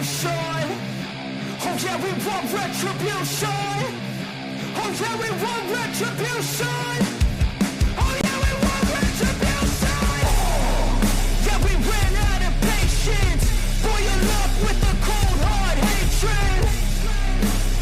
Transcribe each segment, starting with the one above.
retribution. Oh yeah, we want retribution. Oh yeah, we want retribution. Oh yeah, we want retribution. Yeah, we ran out of patience. For your love with a cold hard hatred.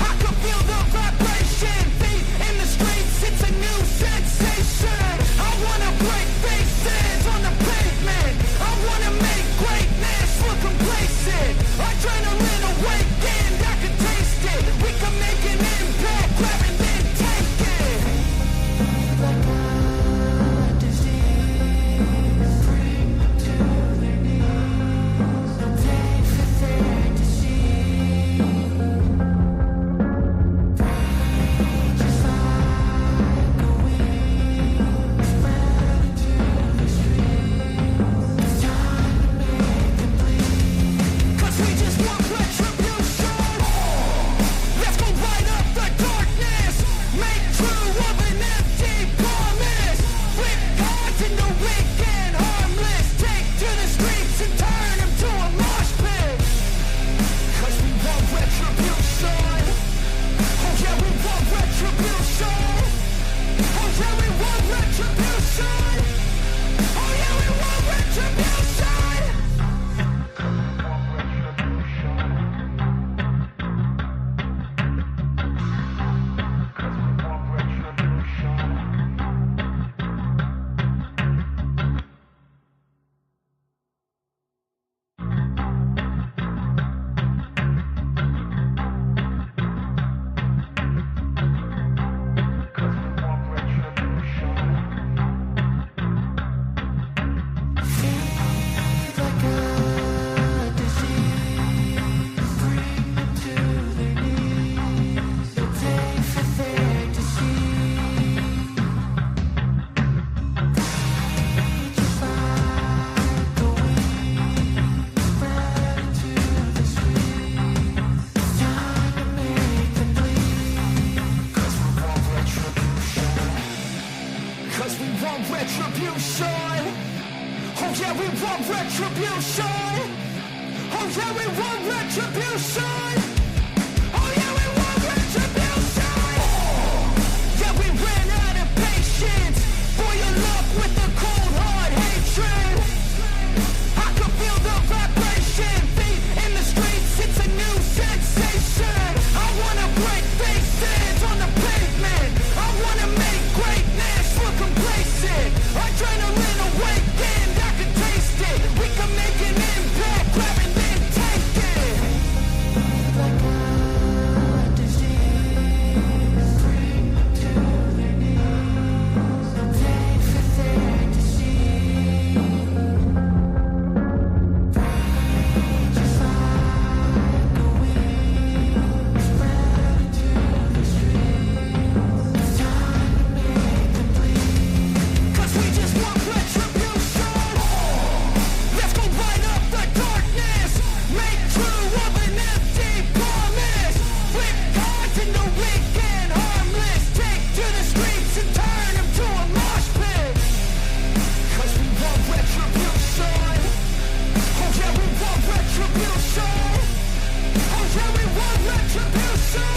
I can feel the vibration. Feet in the streets, it's a new sensation. I wanna break faces on the pavement. I wanna make greatness look complacent. Adrenaline awakened, I can taste it. We can make an impact, grab and then take it. Like a disease, bring them to their knees. They for their disease. Just like a weed, spread into the streets. It's time to make them bleed. 'Cause we just want retribution. Let's go light up the darkness. Make true of an empty promise. Flip cards into weak and harmless. Take to the streets and turn them to a mosh pit. 'Cause we want retribution. Oh yeah, we want retribution. Oh yeah, we want retribution. Oh yeah, we want retribution. Feed like a disease, bring them to their knees. They'll pay for their disease. Just like a weed, spread into the streets. It's time to make them bleed. 'Cause we want retribution. 'Cause we want retribution. Oh yeah, we want retribution. Oh yeah, we want retribution. Oh yeah, we want retribution. Yeah, we ran out of patience. For your love with a cold hard hatred. I can feel the vibration. Feet in the streets, it's a new sensation. I wanna break faces on the pavement. I wanna make greatness look complacent. Adrenaline awakened, I can taste it. We can make an impact, grab and then take it. Like a disease, bring them to their knees. They for their disease. Just like a weed, spread into the streets. It's time to make them bleed. 'Cause we just want retribution. Let's go light up the darkness. Make true of an empty promise. Flip cards into weak and harmless. Take to the streets and turn them to a mosh pit. 'Cause we want retribution. Oh yeah, we want retribution. Oh yeah, we want retribution.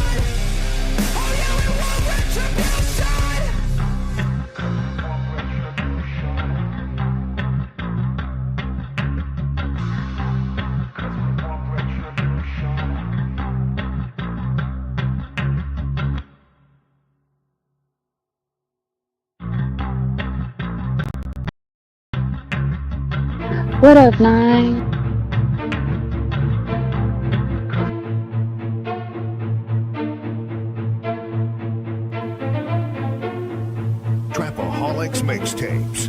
Oh yeah, we want retribution. What up, Nine? Trapaholics Mixtapes.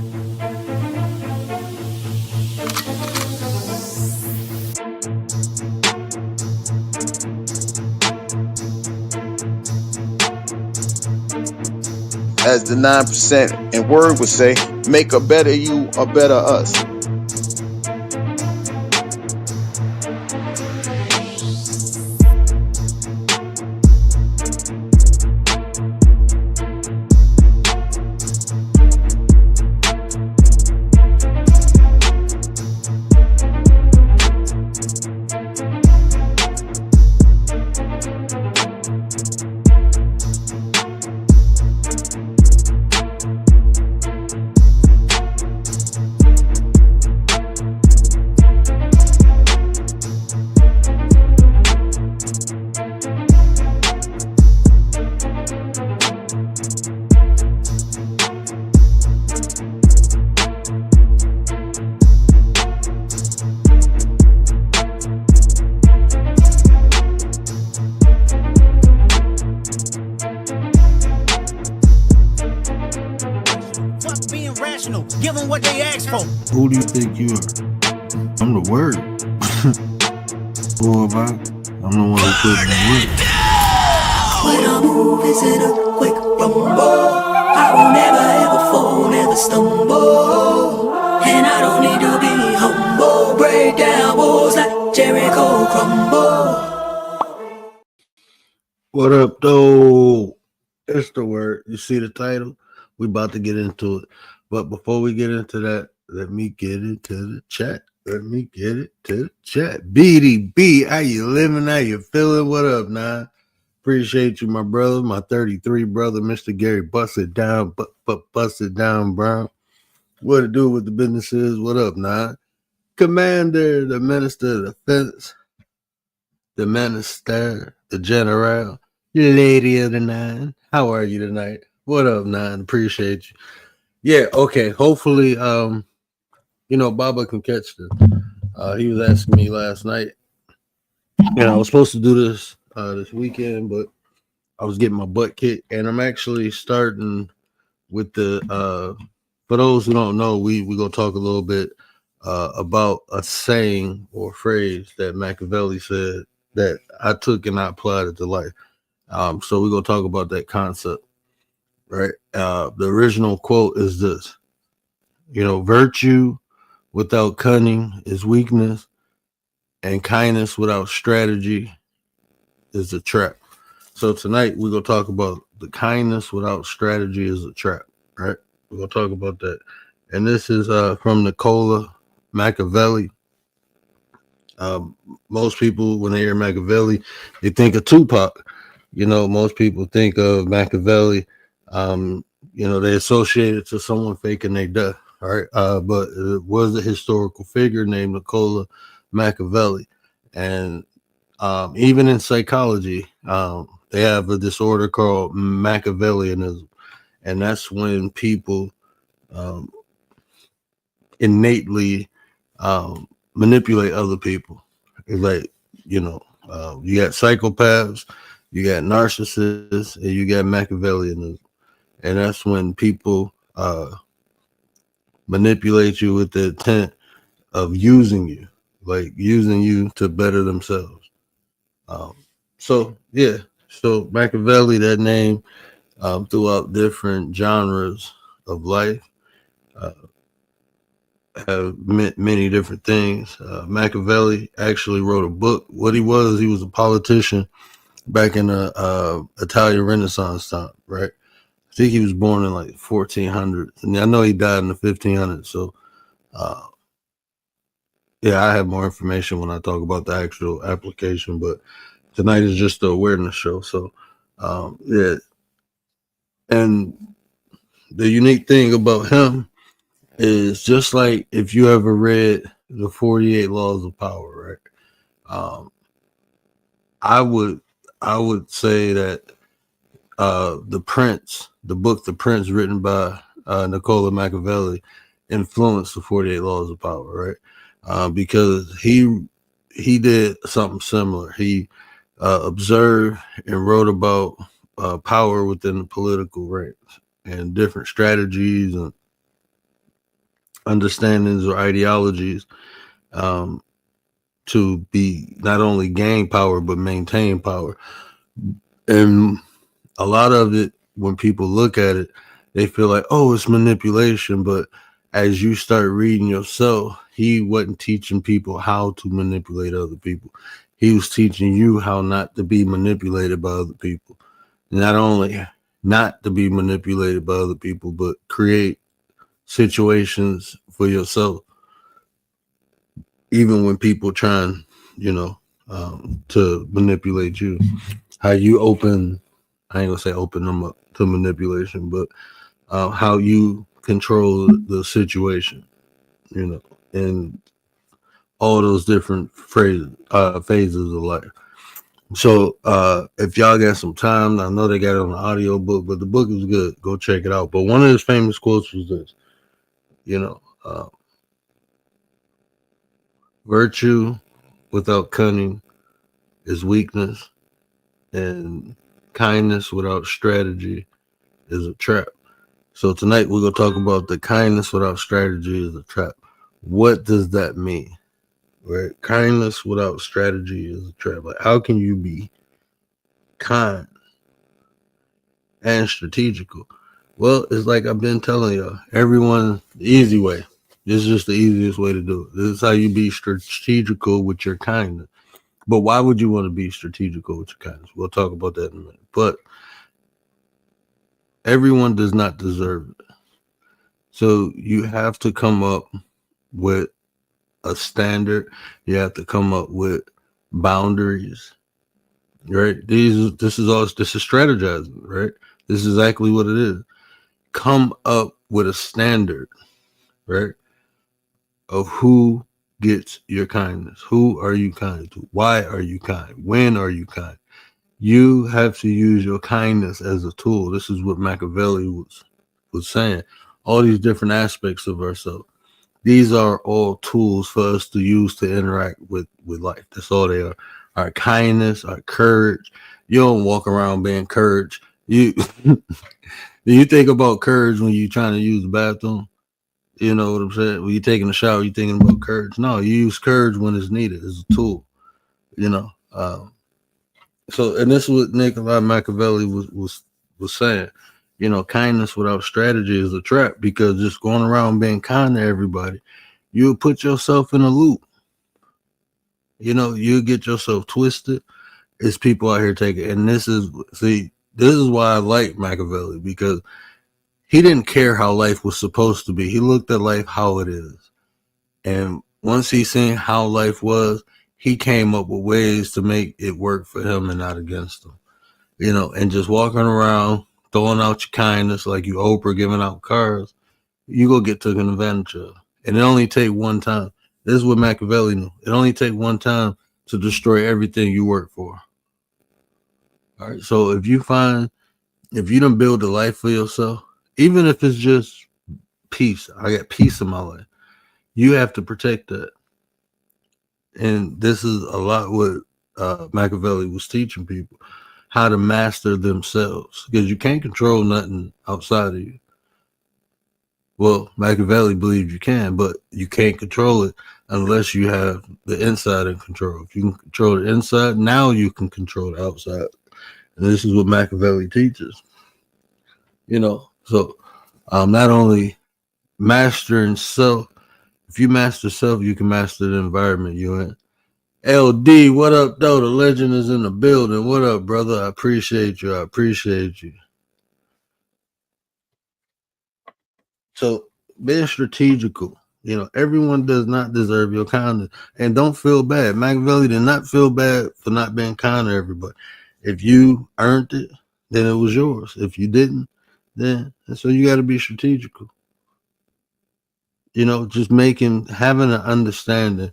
As the 9% and word would say, make a better you, a better us. give them what they ask for. Who do you think you are? I'm the word. Boy, I'm the one who put in the work. When I move, is it a quick rumble? I will never ever fall, never stumble. And I don't need to be humble. Break down walls like Jericho crumble. What up, though? It's the word. You see the title? We about to get into it. But before we get into that, let me get into the chat. BDB, how you living? How you feeling? What up, nah? Appreciate you, my brother, my 33 brother, Mr. Gary. Bust it down, bust it down, bro. What to do with the business is? What up, nah? Commander, the Minister of Defense, the Minister, the General, Lady of the Nine. How are you tonight? What up, Nine? Appreciate you. Yeah, okay. Hopefully, Baba can catch this. He was asking me last night. I was supposed to do this this weekend, but I was getting my butt kicked, and I'm actually starting with the. For those who don't know, we gonna talk a little bit about a saying or phrase that Machiavelli said that I took and I applied it to life. So we're gonna talk about that concept, right? The original quote is this: virtue without cunning is weakness, and kindness without strategy is a trap. So tonight we're gonna talk about the kindness without strategy is a trap, right? We're gonna talk about that, and this is from Niccolo Machiavelli. Most people, when they hear Machiavelli, they think of Tupac. Most people think of Machiavelli. They associate it to someone faking their death, right? But it was a historical figure named Niccolo Machiavelli, and even in psychology, they have a disorder called Machiavellianism, and that's when people innately manipulate other people. It's like, you got psychopaths, you got narcissists, and you got Machiavellianism, and that's when people manipulate you with the intent of using you to better themselves. So Machiavelli, that name, throughout different genres of life, have meant many different things. Machiavelli actually wrote a book. What he was a politician back in the Italian Renaissance time, right? I think he was born in like 1400, and I know he died in the 1500s. So, I have more information when I talk about the actual application, but tonight is just the awareness show. So, and the unique thing about him is just like if you ever read the 48 Laws of Power, right? I would say that the book The Prince, written by Niccolo Machiavelli, influenced the 48 Laws of Power, right? Because he did something similar. He observed and wrote about power within the political ranks and different strategies and understandings or ideologies to be not only gain power but maintain power. And a lot of it, when people look at it, they feel like, oh, it's manipulation. But as you start reading yourself, he wasn't teaching people how to manipulate other people. He was teaching you how not to be manipulated by other people. Not only not to be manipulated by other people, but create situations for yourself. Even when people trying, to manipulate you, how you I ain't gonna say open them up to manipulation, but how you control the situation, and all those different phases of life. So if y'all got some time, I know they got it on the audio book, but the book is good. Go check it out. But one of his famous quotes was this, virtue without cunning is weakness, and kindness without strategy is a trap. So tonight we're gonna talk about the kindness without strategy is a trap. What does that mean? Right? Kindness without strategy is a trap. Like, how can you be kind and strategical? Well, it's like I've been telling y'all, everyone, the easy way. This is just the easiest way to do it. This is how you be strategical with your kindness. But why would you want to be strategical with your kindness? We'll talk about that in a minute. But everyone does not deserve it. So you have to come up with a standard. You have to come up with boundaries, right? This is strategizing, right? This is exactly what it is. Come up with a standard, right, of who gets your kindness. Who are you kind to? Why are you kind? When are you kind? You have to use your kindness as a tool. This is what Machiavelli was saying. All these different aspects of ourselves. These are all tools for us to use to interact with life. That's all they are. Our kindness, our courage. You don't walk around being courage. You do you think about courage when you're trying to use the bathroom? You know what I'm saying? When you're taking a shower, you're thinking about courage. No, you use courage when it's needed as a tool. You know. So, and this is what Nikolai Machiavelli was saying. You know, kindness without strategy is a trap, because just going around being kind to everybody, you'll put yourself in a loop. You know, you'll get yourself twisted. It's people out here taking, and this is why I like Machiavelli, because he didn't care how life was supposed to be. He looked at life how it is. And once he seen how life was, he came up with ways to make it work for him and not against him. You know, and just walking around, throwing out your kindness like you Oprah giving out cars, you go get taken advantage of. And it only take one time. This is what Machiavelli knew. It only take one time to destroy everything you work for. All right. So if you don't build a life for yourself, even if it's just peace, I got peace in my life, you have to protect that. And this is a lot what Machiavelli was teaching people, how to master themselves, because you can't control nothing outside of you. Well, Machiavelli believed you can, but you can't control it unless you have the inside in control. If you can control the inside, now you can control the outside. And this is what Machiavelli teaches. You know, so not only mastering self, if you master self, you can master the environment you're in. LD, what up, though? The legend is in the building. What up, brother? I appreciate you. So being strategical, you know, everyone does not deserve your kindness. And don't feel bad. Machiavelli did not feel bad for not being kind to everybody. If you earned it, then it was yours. If you didn't, then so you got to be strategical. You know, just having an understanding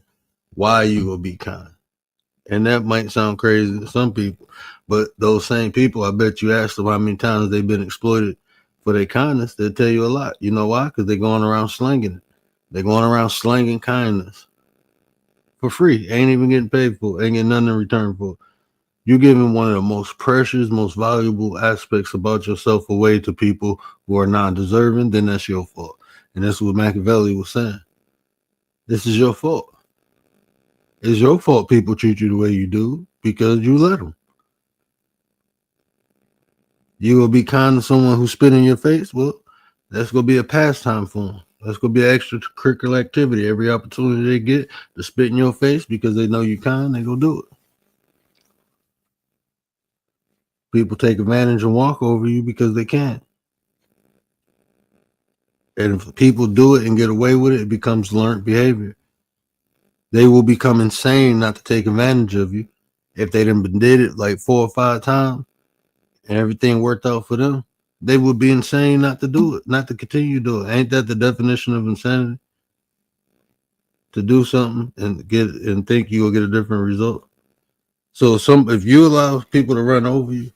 why you will be kind. And that might sound crazy to some people, but those same people, I bet you ask them how many times they've been exploited for their kindness, they'll tell you a lot. You know why? Because they're going around slinging it. They're going around slinging kindness for free. Ain't even getting paid for it. Ain't getting nothing in return for it. You're giving one of the most precious, most valuable aspects about yourself away to people who are non-deserving, then that's your fault. And that's what Machiavelli was saying. This is your fault. It's your fault people treat you the way you do because you let them. You will be kind to someone who's spit in your face. Well, that's going to be a pastime for them. That's going to be an extracurricular activity. Every opportunity they get to spit in your face because they know you're kind, they go do it. People take advantage and walk over you because they can. And if people do it and get away with it, it becomes learned behavior. They will become insane not to take advantage of you. If they did it like 4 or 5 times and everything worked out for them, they would be insane not to do it, not to continue to do it. Ain't that the definition of insanity? To do something and think you will get a different result. So if you allow people to run over you,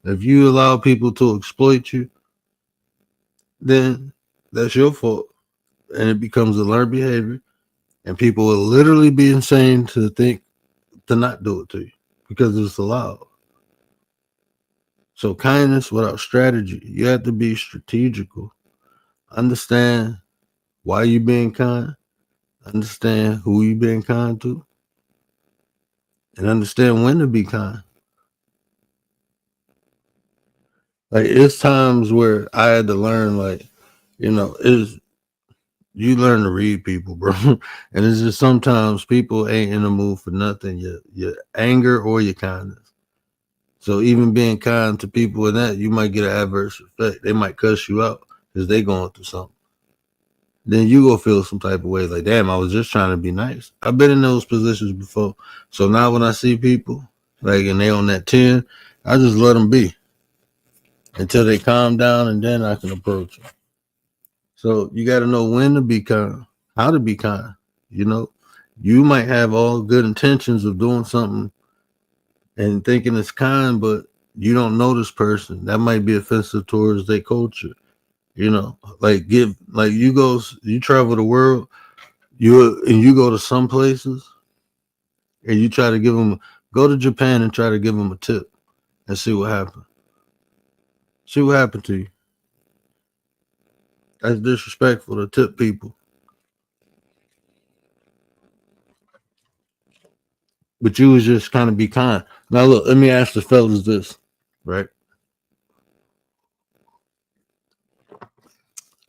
if you allow people to exploit you, then that's your fault. And it becomes a learned behavior. And people will literally be insane to think to not do it to you because it's allowed. So kindness without strategy. You have to be strategical. Understand why you being kind. Understand who you being kind to. And understand when to be kind. Like it's times where I had to learn, like, is you learn to read people, bro. And it's just sometimes people ain't in the mood for nothing, your anger or your kindness. So even being kind to people in that, you might get an adverse effect. They might cuss you out because they going through something. Then you go feel some type of way, like, damn, I was just trying to be nice. I've been in those positions before. So now when I see people, like, and they on that 10, I just let them be until they calm down, and then I can approach them. So you got to know when to be kind, how to be kind. You might have all good intentions of doing something and thinking it's kind, but you don't know this person. That might be offensive towards their culture. Like you travel the world, you go to some places and you try to go to Japan and try to give them a tip and see what happens. See what happened to you. That's disrespectful to tip people. But you was just kind of be kind. Now look, let me ask the fellas this, right?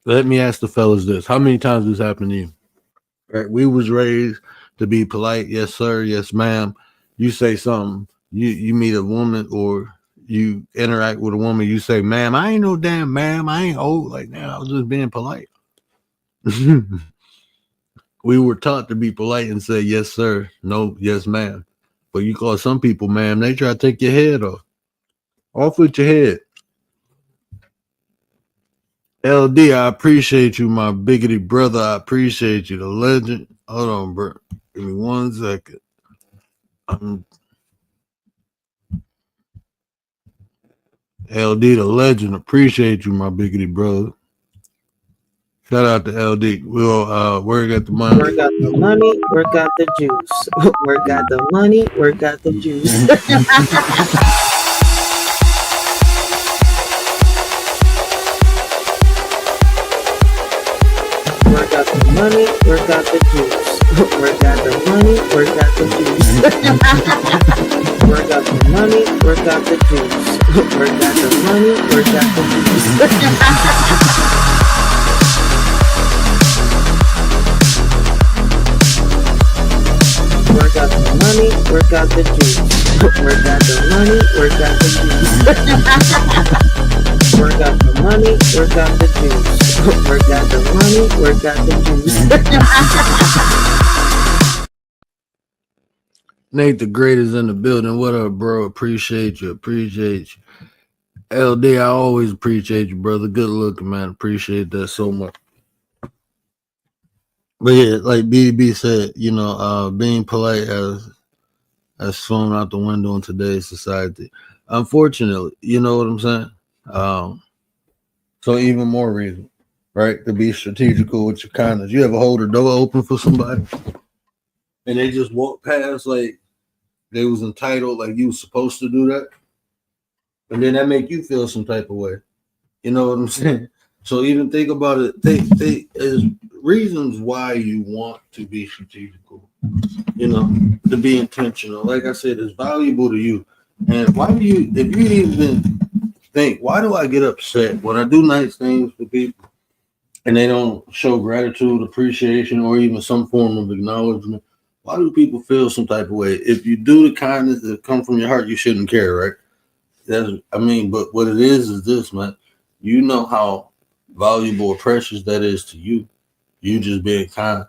Let me ask the fellas this. How many times this happened to you? Right? We was raised to be polite. Yes, sir. Yes, ma'am. You say something. You meet a woman or you interact with a woman. You say, ma'am, I ain't no damn ma'am. I ain't old. Like, now I was just being polite. We were taught to be polite and say, yes, sir. No, yes, ma'am. But you call some people, ma'am, they try to take your head off. Off with your head. LD, I appreciate you, my biggity brother. I appreciate you, the legend. Hold on, bro. Give me 1 second. LD, the legend. Appreciate you, my biggity brother. Shout out to LD. We'll work at the money. Work out the money, work out the juice. Work out the money, work out the juice. Work out the money, work out the juice. Work out the money, work out the juice. Work out the money, work out the juice. Work out the money, work out the juice. Work out the money, work out the juice. Work out the money, work out the juice. Work out the money, work out the juice. Work out the money, work out the juice. Nate the Great is in the building. What up, bro? Appreciate you. Appreciate you. LD, I always appreciate you, brother. Good looking, man. Appreciate that so much. But yeah, like BB said, being polite has flown out the window in today's society. Unfortunately, you know what I'm saying? So even more reason, right, to be strategical with your kindness. You ever hold a door open for somebody and they just walk past like they was entitled, like you was supposed to do that, and then that make you feel some type of way. You know what I'm saying? So even think about it. They is reasons why you want to be strategical. To be intentional. Like I said, it's valuable to you. And why do you, if you even think, why do I get upset when I do nice things for people and they don't show gratitude, appreciation, or even some form of acknowledgement? Why do people feel some type of way? If you do the kindness that come from your heart, you shouldn't care, right? But what it is this, man. You know how valuable or precious that is to you. You just being kind.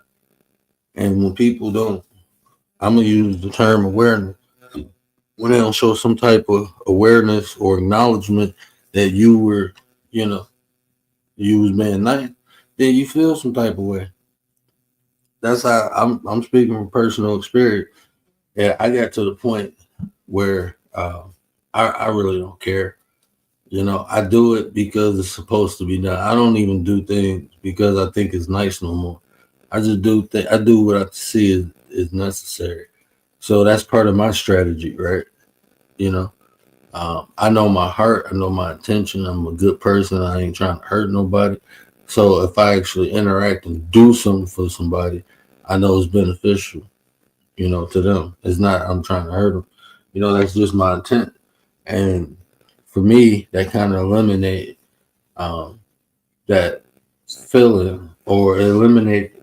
And when people don't, I'm going to use the term awareness. When they don't show some type of awareness or acknowledgement that you were, you was being nice, then you feel some type of way. That's how I'm speaking from personal experience. Yeah, I got to the point where I really don't care. I do it because it's supposed to be done. I don't even do things because I think it's nice no more. I just do I do what I see is necessary. So that's part of my strategy, right? I know my heart. I know my intention. I'm a good person. I ain't trying to hurt nobody. So if I actually interact and do something for somebody, I know it's beneficial, to them. It's not I'm trying to hurt them. That's just my intent. And for me, that kind of eliminate um, that feeling or eliminate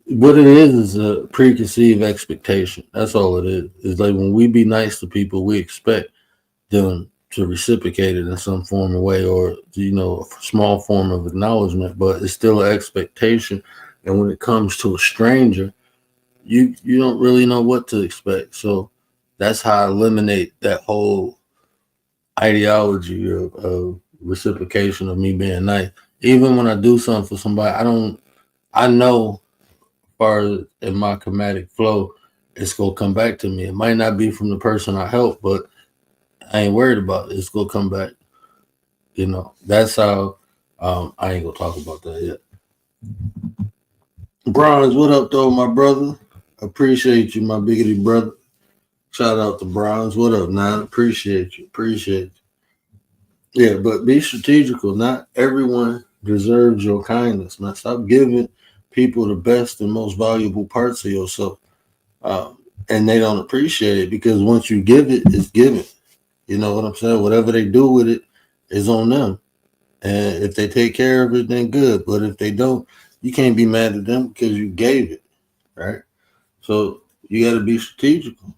what it is a preconceived expectation. That's all it is. It's like when we be nice to people, we expect them to reciprocate it in some form of way or a small form of acknowledgement, but it's still an expectation. And when it comes to a stranger, you don't really know what to expect. So that's how I eliminate that whole ideology of reciprocation of me being nice. Even when I do something for somebody, I know as far as in my comedic flow, it's gonna come back to me. It might not be from the person I help, but I ain't worried about it. It's gonna come back. That's how I ain't gonna talk about that yet. Bronze, what up though, my brother? Appreciate you, my biggity brother. Shout out to Bronze. What up, man? Appreciate you. Appreciate you. Yeah, but be strategical. Not everyone deserves your kindness, man. Stop giving people the best and most valuable parts of yourself. And they don't appreciate it because once you give it, it's given. You know what I'm saying? Whatever they do with it is on them. And if they take care of it, then good. But if they don't, you can't be mad at them because you gave it, right? So you got to be strategical.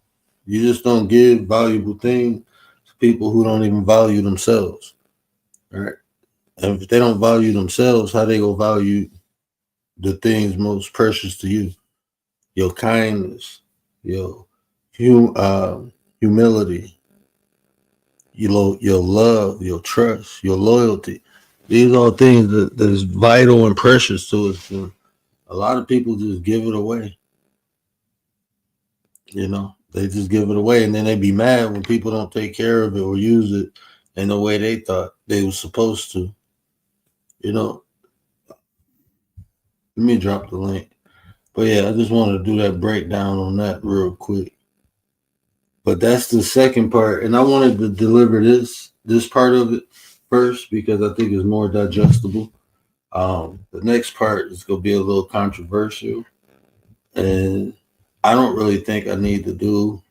You just don't give valuable things to people who don't even value themselves, right? And if they don't value themselves, how they go value the things most precious to you? Your kindness, your humility, your love, your trust, your loyalty. These are things that is vital and precious to us. And a lot of people just give it away. They just give it away, and then they be mad when people don't take care of it or use it in the way they thought they were supposed to. Let me drop the link. But yeah, I just wanted to do that breakdown on that real quick. But that's the second part, and I wanted to deliver this part of it first because I think it's more digestible. The next part is gonna be a little controversial, and I don't really think I need to do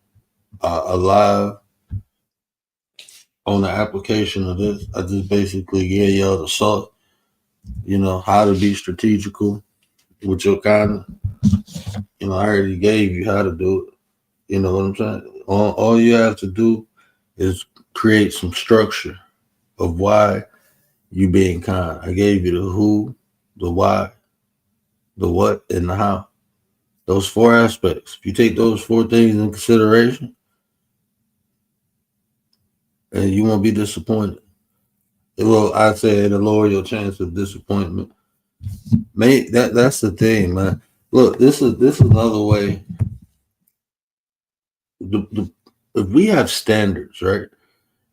a live on the application of this. I just basically gave y'all the sauce, how to be strategical with your kind. I already gave you how to do it. You know what I'm saying? All you have to do is create some structure of why you being kind. I gave you the who, the why, the what, and the how. Those four aspects. If you take those four things in consideration, and you won't be disappointed. Well, I say it'll lower your chance of disappointment. That's the thing, man. Look, this is another way. If we have standards, right?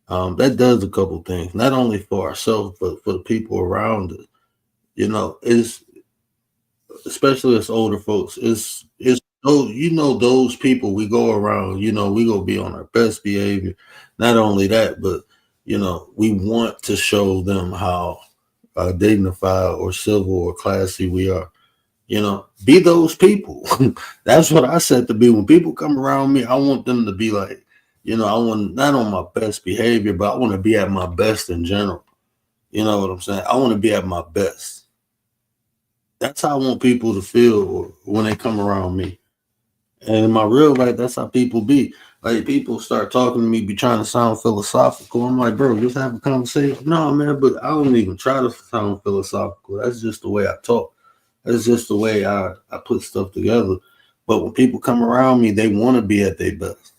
That does a couple things. Not only for ourselves, but for the people around us. Is especially as older folks. It's those people we go around. We gonna be on our best behavior. Not only that, but we want to show them how dignified or civil or classy we are. Be those people. That's what I said to be. When people come around me, I want them to be like, I want not on my best behavior, but I want to be at my best in general. You know what I'm saying? I want to be at my best. That's how I want people to feel when they come around me. And in my real life, that's how people be. Like people start talking to me, be trying to sound philosophical. I'm like, bro, just have a conversation. No, man, but I don't even try to sound philosophical. That's just the way I talk. That's just the way I put stuff together. But when people come around me, they want to be at their best.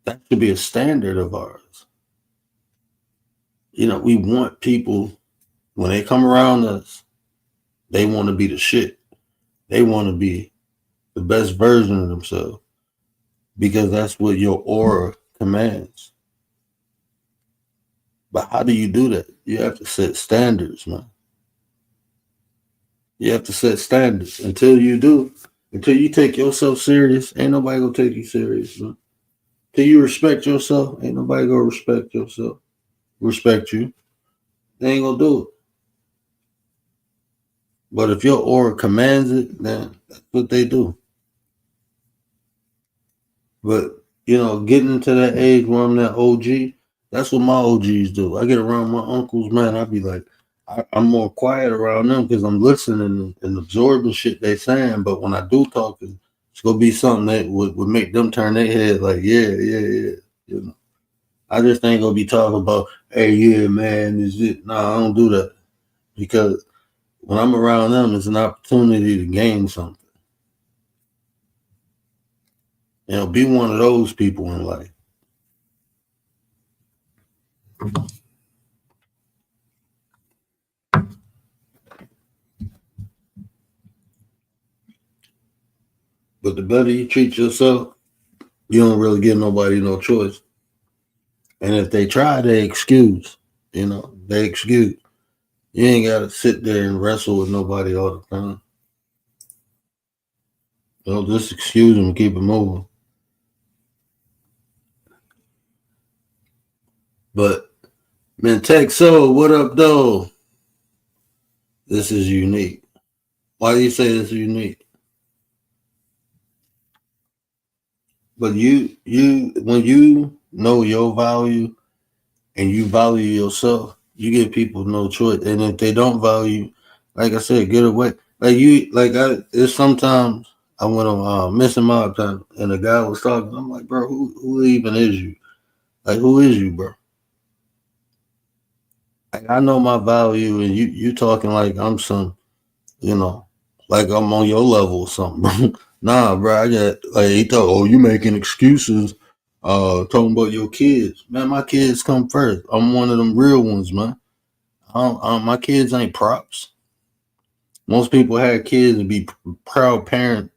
That should be a standard of ours. We want people, when they come around us, they want to be the shit. They want to be the best version of themselves because that's what your aura commands. But how do you do that? You have to set standards, man. You have to set standards. Until you do, until you take yourself serious, ain't nobody gonna take you serious, man. Till you respect yourself, ain't nobody gonna respect you. They ain't gonna do it. But if your aura commands it, then that's what they do. But getting into that age where I'm that OG, that's what my OGs do. I get around my uncles, man. I be like, I'm more quiet around them because I'm listening and absorbing shit they saying. But when I do talk, it's gonna be something that would make them turn their head like, yeah, yeah, yeah. I just ain't gonna be talking about, hey, yeah, man, is it? Nah, I don't do that because when I'm around them, it's an opportunity to gain something. Be one of those people in life. But the better you treat yourself, you don't really give nobody no choice. And if they try, they excuse. They excuse. You ain't got to sit there and wrestle with nobody all the time. Just excuse them and keep it moving. But, man, Tech Soul, what up, though? This is unique. Why do you say this is unique? But when you know your value and you value yourself, you give people no choice. And if they don't value, like I said, get away. It's sometimes I went on Missing Mob time and the guy was talking. I'm like, bro, who even is you? Like, who is you, bro? Like, I know my value and you talking like I'm some, like I'm on your level or something, bro. Nah, bro, I got, like, he thought, oh, you making excuses, talking about your kids. Man, my kids come first. I'm one of them real ones, man. My kids ain't props. Most people have kids and be proud parents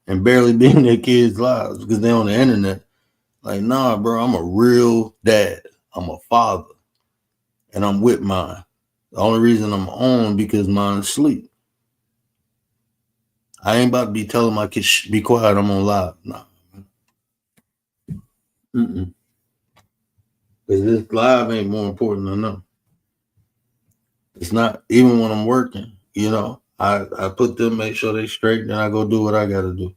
and barely be in their kids' lives because they're on the internet. Like, nah, bro, I'm a real dad. I'm a father. And I'm with mine. The only reason I'm on because mine's asleep. I ain't about to be telling my kids, be quiet, I'm on live. Nah. Because this live ain't more important than them. It's not, even when I'm working, I put them, make sure they straight, then I go do what I got to do.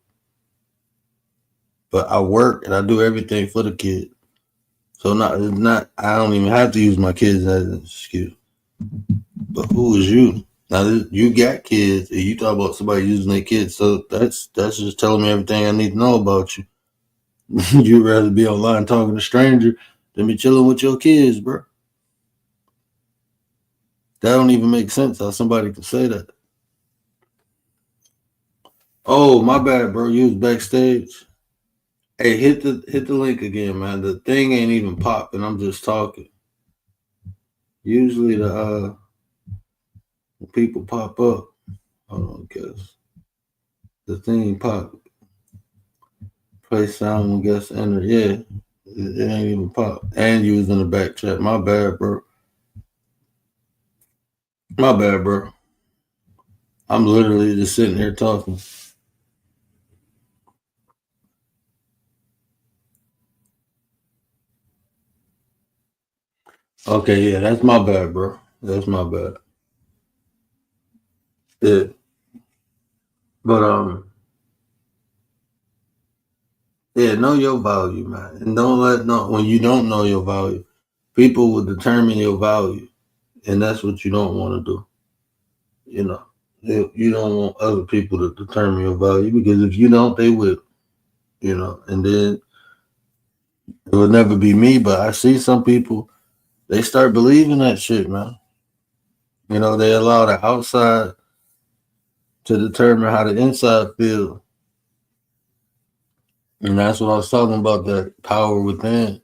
But I work and I do everything for the kid. So I don't even have to use my kids as an excuse. But who is you? Now you got kids and you talk about somebody using their kids. So that's just telling me everything I need to know about you. You'd rather be online talking to a stranger than be chilling with your kids, bro. That don't even make sense how somebody could say that. Oh, my bad, bro. You was backstage. Hey, hit the link again, man. The thing ain't even popping. I'm just talking. Usually when people pop up, hold on, guess the thing pop. Play sound when guests enter. Yeah, it ain't even pop. And you was in the back chat. My bad, bro. My bad, bro. I'm literally just sitting here talking. Okay, yeah, that's my bad, bro. That's my bad. Yeah. But yeah, know your value, man. And don't when you don't know your value, people will determine your value. And that's what you don't want to do. You don't want other people to determine your value because if you don't, they will. And then it will never be me, but I see some people, they start believing that shit, man. They allow the outside to determine how the inside feels. And that's what I was talking about, that power within.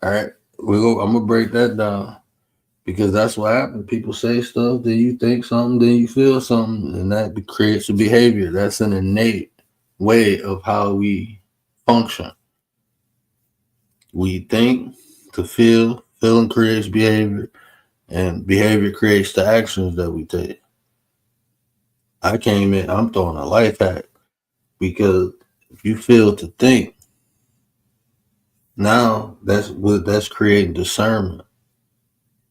All right. I'm gonna break that down. Because that's what happens. People say stuff, then you think something, then you feel something, and that creates a behavior. That's an innate way of how we function. We think to feel, feeling creates behavior, and behavior creates the actions that we take. I came in, I'm throwing a life hack because if you feel to think, Now that's creating discernment.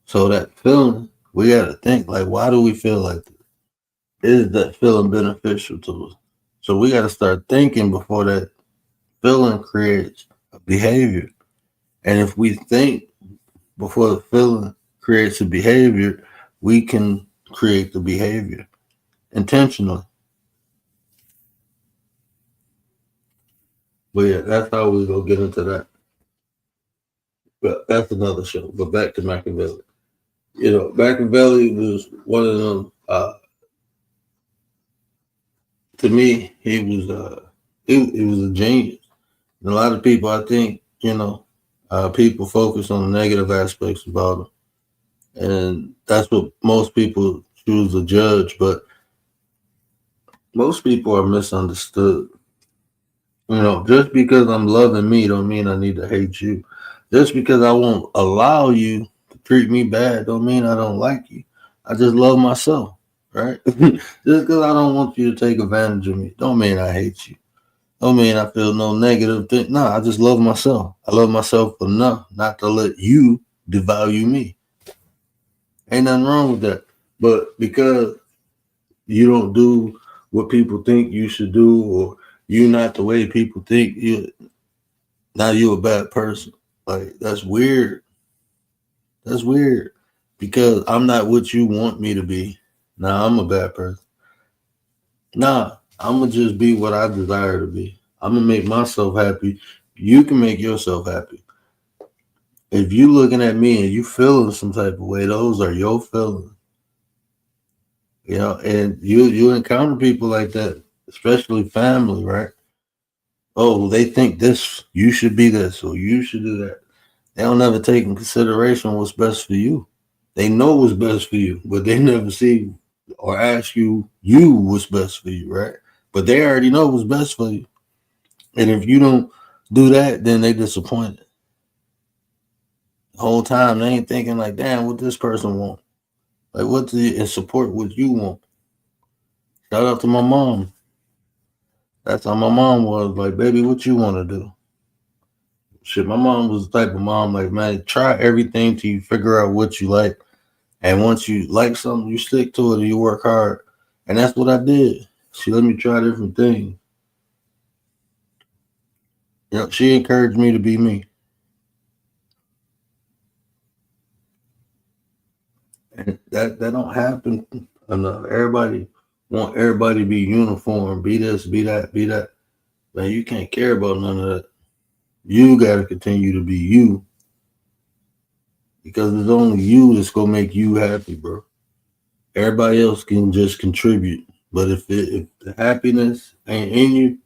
So that feeling, we gotta think like, why do we feel like this? Is that feeling beneficial to us? So we gotta start thinking before that feeling creates a behavior. And if we think before the feeling creates a behavior, we can create the behavior intentionally. But yeah, that's how we gonna get into that. But that's another show. But back to Machiavelli. You know, Machiavelli was one of them. To me, he was a genius. And a lot of people, I think, people focus on the negative aspects about him, and that's what most people choose to judge. But most people are misunderstood. You know, just because I'm loving me don't mean I need to hate you. Just because I won't allow you to treat me bad don't mean I don't like you. I just love myself, right? Just because I don't want you to take advantage of me don't mean I hate you. Don't mean I feel no negative thing. No, I just love myself. I love myself enough not to let you devalue me. Ain't nothing wrong with that. But because you don't do what people think you should do, or you not the way people think you, now you a bad person. Like, that's weird. That's weird. Because I'm not what you want me to be. Now I'm a bad person. Nah, I'm gonna just be what I desire to be. I'm gonna make myself happy. You can make yourself happy. If you looking at me and you feeling some type of way, those are your feelings. You know, and you encounter people like that, especially family, right? Oh, they think this, you should be this, or you should do that. They don't never take in consideration what's best for you. They know what's best for you, but they never see or ask you what's best for you, right? But they already know what's best for you. And if you don't do that, then they disappointed. The whole time they ain't thinking like, damn, what this person want? Like, what do you, and support what you want? Shout out to my mom. That's how my mom was. Like, baby, what you want to do? Shit, my mom was the type of mom like, man, try everything till you figure out what you like. And once you like something, you stick to it and you work hard. And that's what I did. She let me try different things. You know, she encouraged me to be me. And that don't happen enough. Everybody want everybody to be uniform, be this, be that, be that. Man, you can't care about none of that. You gotta continue to be you. Because it's only you that's gonna make you happy, bro. Everybody else can just contribute. But if the happiness ain't in you,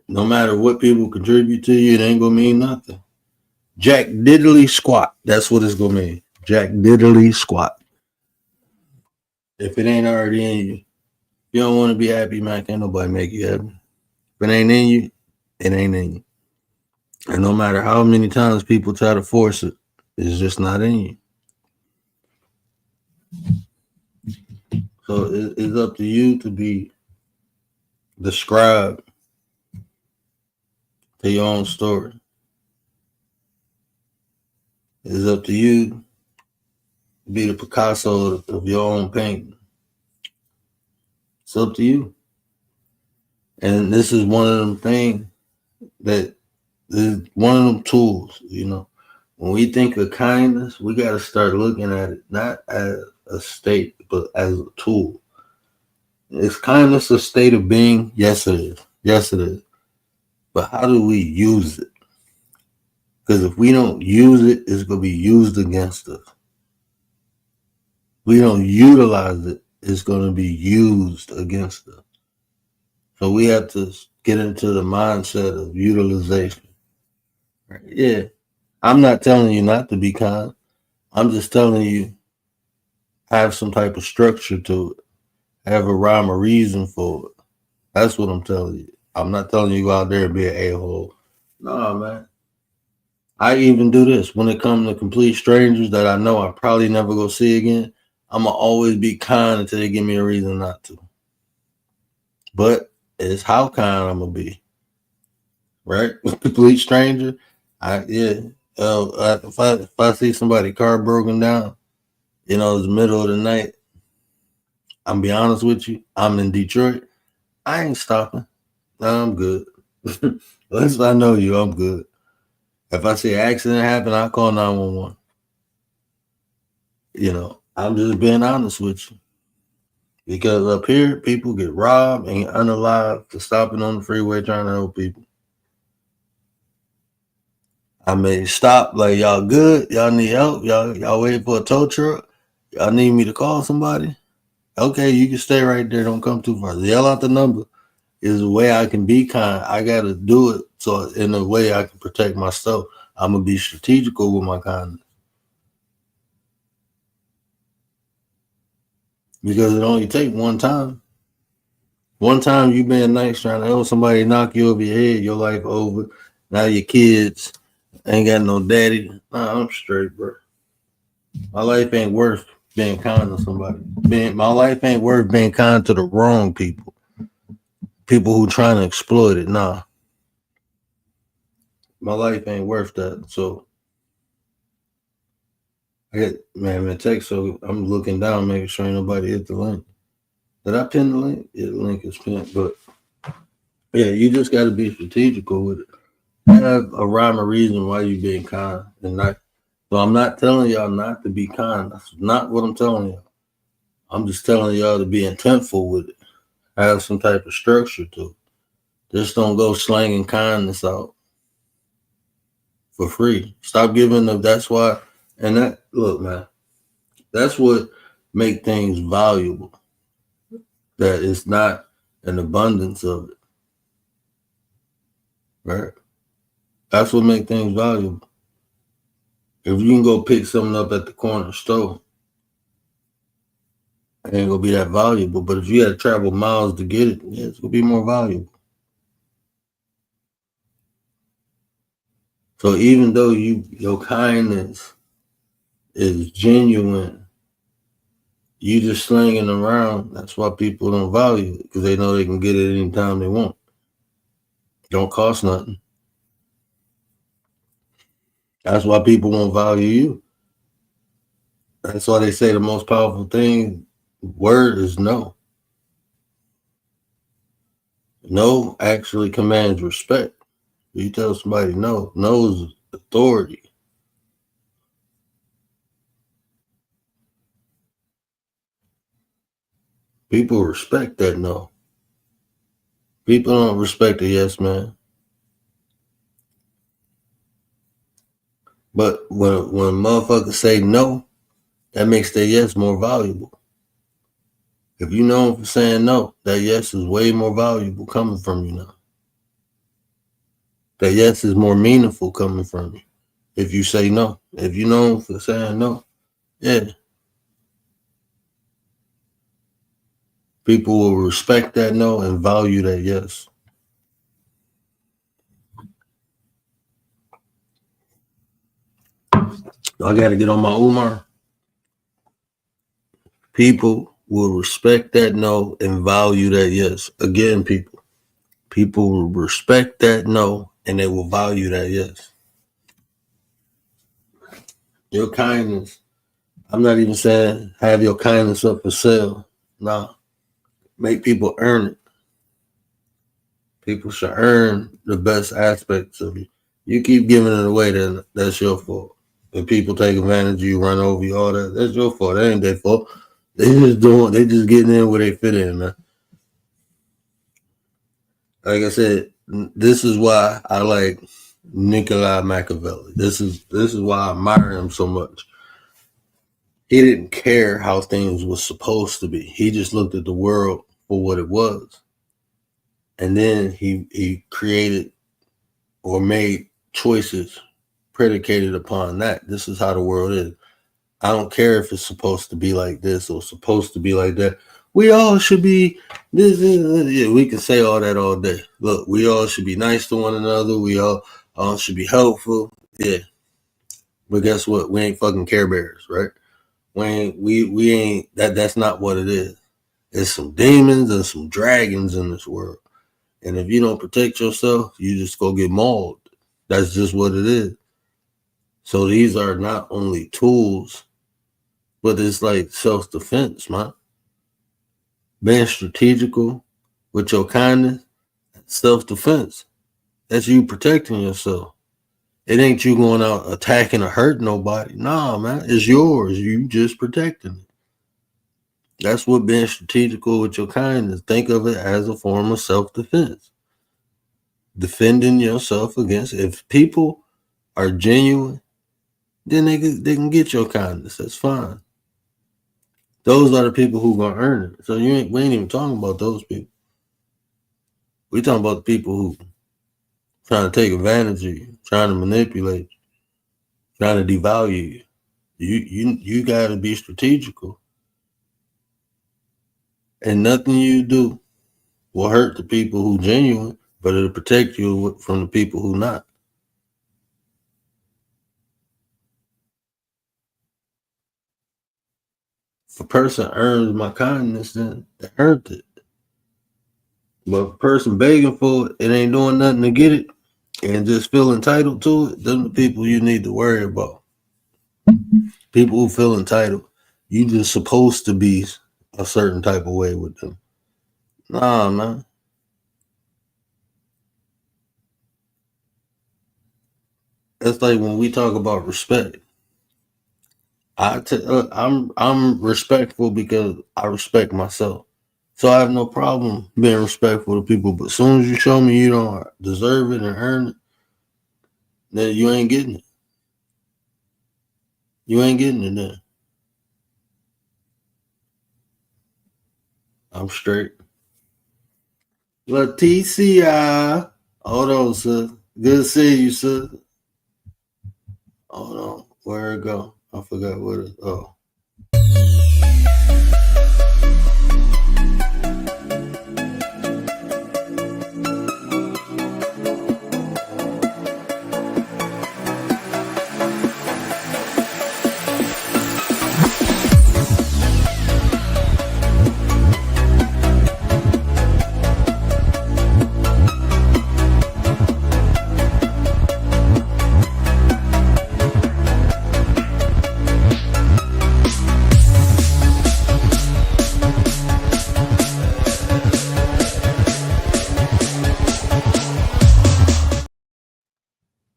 no matter what people contribute to you, it ain't gonna mean nothing. Jack diddly squat. That's what it's gonna mean. Jack diddly squat. If it ain't already in you, you don't want to be happy, man. Can't nobody make you happy. If it ain't in you, it ain't in you. And no matter how many times people try to force it, it's just not in you. So it's up to you to be the scribe to your own story. It's up to you to be the Picasso of your own painting. It's up to you. And this is one of them things that is one of them tools, you know. When we think of kindness, we got to start looking at it not as a state, but as a tool. Is kindness a state of being? Yes, it is. Yes, it is. But how do we use it? Because if we don't use it, it's going to be used against us. We don't utilize it, it's going to be used against us. So we have to get into the mindset of utilization. Right? Yeah, I'm not telling you not to be kind. I'm just telling you have some type of structure to it. Have a rhyme or reason for it. That's what I'm telling you. I'm not telling you go out there and be an a-hole. No, man. I even do this when it comes to complete strangers that I know I probably never go see again. I'm going to always be kind until they give me a reason not to. But it's how kind I'm going to be. Right? With complete stranger, Yeah. If I see somebody car broken down, it's the middle of the night. I'm be honest with you. I'm in Detroit. I ain't stopping. No, I'm good. Unless I know you, I'm good. If I see an accident happen, I call 911. I'm just being honest with you. Because up here, people get robbed and unalived for stopping on the freeway trying to help people. I may stop like y'all good, y'all need help, y'all waiting for a tow truck, y'all need me to call somebody. Okay, you can stay right there. Don't come too far. Yell out the number is a way I can be kind. I gotta do it so in a way I can protect myself. I'm gonna be strategical with my kindness because it only take one time. One time you being nice trying to help somebody knock you over your head, your life over. Now your kids ain't got no daddy. Nah, I'm straight, bro. My life ain't worth being kind to somebody. My life ain't worth being kind to the wrong people. People who trying to exploit it. Nah. My life ain't worth that. So I get man text, so I'm looking down, making sure ain't nobody hit the link. Did I pin the link? Yeah, the link is pinned, but yeah, you just gotta be strategical with it. Have a rhyme or reason why you being kind and not. So I'm not telling y'all not to be kind. That's not what I'm telling y'all. I'm just telling y'all to be intentful with it. Have some type of structure to it. Just don't go slanging kindness out for free. Stop giving them. That's why. And that look, man. That's what make things valuable. That it's not an abundance of it, right? That's what make things valuable. If you can go pick something up at the corner store, it ain't gonna be that valuable. But if you had to travel miles to get it, yeah, it's gonna be more valuable. So even though your kindness is genuine, you just slinging around. That's why people don't value it because they know they can get it anytime they want. Don't cost nothing. That's why people won't value you. That's why they say the most powerful thing word is no. No actually commands respect. You tell somebody no. No is authority. People respect that no. People don't respect a yes man. But when motherfuckers say no, that makes their yes more valuable. If you know them for saying no, that yes is way more valuable coming from you now. That yes is more meaningful coming from you. If you say no. If you know them for saying no, yeah. People will respect that no and value that yes. I got to get on my Umar. People will respect that no and value that yes. Again, people will respect that no and they will value that yes. Your kindness, I'm not even saying have your kindness up for sale. Nah, make people earn it. People should earn the best aspects of you. You keep giving it away, then that's your fault. If people take advantage of you, run over you, all that, that's your fault. That ain't their fault. They just getting in where they fit in, man. Like I said, this is why I like Niccolo Machiavelli. This is why I admire him so much. He didn't care how things were supposed to be. He just looked at the world for what it was. And then he created or made choices predicated upon that. This is how the world is. I don't care if it's supposed to be like this or supposed to be like that. We all should be this. Yeah, we can say all that all day. Look, we all should be nice to one another. We all should be helpful. Yeah. But guess what? We ain't fucking Care Bears, right? We ain't that's not what it is. There's some demons and some dragons in this world. And if you don't protect yourself, you just go get mauled. That's just what it is. So these are not only tools, but it's like self-defense, man. Being strategical with your kindness, self-defense. That's you protecting yourself. It ain't you going out attacking or hurting nobody. Nah, man, it's yours. You just protecting it. That's what being strategical with your kindness. Think of it as a form of self-defense. Defending yourself against, if people are genuine, then they can get your kindness. That's fine. Those are the people who gonna earn it. So we ain't even talking about those people. We talking about the people who trying to take advantage of you, trying to manipulate you, trying to devalue you. You got to be strategical, and nothing you do will hurt the people who genuine, but it'll protect you from the people who not. If a person earns my kindness, then they earned it. But if a person begging for it, it ain't doing nothing to get it, and just feel entitled to it, them the people you need to worry about. People who feel entitled, you just supposed to be a certain type of way with them. Nah, man. That's like when we talk about respect. I'm respectful because I respect myself. So I have no problem being respectful to people. But as soon as you show me you don't deserve it and earn it, then you ain't getting it. You ain't getting it then. I'm straight. Leticia. Hold on, sis. Good to see you, sis. Hold on. Where it go? I forgot what it. Oh.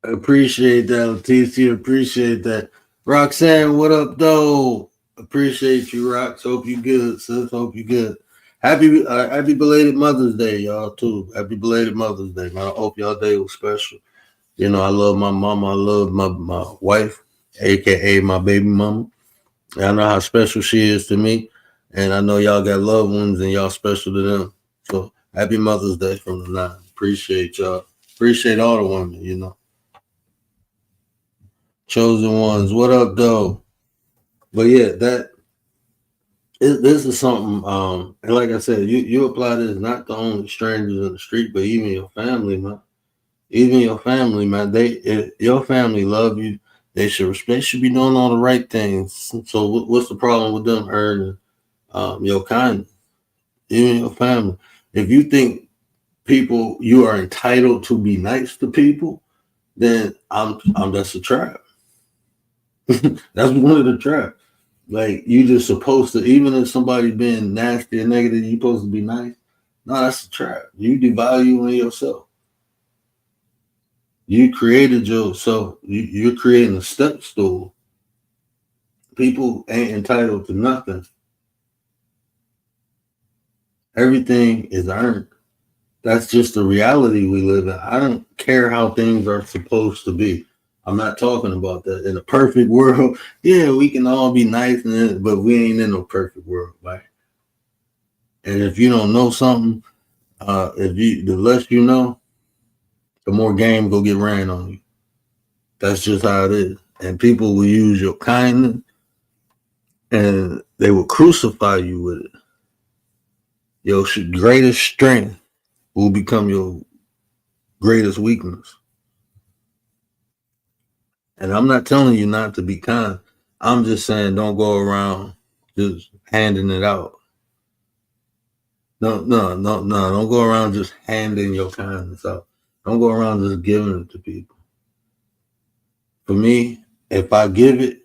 Appreciate that, Leticia. Appreciate that. Roxanne, what up, though? Appreciate you, Rox. Hope you good, sis. Hope you good. Happy belated Mother's Day, y'all, too. Happy belated Mother's Day, man. I hope y'all day was special. You know, I love my mama. I love my wife, a.k.a. my baby mama. And I know how special she is to me. And I know y'all got loved ones and y'all special to them. So happy Mother's Day from the 9. Appreciate y'all. Appreciate all the women, you know. Chosen ones, what up, though? But yeah, this is something. And like I said, you apply this not to only strangers in the street, but even your family, man. Even your family, man. If your family love you, they should be doing all the right things. So what's the problem with them earning your kindness? Even your family. If you think you are entitled to be nice to people, then that's a trap. That's one of the traps. Like you just supposed to, even if somebody being nasty or negative, you supposed to be nice. No, that's a trap. You devaluing yourself. You created yourself. You're creating a step stool. People ain't entitled to nothing. Everything is earned. That's just the reality we live in. I don't care how things are supposed to be. I'm not talking about that. In a perfect world, yeah, we can all be nice, but we ain't in no perfect world, right? And if you don't know something, the less you know, the more game go get ran on you. That's just how it is. And people will use your kindness, and they will crucify you with it. Your greatest strength will become your greatest weakness. And I'm not telling you not to be kind. I'm just saying don't go around just handing it out. No, don't go around just handing your kindness out. Don't go around just giving it to people. for me, if I give it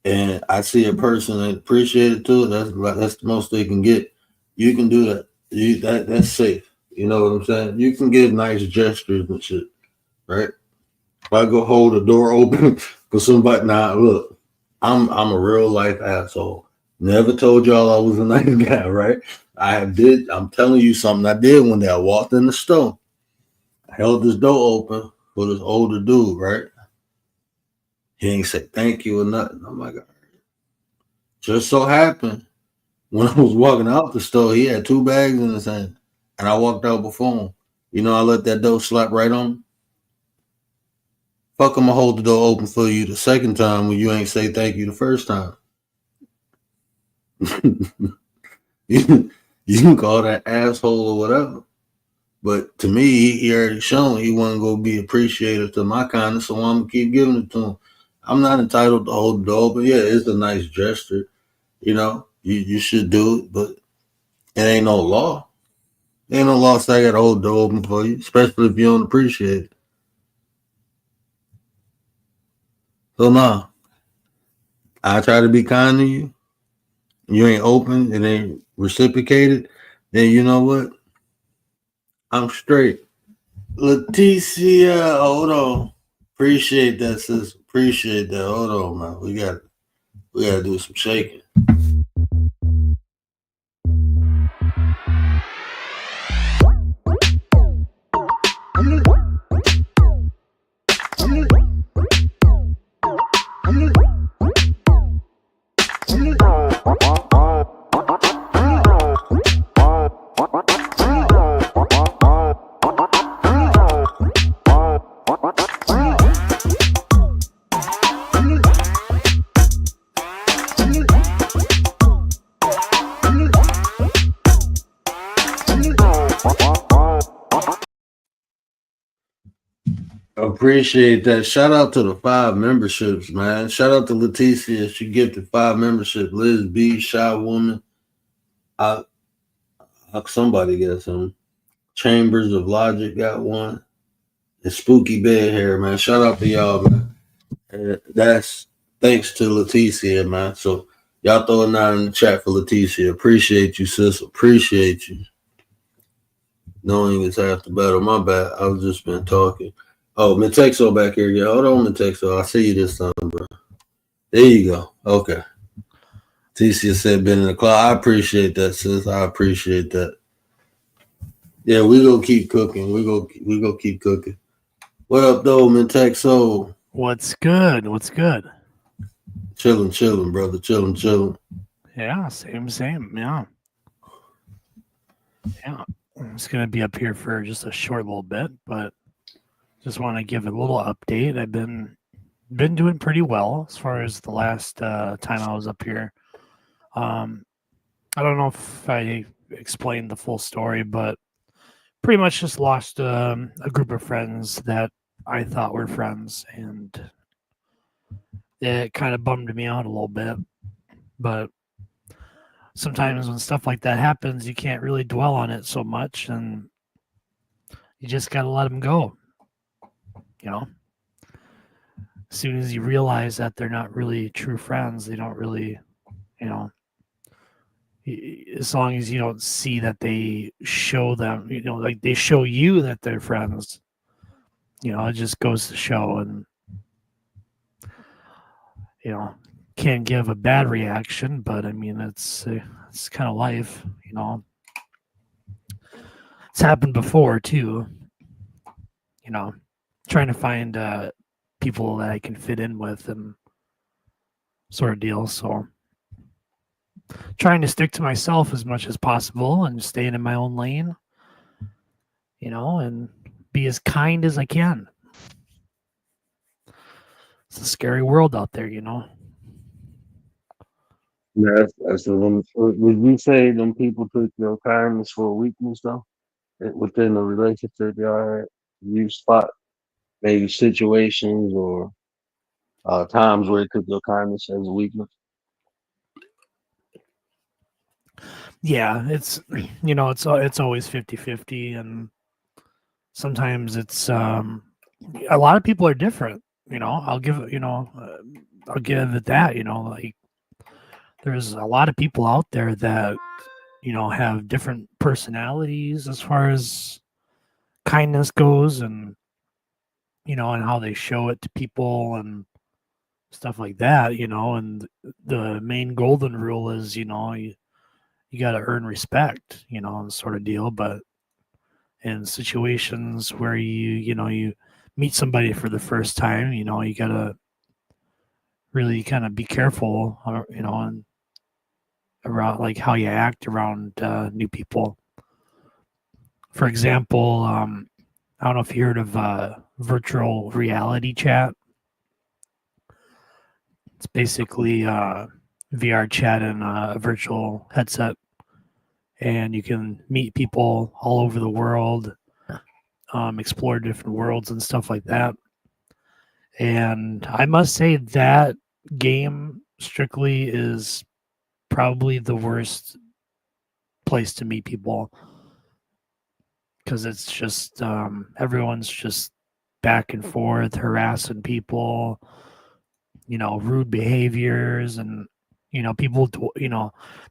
and I see a person that appreciate it too, that's the most they can get. You can do that. That's safe. You know what I'm saying? You can give nice gestures and shit, right? If I go hold the door open for somebody, nah, look, I'm a real life asshole. Never told y'all I was a nice guy, right? I'm telling you something I did one day. I walked in the store. I held this door open for this older dude, right? He ain't say thank you or nothing. I'm like, just so happened when I was walking out the store, he had 2 bags in his hand. And I walked out before him. You know, I let that door slap right on him. Fuck, I'm gonna hold the door open for you the second time when you ain't say thank you the first time. you can call that asshole or whatever. But to me, he already shown he wasn't gonna be appreciative to my kindness, so I'm gonna keep giving it to him. I'm not entitled to hold the door, but yeah, it's a nice gesture. You know, you should do it, but it ain't no law. Ain't no law saying I gotta hold the door open for you, especially if you don't appreciate it. So nah, I try to be kind to you. You ain't open, it ain't reciprocated, then you know what? I'm straight. Leticia, hold on. Appreciate that, sis. Appreciate that. Hold on, man. We gotta do some shaking. Appreciate that. Shout out to the 5 memberships, man. Shout out to Leticia. She gifted 5 memberships. Liz B, Shy Woman. Somebody got some. Chambers of Logic got one. And Spooky Bed Hair, man. Shout out to y'all, man. That's thanks to Leticia, man. So y'all throw a 9 in the chat for Leticia. Appreciate you, sis. Appreciate you. Knowing it's half the battle. My bad. I've just been talking. Oh, Metexo back here. Yeah, hold on, Metexo. I see you this time, bro. There you go. Okay. Ticia said been in the cloud. I appreciate that, sis. I appreciate that. Yeah, we gonna keep cooking. We go keep cooking. What up, though, Metexo? What's good? What's good? Chilling, brother. Chilling. Yeah, same. Yeah. I'm just gonna be up here for just a short little bit, but just want to give a little update. I've been doing pretty well as far as the last time I was up here. I don't know if I explained the full story, but pretty much just lost a group of friends that I thought were friends, and it kind of bummed me out a little bit. But sometimes when stuff like that happens, you can't really dwell on it so much, and you just gotta let them go. You know, as soon as you realize that they're not really true friends, they don't really, as long as you don't see that they show them, like they show you that they're friends, it just goes to show. And, can give a bad reaction, but I mean, it's kind of life, It's happened before too, trying to find people that I can fit in with and sort of deal. So trying to stick to myself as much as possible and staying in my own lane, and be as kind as I can. It's a scary world out there, Yeah, that's would you say them people took your kindness for a weakness, though? Within the relationship y'all had, you spot maybe situations or times where it took your kindness as a weakness? Yeah, it's it's always 50-50, and sometimes it's a lot of people are different. I'll give it, I'll give it that, like there's a lot of people out there that, have different personalities as far as kindness goes and, and how they show it to people and stuff like that, and the main golden rule is, you got to earn respect, and sort of deal. But in situations where you meet somebody for the first time, you got to really kind of be careful, and around like how you act around new people. For example, I don't know if you heard of virtual reality chat. It's basically VR chat in a virtual headset, and you can meet people all over the world, explore different worlds and stuff like that. And I must say that game strictly is probably the worst place to meet people because it's just everyone's just back and forth harassing people, rude behaviors, and people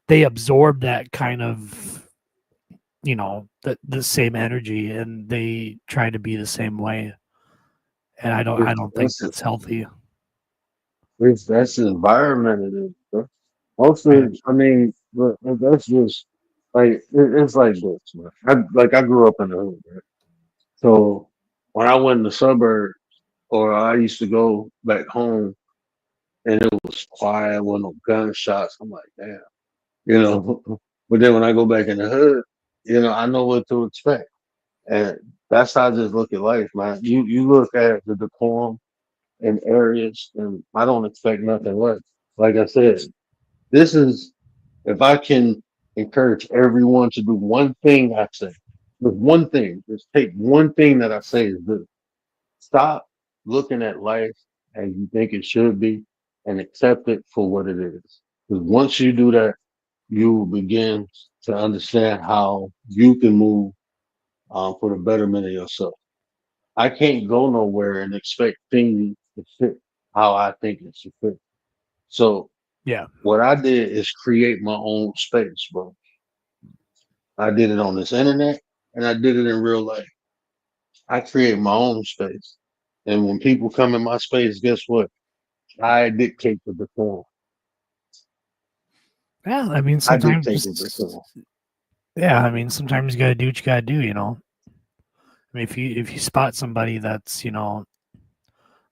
they absorb that kind of the same energy, and they try to be the same way, and I don't think that's healthy. That's the environment it is, bro. Mostly, I mean, but that's just like it's like this, man. I grew up in the hood, right? So when I went in the suburbs, or I used to go back home, and it was quiet, with no gunshots. I'm like, damn, you know. But then when I go back in the hood, I know what to expect, and that's how I just look at life, man. You look at the decorum in areas, and I don't expect nothing less. Like I said, this is if I can encourage everyone to do one thing I say, just one thing, just take one thing that I say is this. Stop looking at life as you think it should be and accept it for what it is. Because once you do that, you will begin to understand how you can move for the betterment of yourself. I can't go nowhere and expect things to fit how I think it should fit. So Yeah. what I did is create my own space, bro. I did it on this internet and I did it in real life. I create my own space. And when people come in my space, guess what? I dictate the decorum. Yeah, I mean I sometimes dictate the decorum. sometimes you gotta do what you gotta do, I mean if you spot somebody that's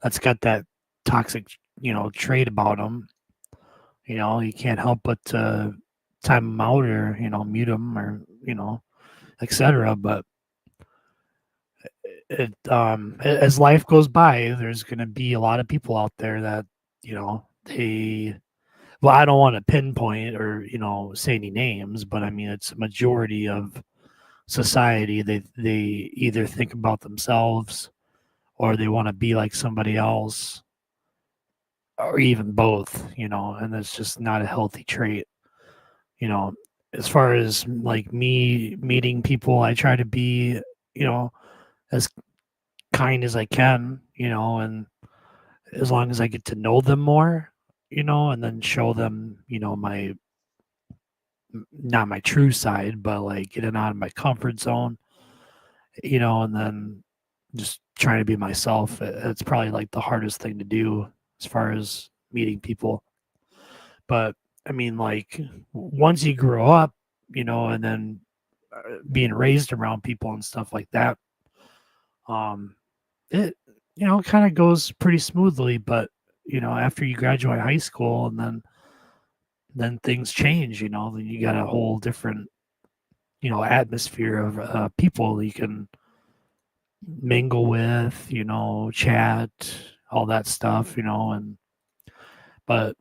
that's got that toxic trait about them, you can't help but time them out or mute them or etc. But as life goes by, there's going to be a lot of people out there that they well, I don't want to pinpoint or say any names, but I mean it's a majority of society. They either think about themselves or they want to be like somebody else or even both, and that's just not a healthy trait. you know as far as like me meeting people, I try to be as kind as I can, and as long as I get to know them more, and then show them, my not my true side, but like getting out of my comfort zone, and then just trying to be myself. It's probably like the hardest thing to do as far as meeting people. But I mean, like once you grow up, and then being raised around people and stuff like that, it kind of goes pretty smoothly. But after you graduate high school, and then things change. Then you got a whole different atmosphere of people you can mingle with, chat, all that stuff, and but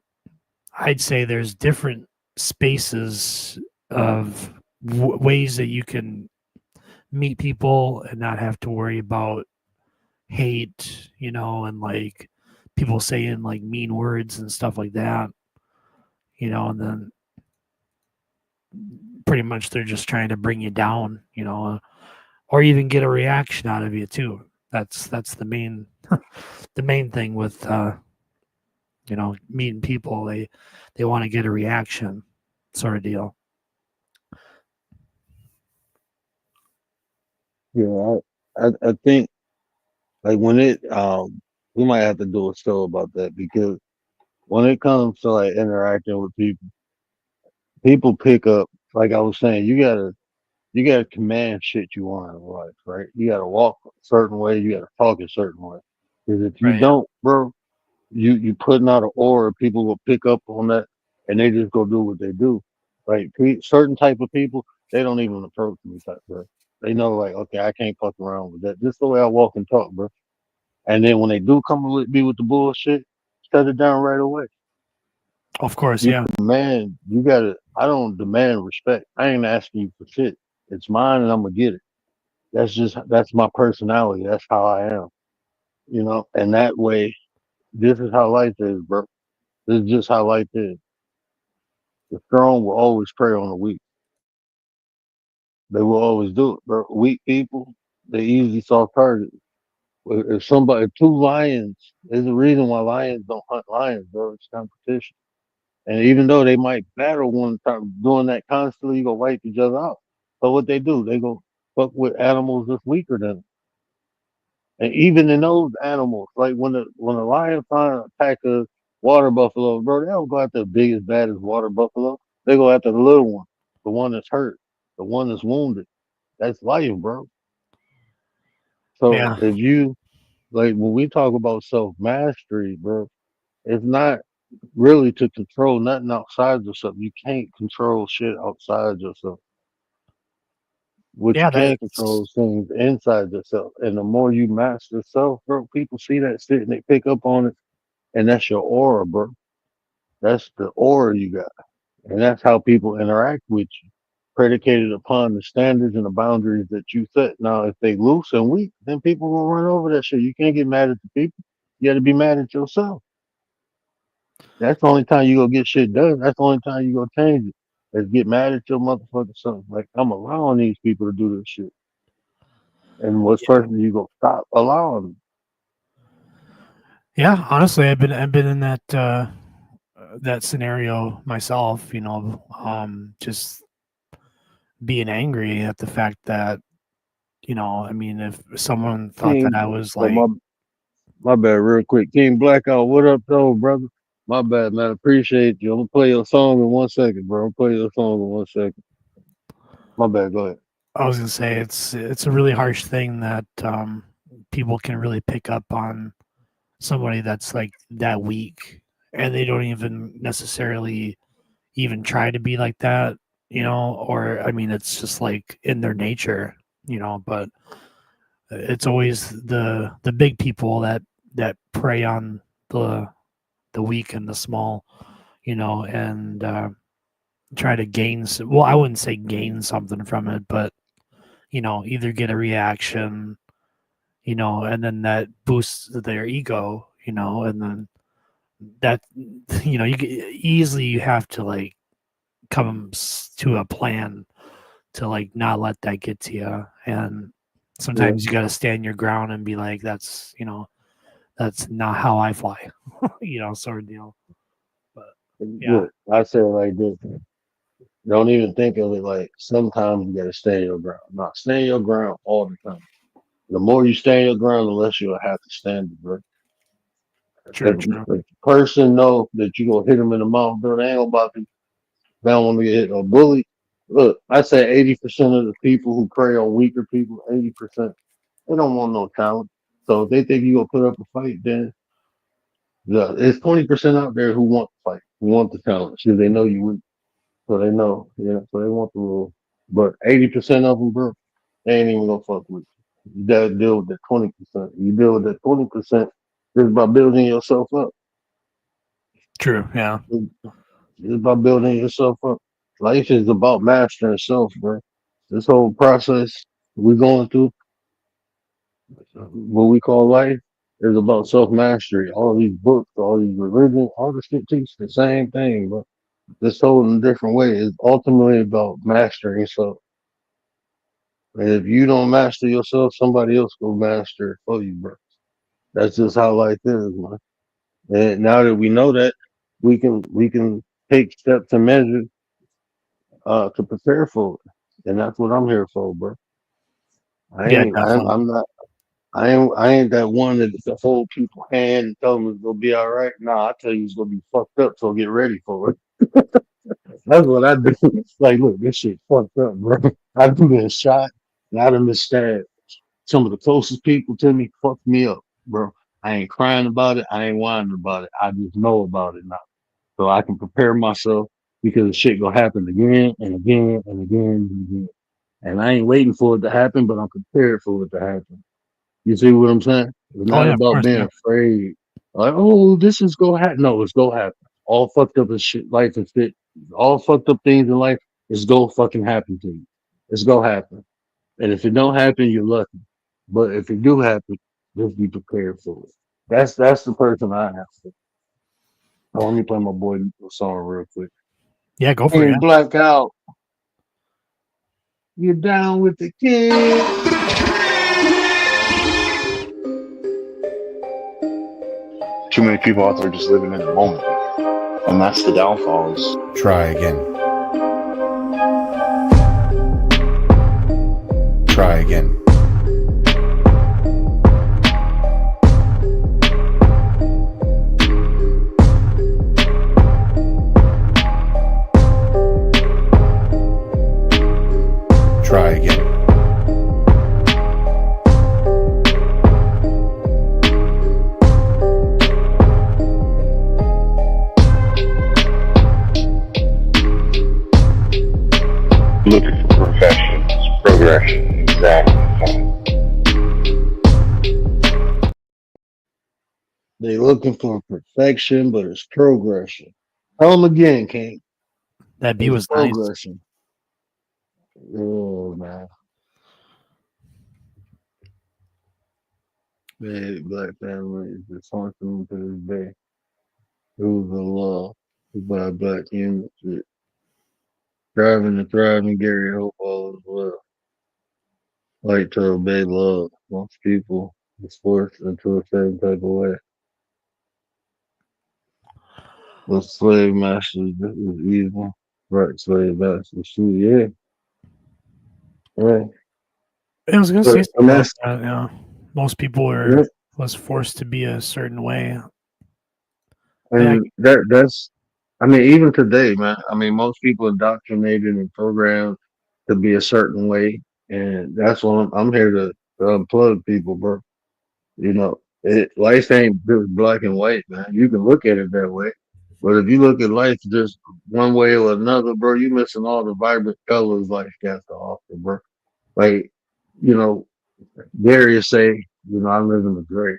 I'd say there's different spaces of ways that you can meet people and not have to worry about hate, and like people saying like mean words and stuff like that, and then pretty much they're just trying to bring you down, or even get a reaction out of you too. That's the main the main thing with meeting people. They want to get a reaction, sort of deal. Yeah, I think like when it we might have to do a show about that because when it comes to like interacting with people, people pick up. Like I was saying, you gotta command shit you want in life, right? You gotta walk a certain way, you gotta talk a certain way. Because if you Right. Yeah. don't, bro, you putting out an aura, people will pick up on that, and they just go do what they do. Like certain type of people, they don't even approach me type, bro. They know like, okay, I can't fuck around with that. Just the way I walk and talk, bro. And then when they do come with me with the bullshit, shut it down right away. Of course, You yeah. demand, you gotta. I don't demand respect. I ain't asking you for shit. It's mine, and I'm gonna get it. That's my personality. That's how I am. And that way, this is how life is, bro. This is just how life is. The strong will always prey on the weak. They will always do it, bro. Weak people, they easily soft targets. If two lions, there's a reason why lions don't hunt lions, bro. It's competition. And even though they might battle one time, doing that constantly, you go wipe each other out. So what they do, they go fuck with animals that's weaker than them. And even in those animals, like when a lion finds attack a water buffalo, bro, they don't go after the biggest, baddest water buffalo. They go after the little one, the one that's hurt, the one that's wounded. That's life, bro. So Yeah. if you like when we talk about self mastery, bro, it's not really to control nothing outside yourself. You can't control shit outside yourself. What you Yeah, can control that's is things inside yourself. And the more you master self, bro, people see that shit and they pick up on it. And that's your aura, bro. That's the aura you got. And that's how people interact with you, predicated upon the standards and the boundaries that you set. Now, if they loose and weak, then people will run over that shit. You can't get mad at the people. You got to be mad at yourself. That's the only time you go get shit done. That's the only time you go change it. Is get mad at your motherfucking self. Like, I'm allowing these people to do this shit. And what's first you go stop allowing them. yeah. Honestly, I've been in that scenario myself. Just being angry at the fact that I mean, if someone thought that King, I was oh, like, my bad, real quick. King Blackout, what up, though, brother? My bad, man. Appreciate you. I'm gonna play your song in 1 second, bro. I'm gonna play your song in 1 second. My bad. Go ahead. I was gonna say, it's a really harsh thing that people can really pick up on somebody that's like that weak, and they don't even necessarily even try to be like that, or I mean, it's just like in their nature, but it's always the big people that prey on the weak and the small, and try to well, I wouldn't say gain something from it, but either get a reaction, and then that boosts their ego, and then that you have to like come to a plan to like not let that get to you, and Yeah, sometimes you got to stand your ground and be like, that's not how I fly, sort of deal. But yeah. look, I say it like this. Don't even think of it like sometimes you gotta stand your ground. Not stand your ground all the time. The more you stand your ground, the less you'll have to stand it, bro. True, true. If the person know that you gonna hit them in the mouth, bro, they ain't about to. They don't want to get hit or bully. Look, I say 80% of the people who prey on weaker people, 80%, they don't want no talent. So if they think you gonna put up a fight, then it's 20% out there who want to fight, who want the talent. See, they know you weak, so they know, yeah, so they want the rule. But 80% of them, bro, they ain't even gonna fuck with you. You gotta deal with that 20%. You deal with that 20% just by building yourself up. True, yeah. Just by building yourself up. Life is about mastering self, bro. This whole process we're going through, what we call life, is about self mastery. All these books, all these religions, all the shit teach the same thing, but just told in a different way. It's ultimately about mastering self. And if you don't master yourself, somebody else will master it for you, bro. That's just how life is, man. And now that we know that, we can take steps and measures to prepare for it. And that's what I'm here for, bro. I Yeah, ain't I'm, definitely. I'm not I ain't that one that to hold people's hand and tell them it's gonna be all right. Nah, I tell you it's gonna be fucked up, so get ready for it. That's what I do. Like, look, this shit fucked up, bro. I've been shot and I done been stabbed. Some of the closest people to me fucked me up, bro. I ain't crying about it. I ain't whining about it. I just know about it now. So I can prepare myself because shit gonna happen again and again and again and again. And I ain't waiting for it to happen, but I'm prepared for it to happen. You see what I'm saying? It's Oh not yeah, of about course. being Yeah. afraid. Like, oh, this is gonna happen. No, it's gonna happen. All fucked up as shit, life and shit. All fucked up things in life is go fucking happen to you. It's gonna happen. And if it don't happen, you're lucky. But if it do happen, just be prepared for it. That's the person I have. Oh, let me play my boy song real quick. Yeah, go for it. And Yeah. Blackout, you down with the kid? Too many people out there just living in the moment. And that's the downfall is Try again. Try again. Try again. looking for perfection, it's progression. Exactly. They looking for perfection, but it's progression. Tell them again, King. That beat It's was nice. progression. Oh man, man, Black family is dysfunctional to this day. Who's in love by black humans? Driving and thriving, Gary Hope all as well. Like to obey love. Most people is forced into a certain type of way. With slave masters, this is evil. Right, slave masters, too. Yeah, right. I was gonna But say and something about that's that. Yeah, most people yeah, are was forced to be a certain way. Yeah, and that's. I mean, even today, man. I mean, most people indoctrinated and programmed to be a certain way, and that's what I'm here to unplug people, bro. You know, life ain't just black and white, man. You can look at it that way, but if you look at life just one way or another, bro, you missing all the vibrant colors life got to offer, bro. Like, you know, Darius say, I live in the gray.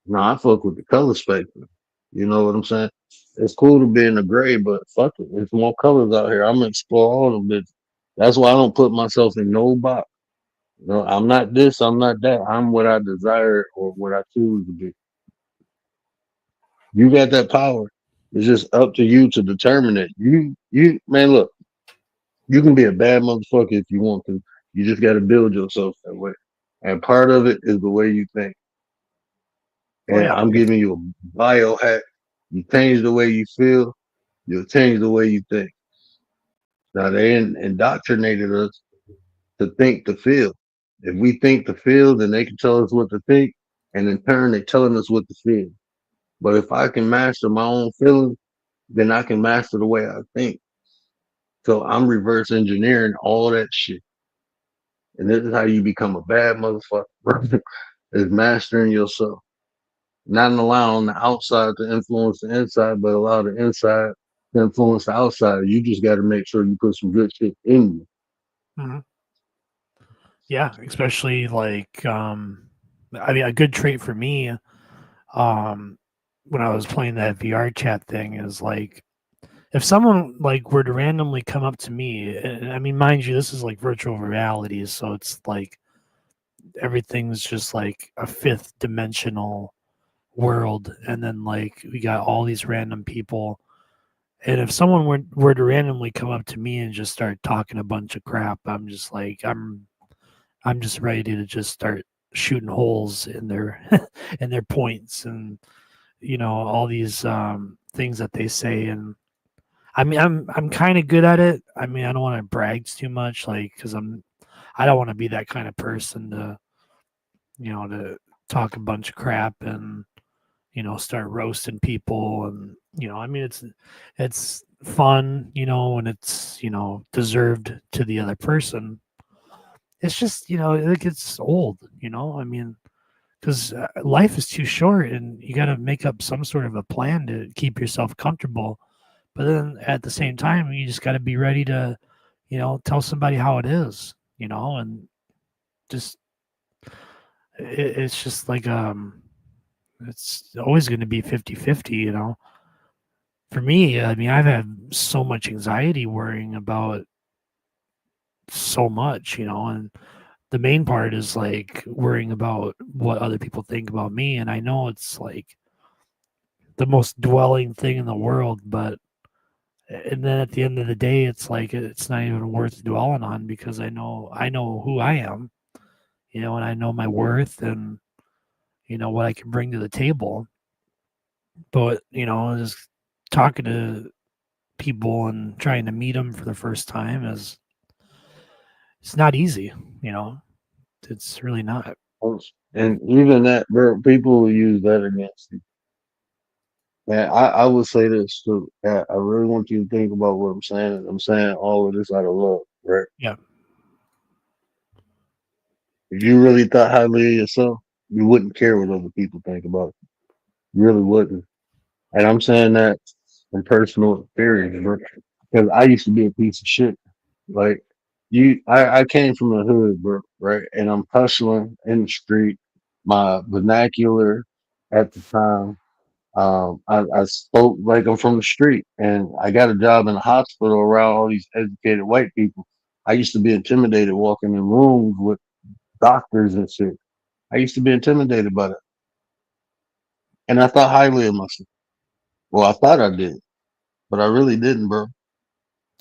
No, I fuck with the color spectrum. You know what I'm saying? It's cool to be in the gray, but fuck it. There's more colors out here. I'm gonna explore all of it. That's why I don't put myself in no box. I'm not this, I'm not that. I'm what I desire or what I choose to be. You got that power. It's just up to you to determine it. Man, look, you can be a bad motherfucker if you want to. You just got to build yourself that way. And part of it is the way you think. oh And yeah, I'm giving you a biohack. You change the way you feel, you'll change the way you think. Now they indoctrinated us to think to feel. If we think to feel, then they can tell us what to think, and in turn, they're telling us what to feel. But if I can master my own feelings, then I can master the way I think. So I'm reverse engineering all that shit. And this is how you become a bad motherfucker, is mastering yourself. Not allowing the outside to influence the inside, but allow the inside to influence the outside. You just got to make sure you put some good shit in you. mhm. Yeah, especially like I mean, a good trait for me when I was playing that VR chat thing is like if someone like were to randomly come up to me, and I mean, mind you, this is like virtual reality, so it's like everything's just like a fifth dimensional world, and then like we got all these random people. And if someone were to randomly come up to me and just start talking a bunch of crap, I'm just like, I'm just ready to just start shooting holes in their in their points, and all these things that they say. And I mean, I'm kind of good at it. I mean, I don't want to brag too much, like, because I don't want to be that kind of person to talk a bunch of crap and start roasting people. And I mean, it's fun, when it's deserved to the other person. It's just it gets old. I mean, because life is too short, and you got to make up some sort of a plan to keep yourself comfortable. But then at the same time, you just got to be ready to tell somebody how it is. And just it's just like it's always going to be 50-50. For me, I mean, I've had so much anxiety worrying about so much, and the main part is like worrying about what other people think about me. And I know it's like the most dwelling thing in the world, but and then at the end of the day, it's like it's not even worth dwelling on, because I know who I am, and I know my worth, and what I can bring to the table. But just talking to people and trying to meet them for the first time it's not easy. It's really not. And even that, bro, people will use that against you. And I would say this too. I really want you to think about what I'm saying. And I'm saying all of this out of love, right? Yeah. If you really thought highly of yourself, you wouldn't care what other people think about you. You really wouldn't. And I'm saying that from personal experience, bro. Because I used to be a piece of shit. Like I came from the hood, bro, right? And I'm hustling in the street. My vernacular at the time, I spoke like I'm from the street, and I got a job in a hospital around all these educated white people. I used to be intimidated walking in rooms with doctors and shit. I used to be intimidated by that, and I thought highly of myself. Well, I thought I did, but I really didn't, bro,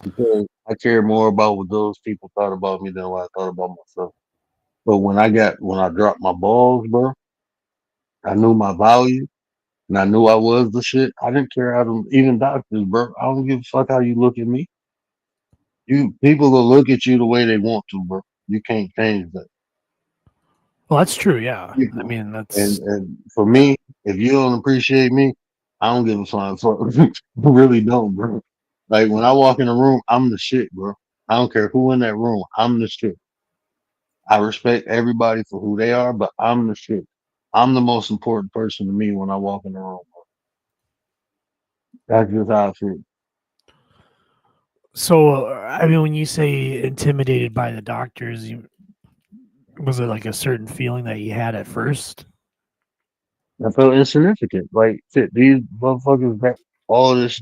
because I cared more about what those people thought about me than what I thought about myself. But when I dropped my balls, bro, I knew my value and I knew I was the shit. I didn't care how them even doctors, bro. I don't give a fuck how you look at me. You people will look at you the way they want to, bro. You can't change that. Well, that's true. Yeah. I People. mean, that's And for me, if you don't appreciate me, I don't give a flying fuck. I really don't, bro. Like when I walk in a room, I'm the shit, bro. I don't care who in that room. I'm the shit. I respect everybody for who they are, but I'm the shit. I'm the most important person to me when I walk in the room. That's just how I feel. so. I mean, when you say intimidated by the doctors, was it like a certain feeling that you had at first? I feel insignificant. Like shit, these motherfuckers got all this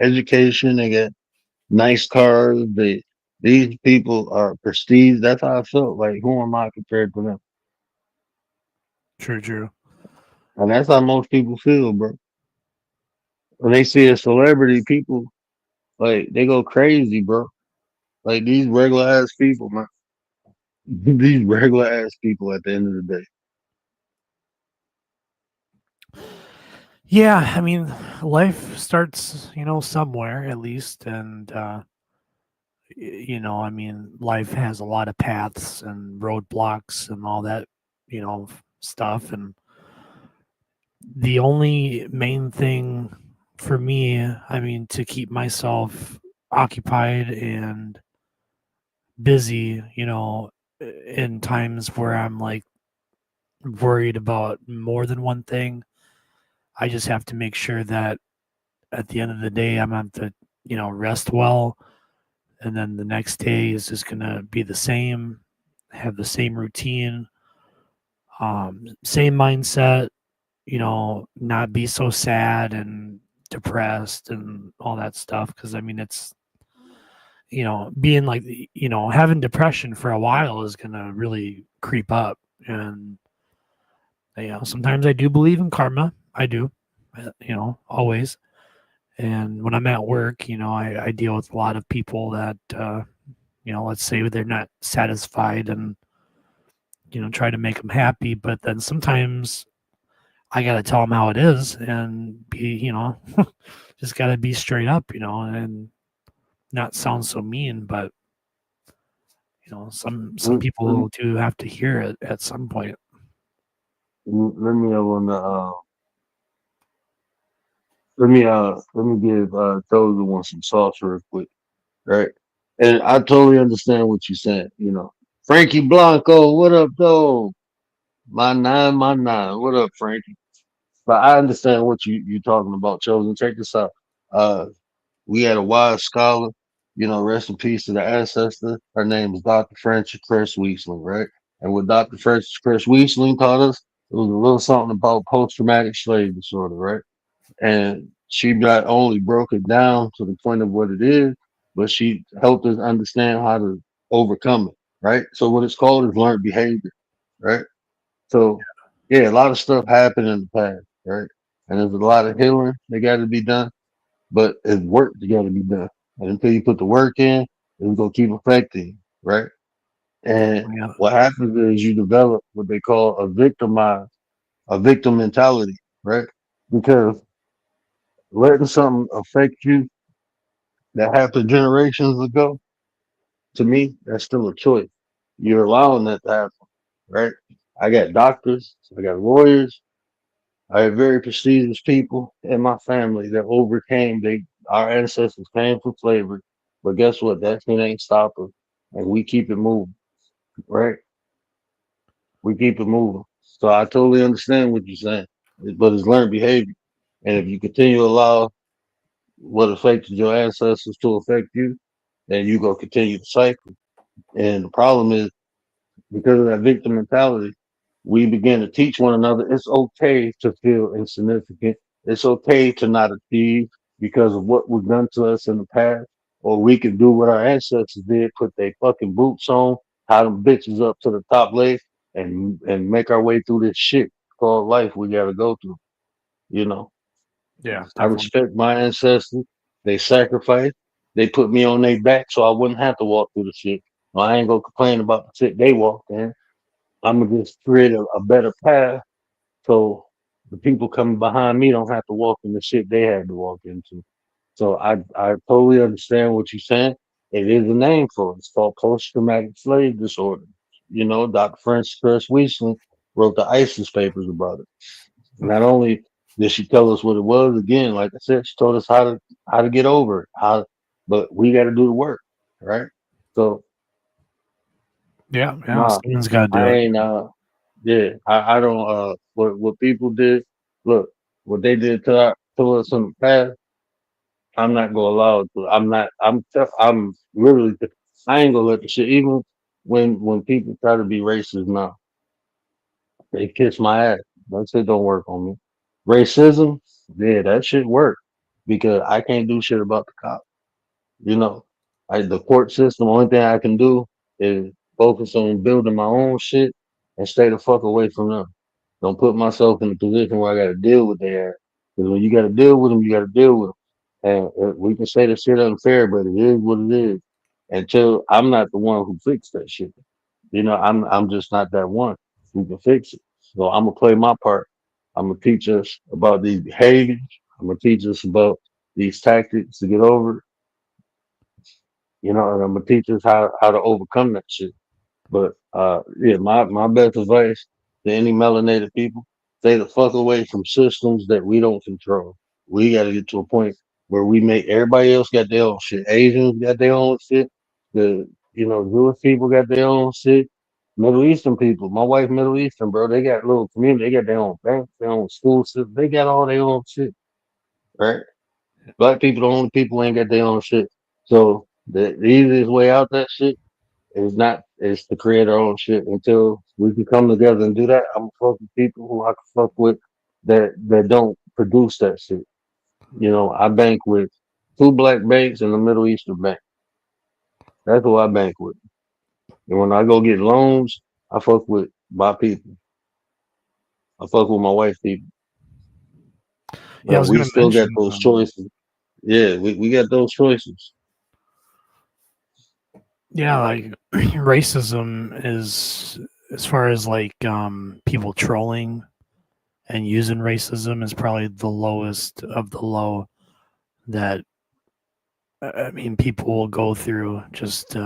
education. They got nice cars. These people are prestige. That's how I felt. Like who am I compared to them? True. True. And that's how most people feel, bro. When they see a celebrity, people like they go crazy, bro. Like these regular ass people, man. These regular ass people at the end of the day. Yeah. I mean, life starts, somewhere at least, and I mean, life has a lot of paths and roadblocks and all that, stuff. And the only main thing for me, I mean, to keep myself occupied and busy, in times where I'm like worried about more than one thing, I just have to make sure that at the end of the day, I'm going to, rest well. And then the next day is just going to be the same, have the same routine, same mindset, not be so sad and depressed and all that stuff. Cause I mean, it's, being like, having depression for a while is going to really creep up. And, sometimes I do believe in karma. I do, always. And when I'm at work, I deal with a lot of people that, let's say they're not satisfied, and try to make them happy, but then sometimes I got to tell them how it is and be, just got to be straight up, and not sound so mean, but some Let, people do have to hear it at some point. let me let me give Chosen one some sauce real quick, right? And I totally understand what you're saying. Frankie Blanco, what up, though? My nine, my nine. What up, Frankie? But I understand what you talking about, Chosen. Check this out. Uh, we had a wise scholar, rest in peace to the ancestor. Her name is Dr. Frances Cress Wheatland, right? And what Dr. Frances Cress Wheatland taught us, it was a little something about post-traumatic slave disorder, right? And she not only broke it down to the point of what it is, but she helped us understand how to overcome it, right? So what it's called is learned behavior, right? So yeah, a lot of stuff happened in the past, right? And there's a lot of healing that got to be done, but it's work that got to be done. And until you put the work in, it's gonna keep affecting you, right? And Yeah. what happens is you develop what they call a victim mentality, right? Because letting something affect you that happened generations ago, to me, that's still a choice. You're allowing that to happen, right? I got doctors, I got lawyers, I have very prestigious people in my family that overcame our ancestors came from slavery. But guess what? That shit ain't stop us. And we keep it moving, right? We keep it moving. So I totally understand what you're saying. But it's learned behavior. And if you continue to allow what affected your ancestors to affect you, then you go continue the cycle. And the problem is because of that victim mentality, we begin to teach one another it's okay to feel insignificant. It's okay to not achieve because of what was done to us in the past. Or we can do what our ancestors did, put their fucking boots on, tie them bitches up to the top leg, and make our way through this shit called life we gotta go through. You know, Yeah, I definitely. respect my ancestors. They sacrificed. They put me on their back so I wouldn't have to walk through the shit. Well, I ain't gonna complain about the shit they walked in. I'm gonna just create a better path so the people coming behind me don't have to walk in the shit they had to walk into. So I totally understand what you're saying. It is a name for it. It's called post traumatic slave disorder. Dr. Frances Cress Wheatland wrote the ISIS papers about it. Not only did she tell us what it was, again, like I said, she told us how to get over it. But we got to do the work, right? So Yeah, nah, someone's got to do I it. ain't yeah, I don't what people did, look, what they did to us in the past, I'm not gonna allow it to. I'm literally I ain't gonna let the shit even when people try to be racist now, they kiss my ass. That shit don't work on me. Racism, yeah, that shit work because I can't do shit about the cops. You know, the court system, only thing I can do is focus on building my own shit and stay the fuck away from them. Don't put myself in a position where I got to deal with their ass. Because when you got to deal with them, you got to deal with them. And we can say the shit unfair, but it is what it is. Until I'm not the one who fixed that shit. I'm just not that one who can fix it. So I'm gonna play my part. I'm gonna teach us about these behaviors. I'm gonna teach us about these tactics to get over it. And I'm gonna teach us how to overcome that shit. But yeah, my best advice to any melanated people: stay the fuck away from systems that we don't control. We got to get to a point where we make everybody else got their own shit. Asians got their own shit. The Jewish people got their own shit. Middle Eastern people, my wife Middle Eastern, bro. They got little community. They got their own banks, their own school system. They got all their own shit, right? Black people, the only people who ain't got their own shit. So the easiest way out that shit is to create our own shit. Until we can come together and do that, I'm gonna fuck with people who I can fuck with that don't produce that shit. I bank with two black banks and a Middle Eastern bank. That's who I bank with. And when I go get loans, I fuck with my people. I fuck with my white people. Yeah, I But was we going to still got mention. those choices. Yeah, we got those choices. Yeah, like racism as far as like people trolling and using racism is probably the lowest of the low that I mean people will go through just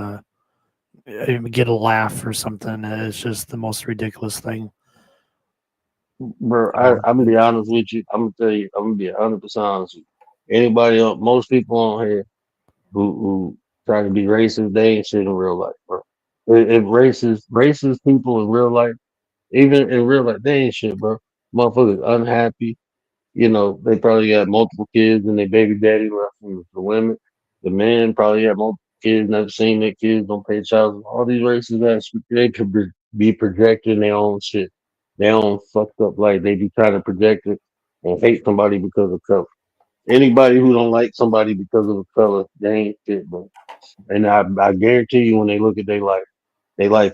get a laugh or something. It's just the most ridiculous thing. Bro, You know? I'm gonna be honest with you. I'm gonna tell you. I'm gonna be 100% honest with you. Anybody else, most people on here who try to be racist, they ain't shit in real life, bro. If racist people in real life, even in real life, they ain't shit, bro. Motherfuckers unhappy. You know, they probably got multiple kids and their baby daddy left from the women. The men probably have multiple kids, never seen their kids, don't pay child support. All these racist ass, they could be projecting their own shit. Their own fucked up life. They be trying to project it and hate somebody because of color. Anybody who don't like somebody because of the color, they ain't shit, bro. And I guarantee you when they look at their life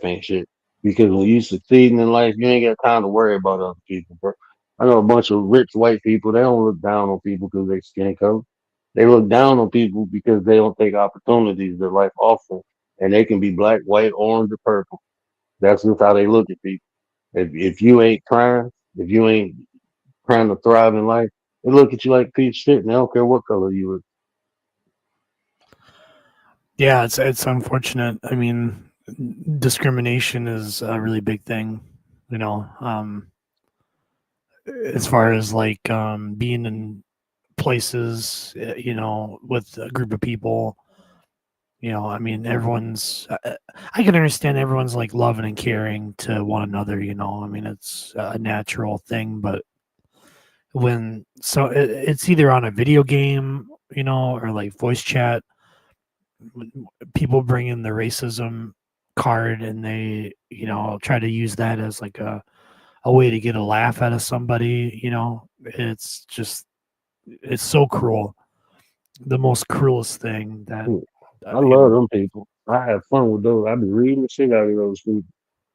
ain't shit. Because when you succeeding in life, you ain't got time to worry about other people, bro. I know a bunch of rich white people, they don't look down on people because they skin color. They look down on people because they don't take opportunities that life offers. And they can be black, white, orange, or purple. That's just how they look at people. If you ain't trying, if you ain't trying to thrive in life, they look at you like a piece of shit and they don't care what color you are. Yeah, it's unfortunate. I mean, discrimination is a really big thing. You know, as far as like being in places, you know, with a group of people. You know, I mean, everyone's. I can understand everyone's like loving and caring to one another. You know, I mean, it's a natural thing. But when it's either on a video game, you know, or like voice chat, people bring in the racism card and they, you know, try to use that as like a way to get a laugh out of somebody. You know, it's just it's so cruel. The most cruelest thing that I you love know. them people. I have fun with those. I be reading the shit out of those people.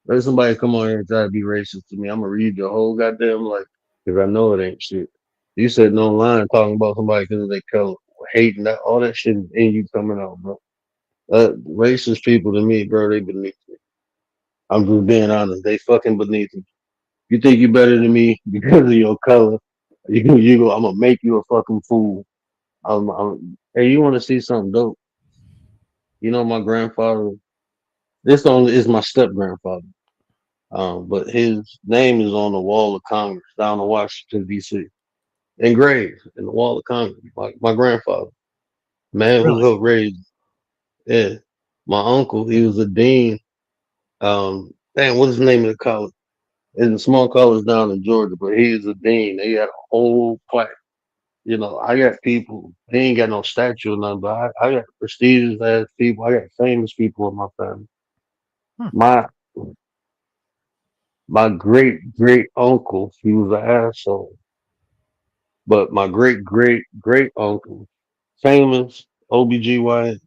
Let somebody come on here and try to be racist to me. I'm gonna read your whole goddamn life because I know it ain't shit. You sitting online talking about somebody because of their color, hating that all that shit is in you coming out, bro. Racist people to me, bro, they beneath me. I'm just being honest. They fucking beneath me. You think you better than me because of your color? You go. I'm gonna make you a fucking fool. Hey, you want to see something dope? You know, my grandfather. This only is my step grandfather. But his name is on the wall of Congress down in Washington D.C. Engraved in the wall of Congress. My grandfather, man who Really? helped raise. Yeah, my uncle. He was a dean. Damn, what's the name of the college? It's a small college down in Georgia, but he was a dean. They had a whole plaque. You know, I got people. They ain't got no statue or nothing, but I got prestigious ass people. I got famous people in my family. Hmm. My my great uncle, he was an asshole. But my great uncle, famous OBGYN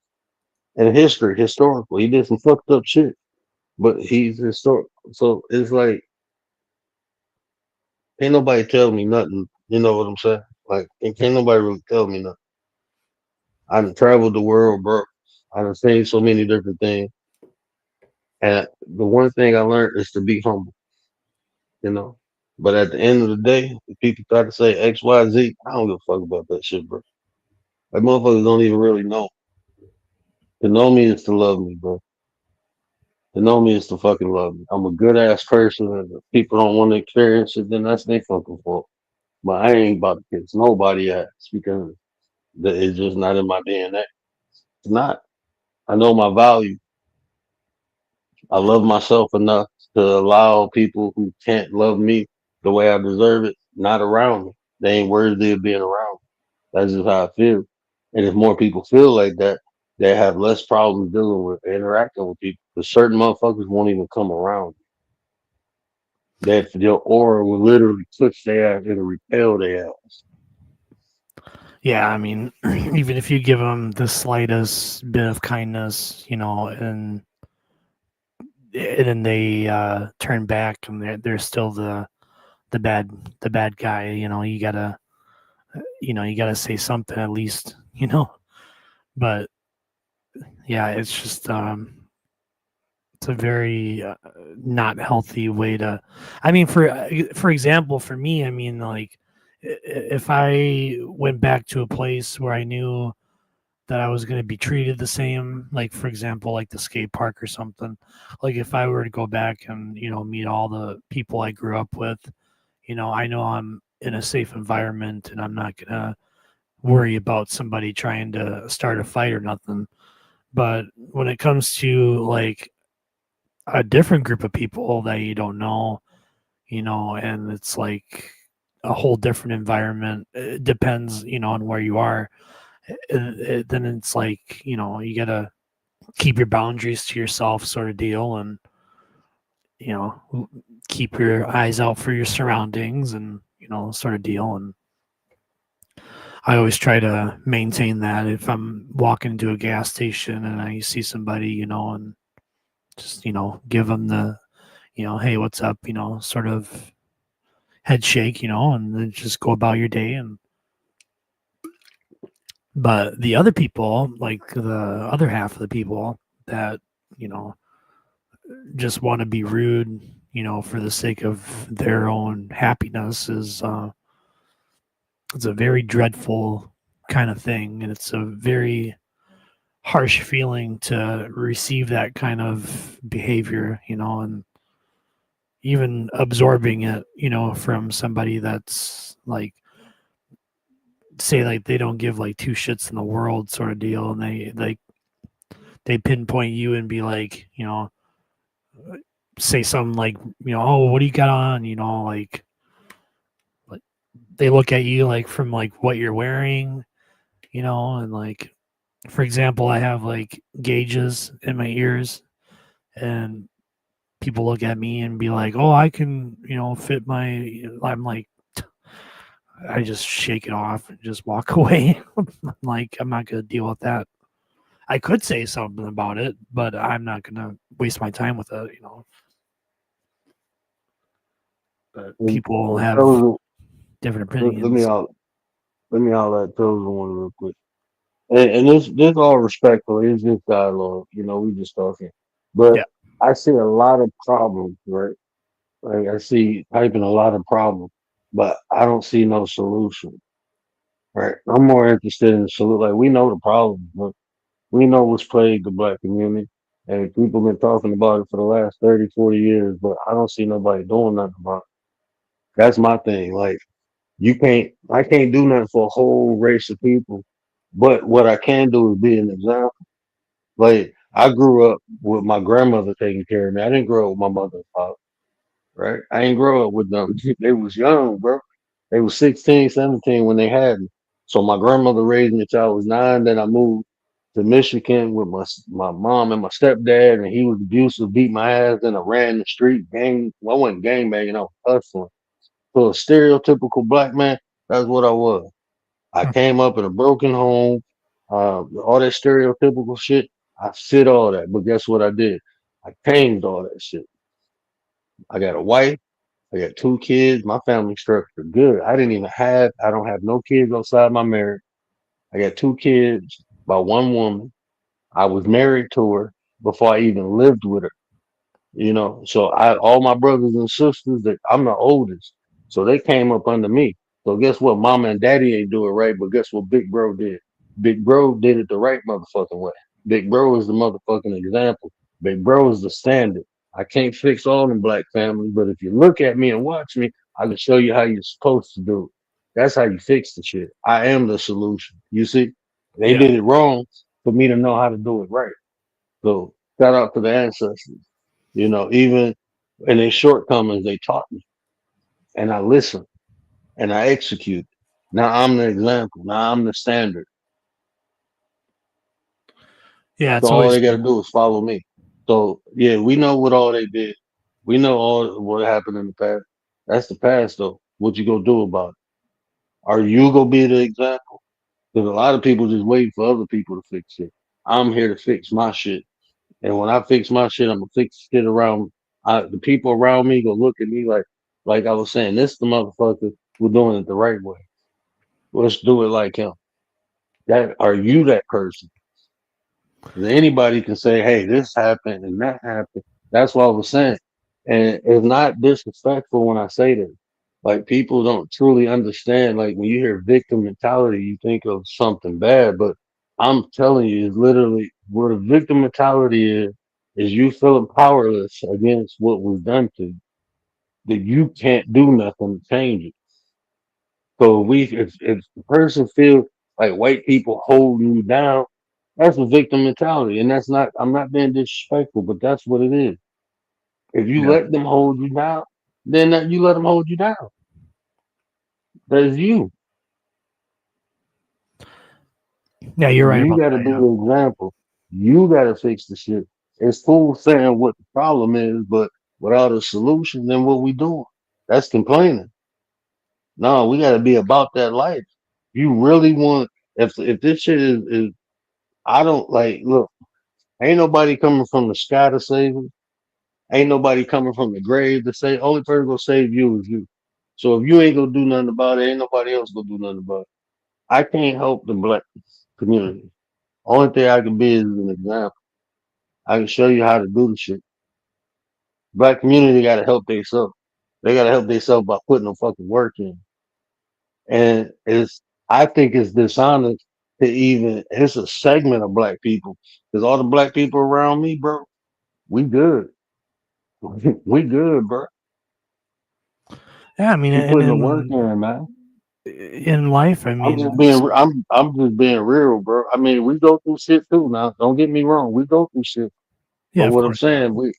and historical. He did some fucked up shit, but he's historical. So it's like ain't nobody tell me nothing. You know what I'm saying? Like can't nobody really tell me nothing. I done traveled the world, bro. I done seen so many different things. And the one thing I learned is to be humble, you know. But at the end of the day, if people try to say X, Y, Z, I don't give a fuck about that shit, bro. Like motherfuckers don't even really know. To know me is to love me, bro. To know me is to fucking love me. I'm a good ass person, and if people don't want to experience it, then that's their fucking fault. But I ain't about to kiss nobody ass because it's just not in my DNA. It's not. I know my value. I love myself enough to allow people who can't love me the way I deserve it not around me. They ain't worthy of being around me. That's just how I feel. And if more people feel like that, they have less problems dealing with interacting with people. Because certain motherfuckers won't even come around. That your aura will literally touch their ass and repel their ass. Yeah, I mean, even if you give them the slightest bit of kindness, you know, and then they turn back and they're still the bad guy. You know, you gotta say something at least, you know. But yeah, it's just it's a very not healthy way to. I mean, for example, for me, I mean, like if I went back to a place where I knew that I was going to be treated the same, like for example, like the skate park or something. Like if I were to go back and meet all the people I grew up with, I know I'm in a safe environment and I'm not gonna worry about somebody trying to start a fight or nothing. But when it comes to like a different group of people that you don't know, and it's like a whole different environment, it depends, on where you are. Then it's like, you gotta keep your boundaries to yourself, sort of deal, and keep your eyes out for your surroundings, and sort of deal. And I always try to maintain that if I'm walking to a gas station and I see somebody, and just give them the hey, what's up, sort of head shake, and then just go about your day. And but the other people, like the other half of the people that just want to be rude, for the sake of their own happiness, is it's a very dreadful kind of thing, and it's a very harsh feeling to receive that kind of behavior, and even absorbing it, from somebody that's like, say, like they don't give like two shits in the world, sort of deal, and they pinpoint you and be like, say something like, oh, what do you got on, like they look at you like from like what you're wearing, and like, for example, I have like gauges in my ears, and people look at me and be like, oh, I can, fit my, I'm like, I just shake it off and just walk away. I'm like, I'm not going to deal with that. I could say something about it, but I'm not going to waste my time with it, But people have different Let me opinions. let me all that Chosen one real quick. And this all respectful. It's just dialogue. We just talking. But Yeah. I see a lot of problems, right? Like I see typing a lot of problems, but I don't see no solution. Right. I'm more interested in the solution. Like we know the problem, but we know what's plagued the black community. And people been talking about it for the last 30, 40 years, but I don't see nobody doing nothing about it. That's my thing. Like I can't do nothing for a whole race of people. But what I can do is be an example. Like I grew up with my grandmother taking care of me. I didn't grow up with my mother and father, right? I didn't grow up with them. They was young, bro. They was 16, 17 when they had me. So my grandmother raised me till I was 9. Then I moved to Michigan with my mom and my stepdad, and he was abusive, beat my ass. Then I ran the street, gang. Well, I wasn't gang banging, I was hustling. So a stereotypical black man, that's what I was. I came up in a broken home, all that stereotypical shit. I fit all that, but guess what I did? I changed all that shit. I got a wife. I got 2 kids. My family structure good. I don't have no kids outside my marriage. I got 2 kids by one woman. I was married to her before I even lived with her. So all my brothers and sisters, that I'm the oldest, so they came up under me. So guess what? Mama and daddy ain't do it right, but guess what? Big bro did. Big bro did it the right motherfucking way. Big bro is the motherfucking example. Big bro is the standard. I can't fix all them black families, but if you look at me and watch me, I can show you how you're supposed to do it. That's how you fix the shit. I am the solution. You see, they Yeah. did it wrong for me to know how to do it right. So shout out to the ancestors. Even in their shortcomings, they taught me, and I listened, and I execute. Now I'm the example. Now I'm the standard. Yeah. So It's all always they got to do is follow me. So yeah, we know what all they did. We know all what happened in the past. That's the past, though. What you gonna do about it? Are you gonna be the example? Because a lot of people just waiting for other people to fix it. I'm here to fix my shit. And when I fix my shit, I'm gonna fix shit around. The people around me gonna look at me like I was saying, this the motherfucker. We're doing it the right way. Let's do it like him. That are you that person? 'Cause anybody can say, "Hey, this happened and that happened," That's what I was saying. And it's not disrespectful when I say that. Like people don't truly understand. Like when you hear victim mentality, you think of something bad, but I'm telling you, it's literally where the victim mentality is you feeling powerless against what was done to you. That you can't do nothing to change it. So if the person feels like white people holding you down, that's a victim mentality. And that's not I'm not being disrespectful, but that's what it is. If you Yeah. let them hold you down, then you let them hold you down. That's you. Yeah, you're right You about got to that. be Yeah. the example. You got to fix the shit. It's cool saying what the problem is, but without a solution, then what we doing? That's complaining. No, we got to be about that life. You really want if this shit is I don't like look. Ain't nobody coming from the sky to save us. Ain't nobody coming from the grave to save. Only person gonna save you is you. So if you ain't gonna do nothing about it, ain't nobody else gonna do nothing about it. I can't help the black community. Only thing I can be is an example. I can show you how to do the shit. Black community gotta help themselves. They gotta help themselves by putting the fucking work in. And it's I think it's dishonest to even it's a segment of black people. Because all the black people around me, bro, we good. We good, bro. Yeah, I mean, We and putting the work in, man. in life, I I'm just mean, being I'm just being real, bro. I mean, we go through shit too now. Don't get me wrong, we go through shit. yeah, But of what I'm course. saying, we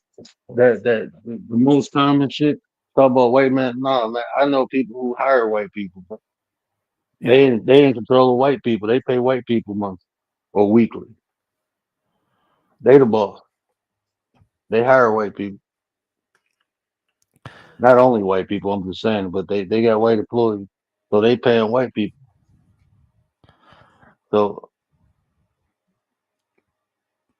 that the most common shit talk about white man. Nah, man, I know people who hire white people. Bro. Yeah, They in control of white people. They pay white people monthly or weekly. They the boss. They hire white people. Not only white people, I'm just saying, but they got white employees, so they paying white people. So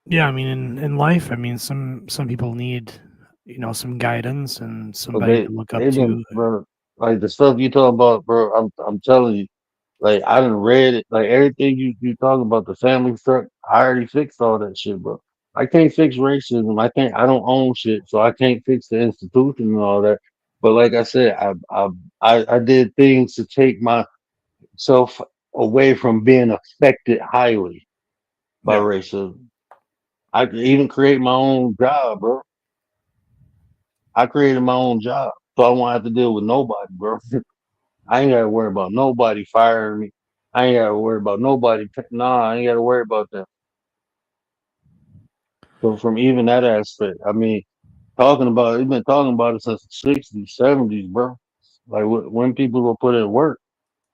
yeah. I mean, in life, I mean, some people need, some guidance and but somebody to look up they to. been bro like the stuff you talking about, bro. I'm telling you, like I done read it. Like everything you talking about the family struck, I already fixed all that shit, bro. I can't fix racism. I can't. I don't own shit, so I can't fix the institution and all that. But like I said, I did things to take myself away from being affected highly by Yeah. racism. I could even create my own job, bro. I created my own job, so I won't have to deal with nobody, bro. I ain't gotta worry about nobody firing me. I ain't gotta worry about nobody. Nah, I ain't gotta worry about that. So from even that aspect, I mean, we've been talking about it since the '60s, '70s, bro. Like when people will put in work,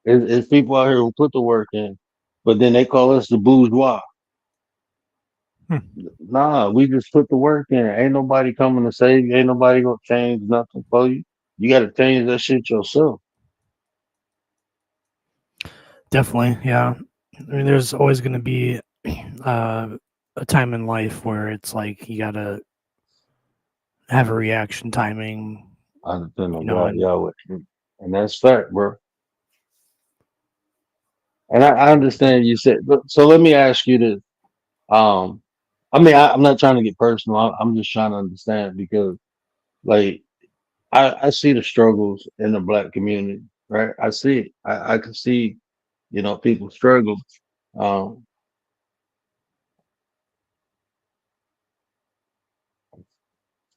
it's people out here who put the work in, but then they call us the bourgeois. Hmm. Nah, we just put the work in. Ain't nobody coming to save you. Ain't nobody gonna change nothing for you. You got to change that shit yourself. Definitely, yeah. I mean, there's always going to be uh, a time in life where it's like you gotta have a reaction timing, I depend on God, and Yahweh, and that's fact, bro. And I understand you said, but so let me ask you this. Um, I mean, I'm not trying to get personal. I'm just trying to understand because, like, I see the struggles in the black community, right? I see it. I can see, people struggle. Um,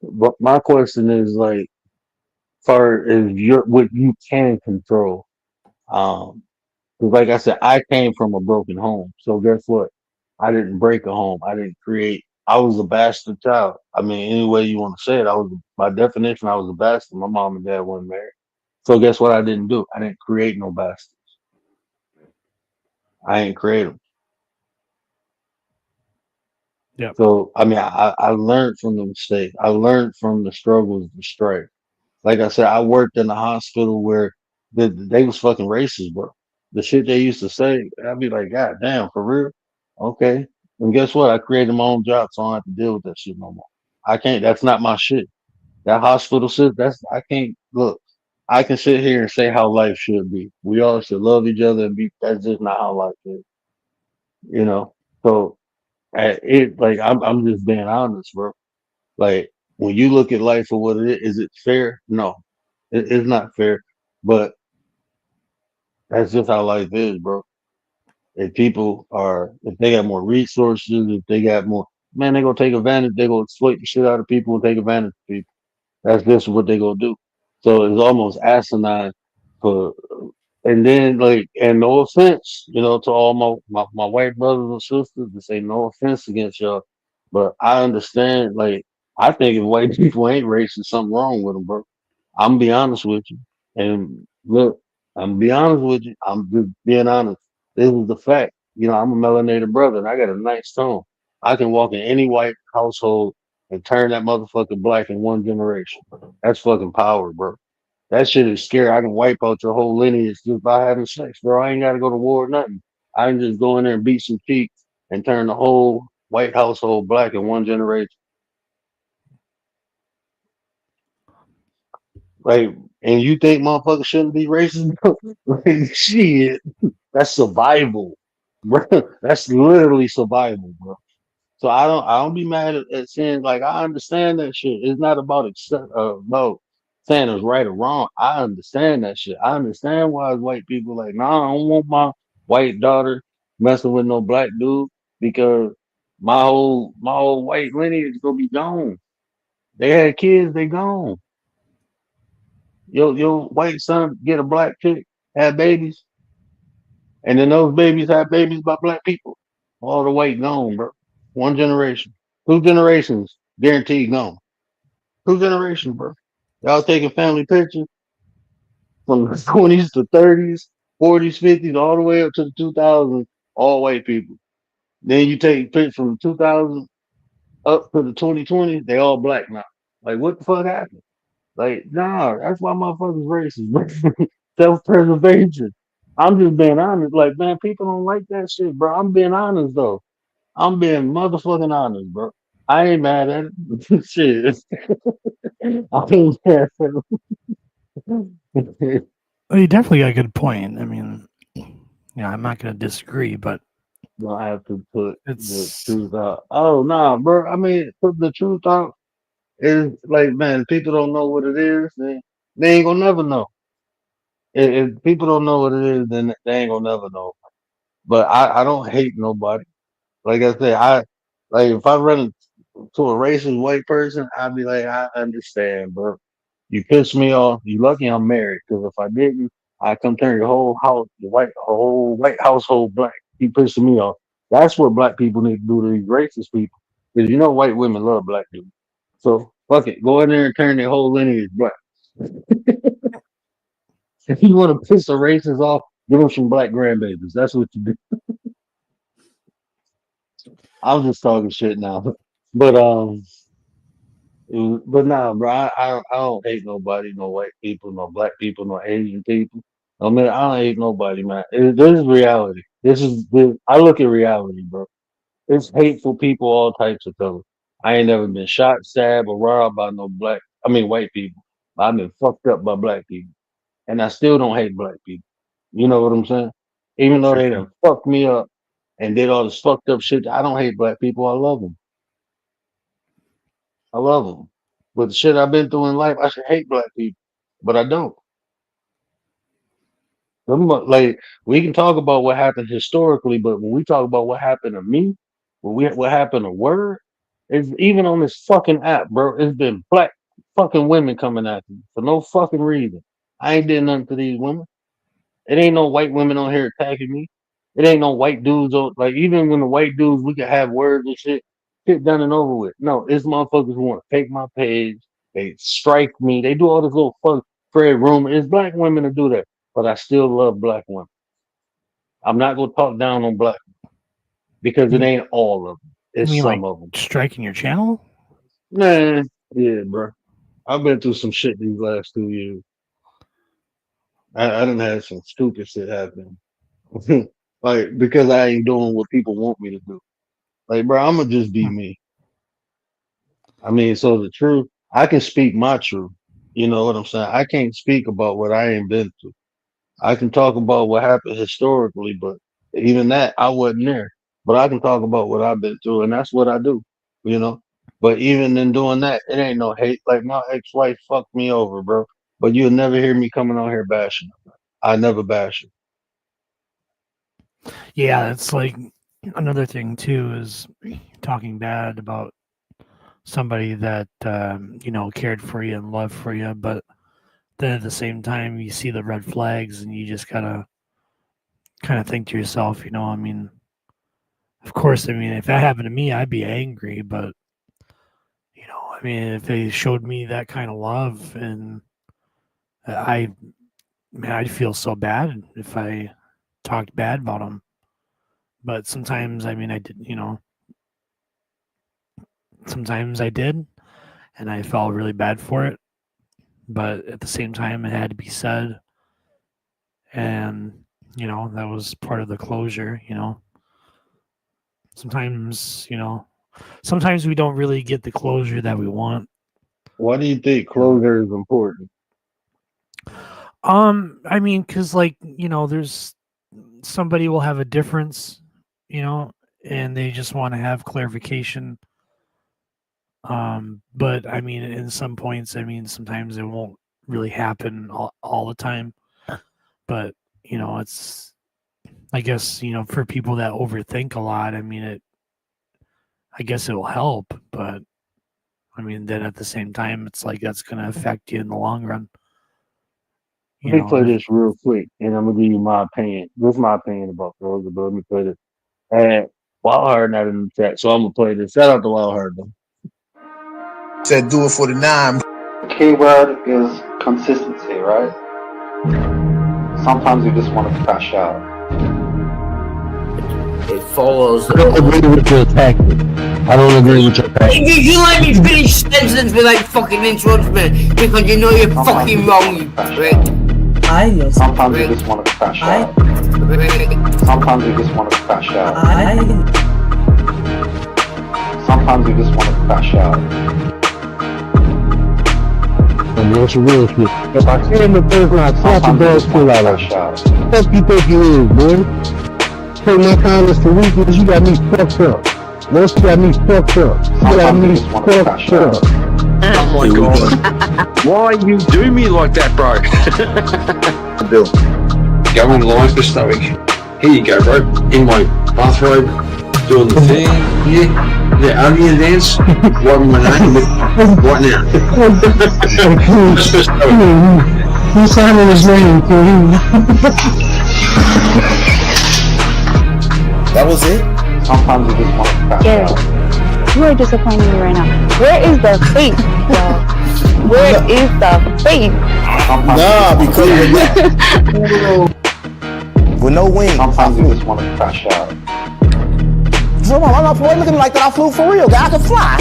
but my question is like, far as what you can control. Um, 'Cause like I said, I came from a broken home. So guess what? I didn't break a home. I didn't create. I was a bastard child. I mean, any way you want to say it, by definition, I was a bastard. My mom and dad weren't married. So guess what? I didn't do. I didn't create no bastards. I ain't create them. yeah, So I mean, I learned from the mistake. I learned from the struggles, the strife. Like I said, I worked in a hospital where they was fucking racist, bro. The shit they used to say, I'd be like, God damn, for real? Okay. And guess what? I created my own job, so I don't have to deal with that shit no more. I can't. That's not my shit. That hospital shit. I can't look. I can sit here and say how life should be. We all should love each other and be. That's just not how life is. So it like I'm just being honest, bro. Like when you look at life for what it is it fair? No, it's not fair. But that's just how life is, bro. If they got more resources, if they got more, man, they gonna take advantage. They gonna exploit the shit out of people and take advantage of people. That's just what they gonna do. So it's almost asinine for, and then like, and no offense, to all my white brothers and sisters to say no offense against y'all, but I understand. Like, I think if white people ain't racist, something wrong with them, bro. I'm be honest with you. And look, I'm be honest with you. I'm just being honest. This is the fact. I'm a melanated brother and I got a nice tone. I can walk in any white household and turn that motherfucker black in one generation. That's fucking power, bro. That shit is scary. I can wipe out your whole lineage just by having sex, bro. I ain't gotta go to war or nothing. I can just go in there and beat some cheeks and turn the whole white household black in one generation. Like, and you think motherfuckers shouldn't be racist? Like, shit, that's survival, bro. That's literally survival, bro. So I don't be mad at saying like I understand that shit. It's not about saying it's right or wrong. I understand that shit. I understand why white people like, nah, I don't want my white daughter messing with no black dude because my whole white lineage gonna be gone. They had kids, they gone. Your white son get a black chick, have babies, and then those babies have babies by black people. All the white gone, bro. One generation. 2 generations guaranteed gone. 2 generations, bro. Y'all taking family pictures from the 20s to 30s, 40s, 50s, all the way up to the 2000s, all white people. Then you take pictures from the 2000s up to the 2020s, they all black now. Like, what the fuck happened? Like, nah, that's why motherfuckers racist, bro. Self-preservation. I'm just being honest. Like, man, people don't like that shit, bro. I'm being honest though. I'm being motherfucking honest, bro. I ain't mad at it. Shit. I ain't mad at it. Well, you definitely got a good point. I mean, I'm not going to disagree, but Don't have to put the it's truth out. Oh nah, bro. I mean, put the truth out is like, man, people don't know what it is, they ain't gonna never know. If people don't know what it is, then they ain't gonna never know. But I don't hate nobody. Like I said, if I run to a racist white person, I'd be like, I understand, bro. You pissed me off. You lucky I'm married, because if I didn't, I come turn your whole house, whole white household black. You pissing me off. That's what black people need to do to these racist people, because white women love black people. So fuck it, go in there and turn their whole lineage black. If you want to piss a racist off, give them some black grandbabies. That's what you do. I'm just talking shit now, but but nah, bro, I don't hate nobody, no white people, no black people, no Asian people. I mean, I don't hate nobody, man. This is reality. I look at reality, bro. It's hateful people, all types of colors. I ain't never been shot, stabbed, or robbed by no white people. I've been fucked up by black people, and I still don't hate black people. You know what I'm saying? Even though For they sure. done fucked me up and did all this fucked up shit, I don't hate black people. I love them. I love them. But the shit I've been through in life, I should hate black people, but I don't. Like, we can talk about what happened historically, but when we talk about what happened to me, what happened to Word, it's even on this fucking app, bro. It's been black fucking women coming at me for no fucking reason. I ain't did nothing to these women. It ain't no white women on here attacking me. It ain't no white dudes on, like, even when the white dudes we could have words and shit done and over with. No, it's motherfuckers who want to take my page. They strike me. They do all this little fun Fred room. It's black women that do that, but I still love black women. I'm not gonna talk down on black because it you ain't all of them. you It's mean like some of them. striking your channel? Man, yeah, bro. I've been through some shit these last 2 years. I done had some stupid shit happen. Like, because I ain't doing what people want me to do. Like, bro, I'm gonna just be Hmm. me. I mean, so the truth, I can speak my truth. You know what I'm saying? I can't speak about what I ain't been through. I can talk about what happened historically, but even that, I wasn't there. But I can talk about what I've been through, and that's what I do. You know, But even in doing that, it ain't no hate. Like my ex-wife fucked me over, bro. But you'll never hear me coming on here bashing her. I never bash her. Yeah, it's like another thing too is talking bad about somebody that cared for you and loved for you, but then at the same time you see the red flags and you just gotta kind of think to yourself, I mean, of course, I mean, if that happened to me, I'd be angry, but I mean, if they showed me that kind of love, and I'd feel so bad if I talked bad about them. But sometimes, I mean, I did, sometimes I did, and I felt really bad for it. But at the same time, it had to be said, and that was part of the closure. Sometimes, sometimes we don't really get the closure that we want. Why do you think closure is important? I mean, because there's somebody will have a difference, and they just want to have clarification. But I mean, in some points, I mean, sometimes it won't really happen all the time. But it's, I guess, for people that overthink a lot, I mean, I guess it will help, but I mean, then at the same time, it's like that's going to affect you in the long run. Let me play this real quick, and I'm gonna give you my opinion. This is my opinion about Rosa, but let me play this. And Wild Heart not in the chat, so I'm gonna play this. Shout out to Wild Heart though. Said do it for the 9. Keyword is consistency, right? Sometimes you just want to crash out. It follows. I don't agree with your tactic. I don't agree with your tactic. If you let me finish sentence without fucking interrupting me, because you know you're fucking wrong, you prick. Sometimes you just want to crash out. Sometimes you just want to crash out. Sometimes you just want to crash out. And that's real shit. If I see him in person, I slap the dog's pull out of him. Fuck you think you is, boy? Take my kindness to weakness, you got me fucked up. Once you got me fucked up, you got me fucked up. Oh my god. Why you do me like that, bro? Bill. Going live for stoic. Here you go, bro. In my bathrobe, doing the thing. Yeah, onion dance. Writing my name right now. Just for stoic. You signing his name for him. That was it? Sometimes you just want to crash out. You are disappointing me right now. Where is the faith, y'all? Where is the faith? Nah, because with no wings. Sometimes you just want to crash out. So I'm not looking at me like that. I flew for real, guy. I can fly.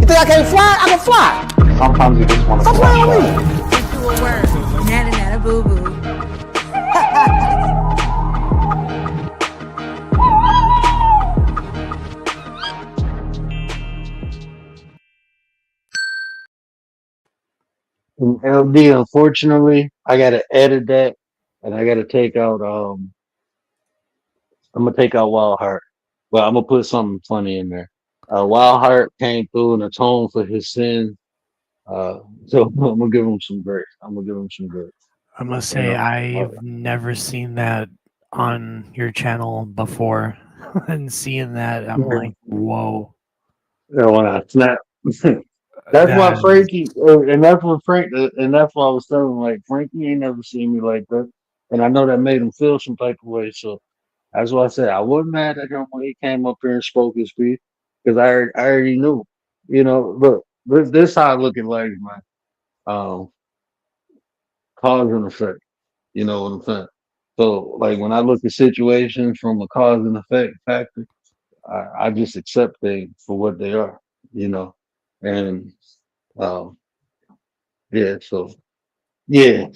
You think I can't fly? I can fly. Sometimes you just want to Stop crash playing with out. me. Into a word. Nana nana boo boo. And LD, unfortunately, I gotta edit that, and I gotta take out. I'm gonna take out Wild Heart. Well, I'm gonna put something funny in there. Wild Heart came through and atoned for his sin. So I'm gonna give him some grace. I'm gonna give him some grace. I must say, I've never seen that on your channel before, and seeing that, I'm like, whoa. Yeah, when I snap. That's why Frankie, and that's what Frank, and that's why I was telling him, like, Frankie ain't never seen me like that, and I know that made him feel some type of way. So that's why I said I wasn't mad at him when he came up here and spoke his piece, because I already knew, Look, this how I look at life, man. Cause and effect. You know what I'm saying? So, like, when I look at situations from a cause and effect factor, I just accept things for what they are, and yeah, so yeah.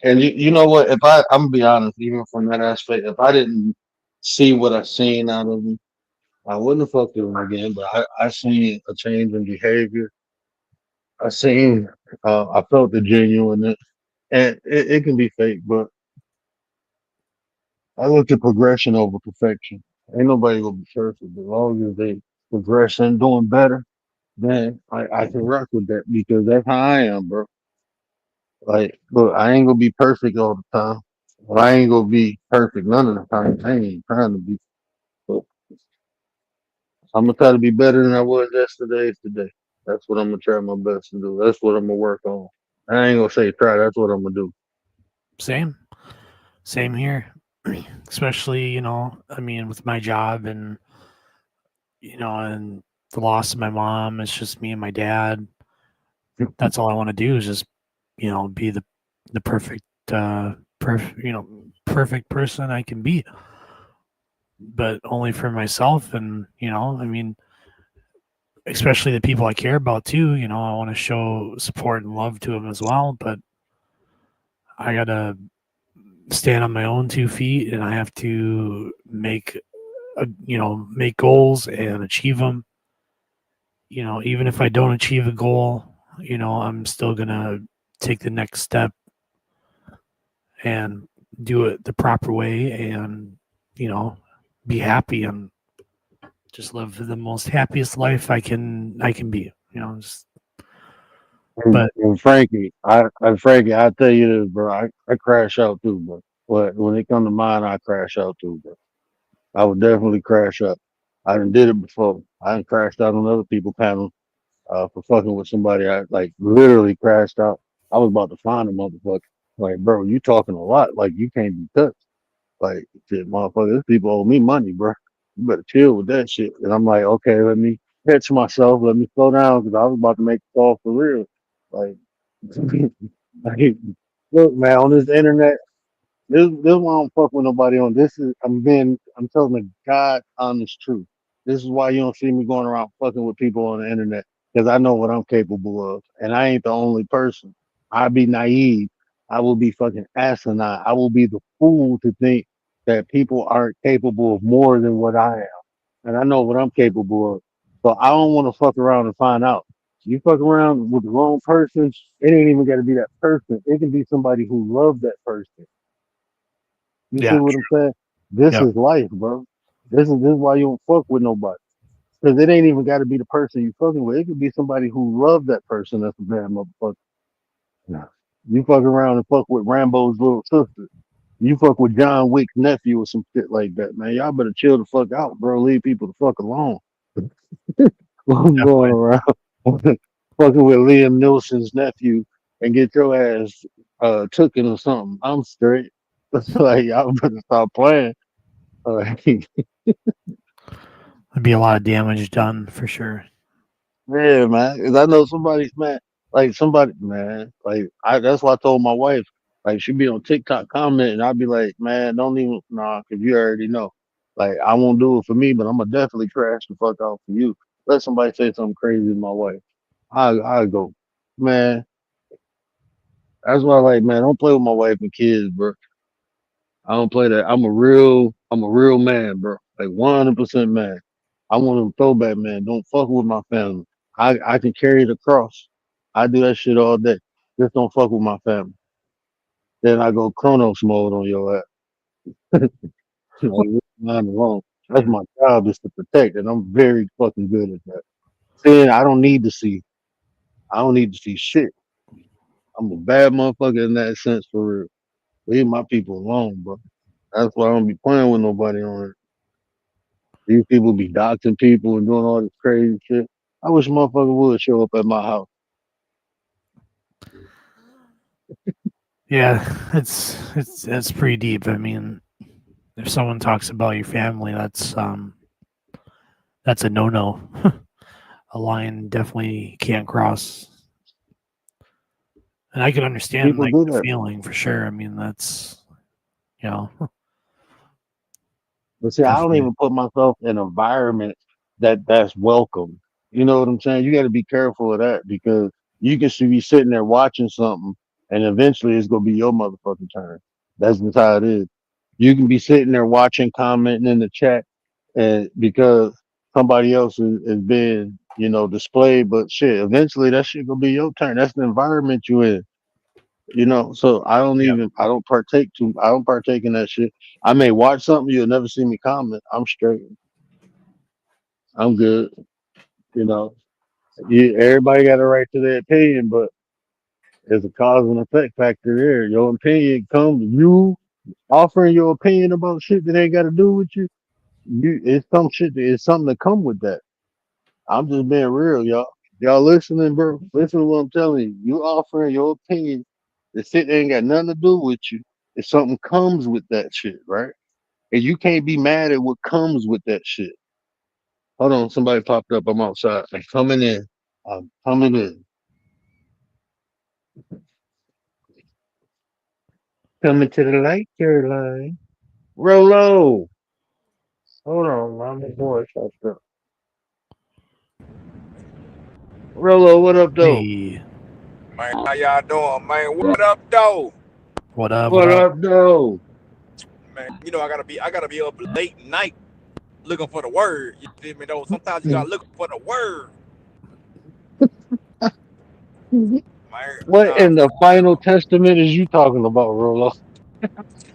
And you know what? I'm gonna be honest, even from that aspect, if I didn't see what I seen out of him, I wouldn't have fucked with him again. But I seen a change in behavior. I felt the genuineness, and it can be fake, but I look at progression over perfection. Ain't nobody gonna be perfect, but as long as they progressing, doing better, then I can rock with that because that's how I am, bro. Like, look, I ain't gonna be perfect all the time. Well, I ain't gonna be perfect none of the time. I ain't trying to be. But I'm gonna try to be better than I was yesterday. Today, that's what I'm gonna try my best to do. That's what I'm gonna work on. I ain't gonna say try. That's what I'm gonna do. Same here. Especially, I mean, with my job and and the loss of my mom, it's just me and my dad. That's all I want to do is just, be the perfect perfect person I can be. But only for myself and, I mean, especially the people I care about too, I want to show support and love to them as well, but I got to stand on my own 2 feet and I have to make make goals and achieve them. Even if I don't achieve a goal, I'm still gonna take the next step and do it the proper way and be happy and just live the most happiest life I can be. Just, but And Frankie, I tell you this, bro. I crash out too, bro. But when it come to mine, I crash out too, bro. I would definitely crash out. I done did it before. I done crashed out on other people's panels for fucking with somebody. I like literally crashed out. I was about to find a motherfucker. Like, bro, you talking a lot. Like, you can't be touched. Like, shit, motherfucker, these people owe me money, bro. You better chill with that shit. And I'm like, okay, let me catch myself. Let me slow down because I was about to make a call for real. Like, like, look, man, on this internet, this why I don't fuck with nobody on this is I'm telling the God honest truth. This is why you don't see me going around fucking with people on the internet. Because I know what I'm capable of. And I ain't the only person. I be naive. I will be fucking asinine. I will be the fool to think that people aren't capable of more than what I am. And I know what I'm capable of. So I don't want to fuck around and find out. You fuck around with the wrong person, it ain't even got to be that person. It can be somebody who loves that person. You see yeah, what I'm saying? This yep, is life, bro. This is why you don't fuck with nobody. Because it ain't even got to be the person you fucking with. It could be somebody who loves that person that's a bad motherfucker. Yeah. You fuck around and fuck with Rambo's little sister. You fuck with John Wick's nephew or some shit like that, man. Y'all better chill the fuck out, bro. Leave people the fuck alone. I'm going definitely. around fucking with Liam Nielsen's nephew and get your ass taken or something. I'm straight. That's like y'all better stop playing. Like, There'd be a lot of damage done for sure. yeah, man. 'Cause I know somebody's man. Like somebody, man. Like that's why I told my wife. Like she be on TikTok commenting, I'd be like, man, don't even nah, 'cause you already know. Like I won't do it for me, but I'm gonna definitely crash the fuck out for you. Let somebody say something crazy to my wife. I go, man. That's why, like, man, don't play with my wife and kids, bro. I don't play that. I'm a real man, bro. Like 100% man. I'm one of them throwback man. Don't fuck with my family. I can carry the cross. I do that shit all day. Just don't fuck with my family. Then I go Chronos mode on your ass. Like, leave mine alone. That's my job is to protect, and I'm very fucking good at that. Saying I don't need to see. I don't need to see shit. I'm a bad motherfucker in that sense for real. Leave my people alone, bro. That's why I don't be playing with nobody on it. These people be doxing people and doing all this crazy shit. I wish a motherfucker would show up at my house. Yeah, it's pretty deep. I mean, if someone talks about your family, that's a no. A line definitely can't cross. And I can understand People like do the that. feeling for sure. I mean, that's you know But see, I don't definitely even put myself in an environment that's welcome. You know what I'm saying? You got to be careful of that because you can be sitting there watching something, and eventually it's gonna be your motherfucking turn. That's just how it is. You can be sitting there watching, commenting in the chat, and because somebody else is being, displayed, but shit, eventually that shit gonna be your turn. That's the environment you in. So yeah. I don't partake in that shit. I may watch something, you'll never see me comment. I'm straight. I'm good. You know, everybody got a right to their opinion, but there's a cause and effect factor there. Your opinion comes you offering your opinion about shit that ain't got to do with you. It's some shit. It's something that come with that. I'm just being real, y'all. Y'all listening, bro? Listen to what I'm telling you. You offering your opinion. The shit ain't got nothing to do with you. If something comes with that shit, right? And you can't be mad at what comes with that shit. Hold on, somebody popped up. I'm outside. I'm coming in. I'm coming in. Coming to the light, Caroline. Rolo. Hold on, my boy popped up. Rolo, what up, though? Hey, Man, how y'all doing, man? What up, though? what up? What up, though? Man, you know I gotta be up late night looking for the word. You feel me though? Sometimes you gotta look for the word. Man, What in the final testament is you talking about, Rolo?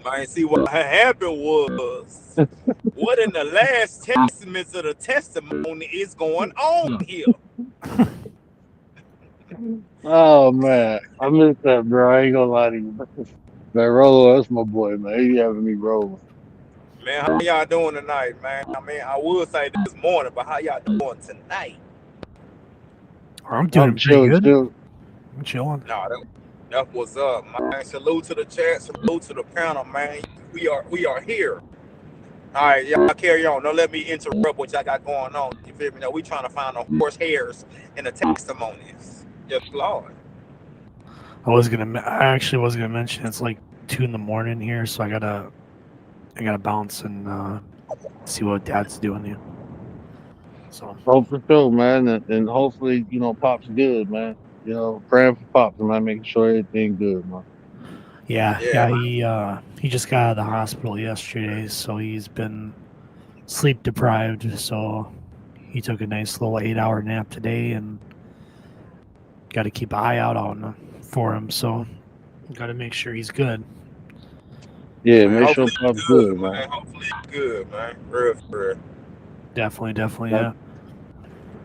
man, see what happened was what in the last testaments of the testimony is going on here. Oh man, I missed that, bro. I ain't gonna lie to you. Man, Rolo, that's my boy, man. He having me rolling. Man, how y'all doing tonight, man? I mean, I would say this morning, but how y'all doing tonight? I'm doing I'm pretty chilling, good. chill. I'm chilling. No, that was up, man. Salute to the chat, salute to the panel, man. We are here. All right, y'all carry on. Don't let me interrupt what y'all got going on. You feel me? No, we trying to find the horse hairs in the testimonies. Yes, Lord. I actually was gonna mention it's like 2 in the morning here, so I gotta bounce and see what Dad's doing here. So Oh, for sure, man. And hopefully, Pop's good, man. Praying for Pops, man, making sure everything good, man. yeah, he just got out of the hospital yesterday, so he's been sleep deprived. So he took a nice little 8-hour nap today, and got to keep an eye out on for him. So got to make sure he's good. Yeah, Man, make sure hopefully Pop's it's good, good, man. man. Hopefully it's good, man. Real, for real. Definitely, Man, yeah.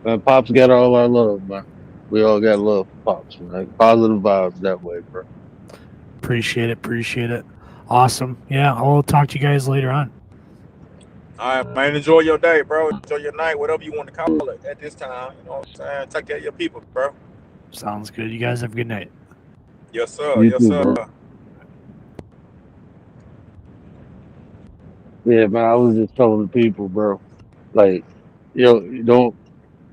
man, Pop's got all our love, man. We all got love for Pops, man. Positive vibes that way, bro. Appreciate it. Awesome. Yeah, I'll talk to you guys later on. All right, man. Enjoy your day, bro. Enjoy your night, whatever you want to call it at this time. You know what I'm saying? Take care of your people, bro. Sounds good. You guys have a good night. Yes, sir. You Yes, too, sir. bro. Yeah, man. I was just telling the people, bro. Like,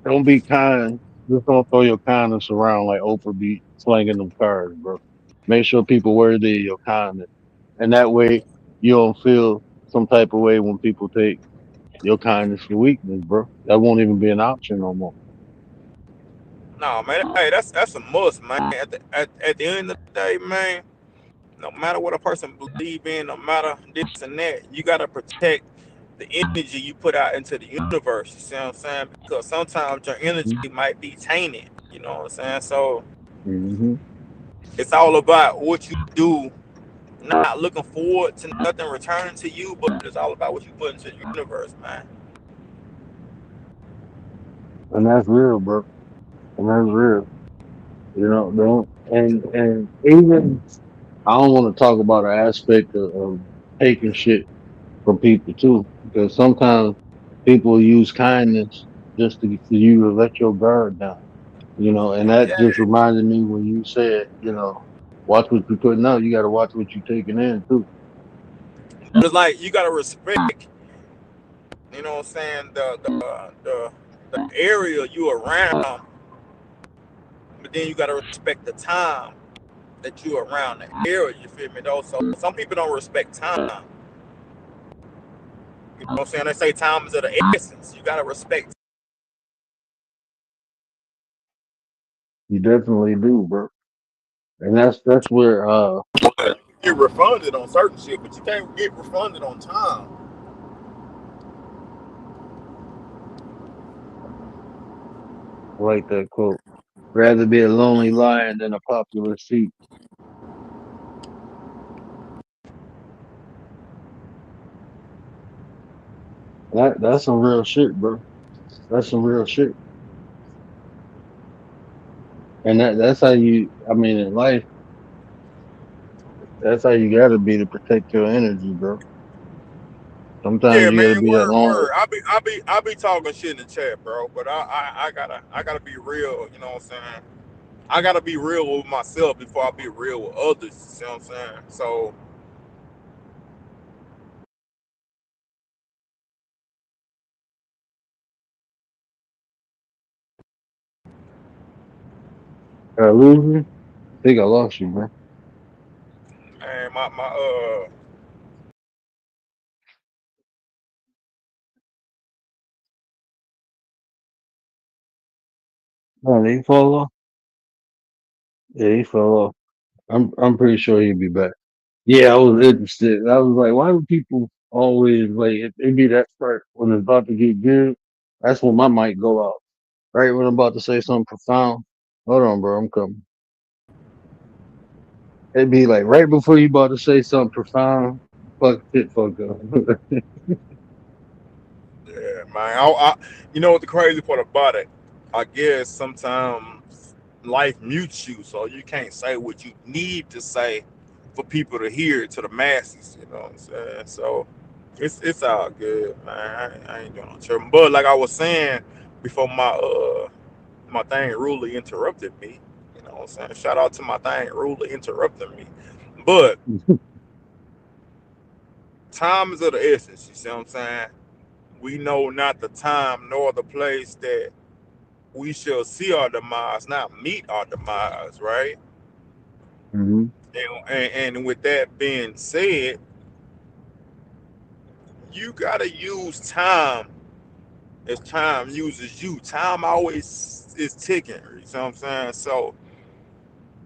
don't be kind. Just don't throw your kindness around like Oprah be slinging them cards, bro. Make sure people worthy of your kindness, and that way you don't feel some type of way when people take your kindness for weakness, bro. That won't even be an option no more. No, man. Hey, that's a must, man. At the end of the day, man. No matter what a person believe in, no matter this and that, you gotta protect the energy you put out into the universe. You see what I'm saying? Because sometimes your energy might be tainted. You know what I'm saying? So Mm-hmm. it's all about what you do. Not looking forward to nothing returning to you, but it's all about what you put into the universe, man. And that's real, bro. And that's real. Don't and even I don't want to talk about an aspect of taking shit from people too, because sometimes people use kindness just for you to let your guard down. And that Yeah, just reminded me when you said, watch what you're putting out. You got to watch what you're taking in too. but it's like you gotta respect. You know what I'm saying? The area you around, but then you gotta respect the time that you around the area. You feel me though? So some people don't respect time. You know what I'm saying? They say time is of the essence. You gotta respect. You definitely do, bro. And that's where You get refunded on certain shit, but you can't get refunded on time. I like that quote. Rather be a lonely lion than a popular sheep. That's some real shit, bro. That's some real shit. And that's how you. I mean, in life, that's how you gotta be to protect your energy, bro. Sometimes Yeah, you gotta man. be that Word, long. word. I be talking shit in the chat, bro. But I gotta be real. You know what I'm saying? I gotta be real with myself before I be real with others. You see what I'm saying? So I lose you. I think I lost you, bro. man, my Oh, did he fall off? Yeah, he fell off. I'm pretty sure he'll be back. Yeah, I was interested. I was like, why do people always like it be that part when it's about to get good? That's when my mic go out. Right when I'm about to say something profound. Hold on, bro. I'm coming. It'd be like right before you about to say something profound. Fuck up. yeah, man. You know what the crazy part about it? I guess sometimes life mutes you, so you can't say what you need to say for people to hear it to the masses. You know what I'm saying? So it's all good, man. I ain't doing no tripping. But like I was saying before, my thing rudely interrupted me. You know what I'm saying? Shout out to my thing rudely interrupting me. But time is of the essence. You see what I'm saying? We know not the time nor the place that we shall see our demise, not meet our demise, right? hmm And with that being said, you gotta use time as time uses you. Time always is ticking. You see what I'm saying? So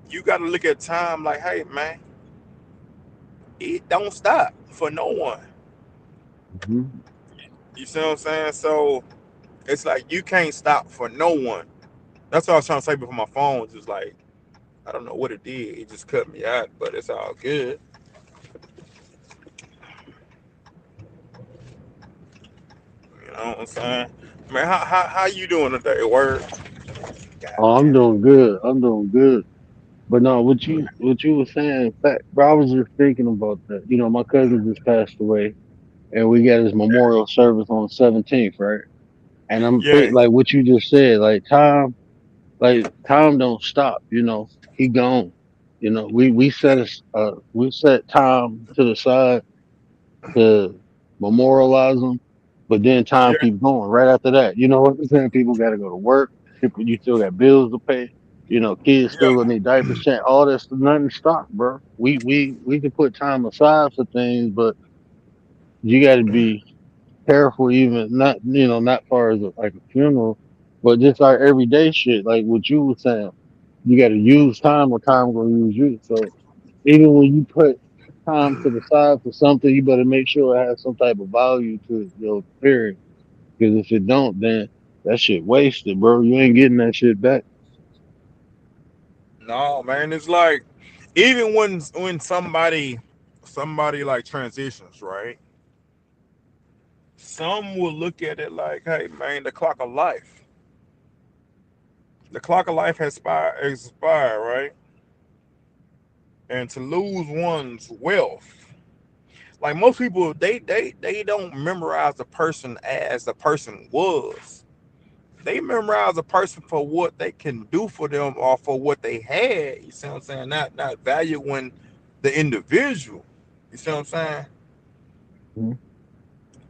you gotta look at time like, hey man, it don't stop for no one. hmm You see what I'm saying? So it's like you can't stop for no one. That's what I was trying to say before my phone was just like, I don't know what it did. It just cut me out, but it's all good. You know what I'm saying? Man, how you doing today? Word? God Oh, I'm damn it. doing good. I'm doing good. But no, what you were saying, in fact, bro, I was just thinking about that. You know, my cousin just passed away, and we got his memorial service on the 17th, right? And I'm Yeah, think like what you just said, like time don't stop. You know, he gone. You know, we set time to the side to memorialize him, but then time yeah, keeps going right after that. You know what I'm saying? People got to go to work. People, you still got bills to pay. You know, kids still yeah. gonna need diapers change. All this, nothing stop, bro. We can put time aside for things, but you got to be careful. Even not, not far as like a funeral, but just our everyday shit. Like what you were saying, you got to use time or time gonna use you. So even when you put time to the side for something, you better make sure it has some type of value to it, period. Because if it don't, then that shit wasted, bro. You ain't getting that shit back. No, man, it's like even when somebody like transitions, right? Some will look at it like, hey man, the clock of life. The clock of life has expired, right? And to lose one's wealth, like most people, they don't memorize the person as the person was. They memorize a person for what they can do for them or for what they had. You see what I'm saying? Not valuing the individual. You see what I'm saying? Mhm.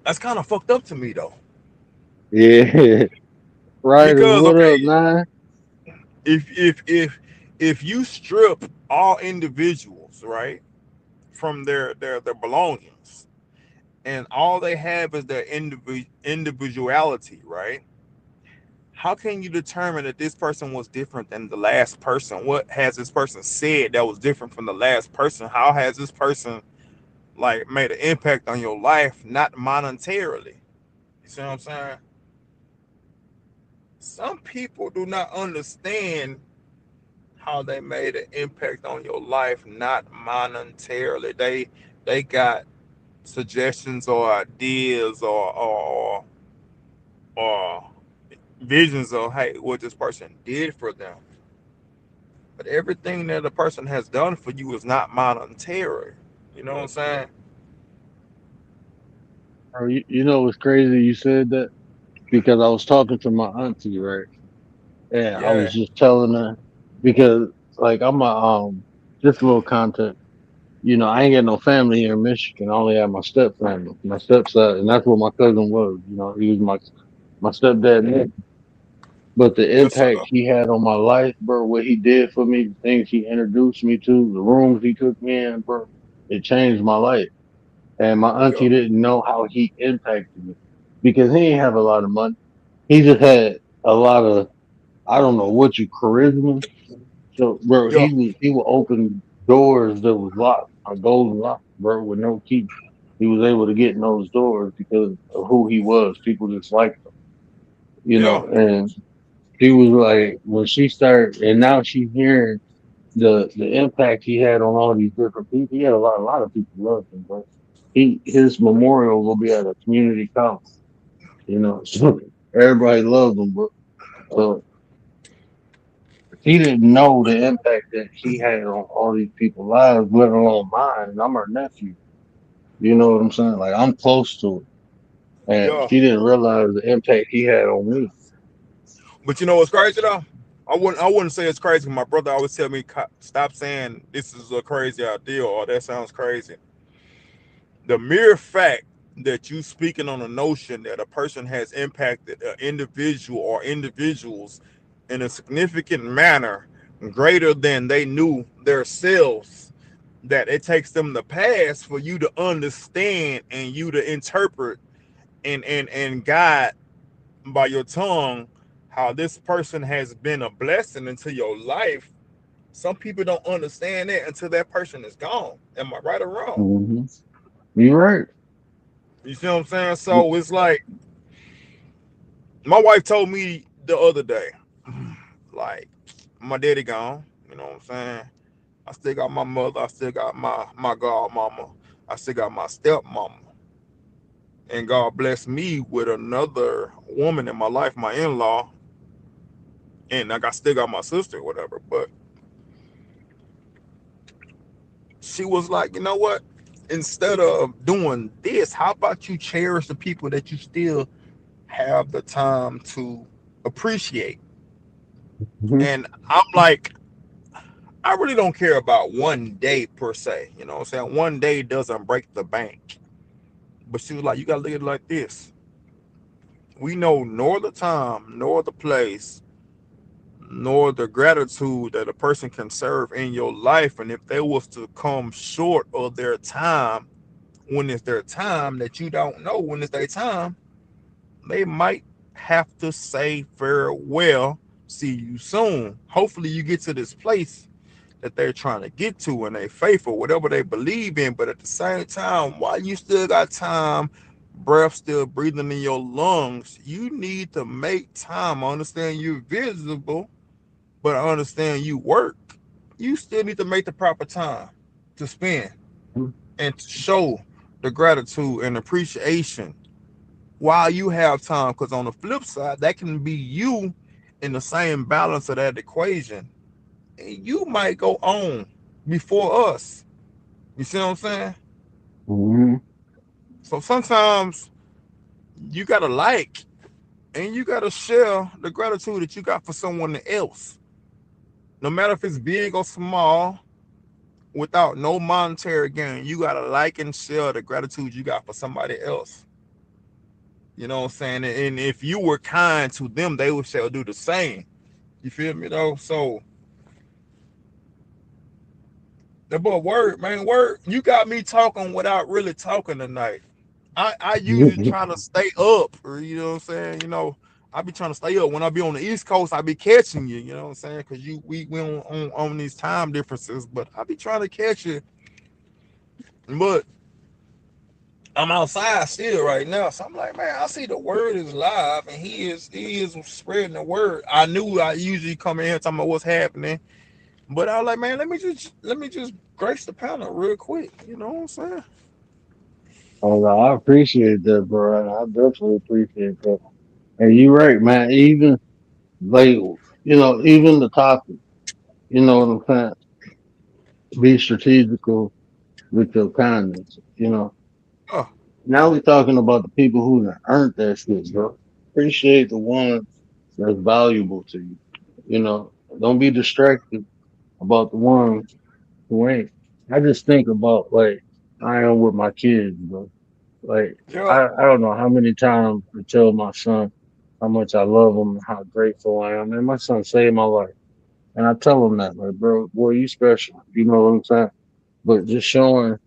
That's kind of fucked up to me though, Yeah. Ryder, because what up, okay, man? if you strip all individuals, right, from their belongings, and all they have is their individuality, right? How can you determine that this person was different than the last person? What has this person said that was different from the last person? How has this person like made an impact on your life, not monetarily? You see what I'm saying? Some people do not understand how they made an impact on your life, not monetarily. They got suggestions or ideas or visions of hey what this person did for them. But everything that a person has done for you is not monetary. You know what I'm saying? Bro, you know what's crazy? You said that because I was talking to my auntie, right? And I was Yeah. just telling her because like I'm a just a little context. You know, I ain't got no family here in Michigan. I only have my step family, my stepside, and that's what my cousin was. You know, he was my stepdad. But the Yes, sir. impact he had on my life, bro, what he did for me, the things he introduced me to, the rooms he took me in, bro, it changed my life. And my Yeah. auntie didn't know how he impacted me because he didn't have a lot of money. He just had a lot of, I don't know what you, charisma. So, bro, Yeah. he would open doors that was locked, a golden lock, bro, with no key. He was able to get in those doors because of who he was. People just liked him, you Yeah. know, and she was like, when she started, and now she's hearing the impact he had on all these different people. He had a lot of people loved him, but his memorial will be at a community college, you know. So everybody loved him, but so he didn't know the impact that he had on all these people's lives, let alone mine. And I'm her nephew. You know what I'm saying? Like I'm close to it. And Yeah. she didn't realize the impact he had on me. But you know what's crazy though? I wouldn't say it's crazy. My brother always tell me stop saying this is a crazy idea or that sounds crazy. The mere fact that you speaking on a notion that a person has impacted an individual or individuals in a significant manner greater than they knew themselves, that it takes them to pass for you to understand and you to interpret and guide by your tongue how this person has been a blessing into your life. Some people don't understand that until that person is gone. Am I right or wrong? Hmm. You're right. You see what I'm saying? So it's like my wife told me the other day, like my daddy gone. You know what I'm saying? I still got my mother. I still got my godmama. I still got my stepmama. And God blessed me with another woman in my life, my in-law, and still got my sister, whatever. But she was like, you know what? Instead of doing this, how about you cherish the people that you still have the time to appreciate? Hmm. And I'm like, I really don't care about one day per se. You know what I'm saying? One day doesn't break the bank. But she was like, you gotta look at it like this. We know nor the time, nor the place, nor the gratitude that a person can serve in your life. And if they was to come short of their time, when it's their time that you don't know when it's their time, they might have to say farewell, see you soon. Hopefully you get to this place that they're trying to get to and they faithful, whatever they believe in. But at the same time, while you still got time, breath still breathing in your lungs, you need to make time. I understand you're visible, but I understand you work. You still need to make the proper time to spend and to show the gratitude and appreciation while you have time. Because on the flip side, that can be you in the same balance of that equation. And you might go on before us. You see what I'm saying? Hmm. So sometimes you gotta like and you gotta share the gratitude that you got for someone else. No matter if it's big or small, without no monetary gain, you gotta like and share the gratitude you got for somebody else. You know what I'm saying? And if you were kind to them, they would shall do the same. You feel me though? So but word, man, word, you got me talking without really talking tonight. I usually try to stay up, or you know what I'm saying? I be trying to stay up. When I be on the East Coast, I be catching you, you know what I'm saying? Because we on these time differences, but I be trying to catch you. But I'm outside still right now. So I'm like, man, I see the word is live and he is spreading the word. I knew I usually come in here talking about what's happening. But I was like, man, let me just grace the panel real quick. You know what I'm saying? Oh, no, I appreciate that, bro. I definitely appreciate that. And you're right, man. Even like even the topic. You know what I'm saying? Be strategical with your kindness. Oh, Now we're talking about the people who done earned that shit, bro. Appreciate the ones that's valuable to you. Don't be distracted about the ones who ain't. I just think about like I am with my kids, bro. Like yeah. I don't know how many times I tell my son how much I love him and how grateful I am. And my son saved my life. And I tell him that, like, bro, boy, you special. You know what I'm saying? But just showing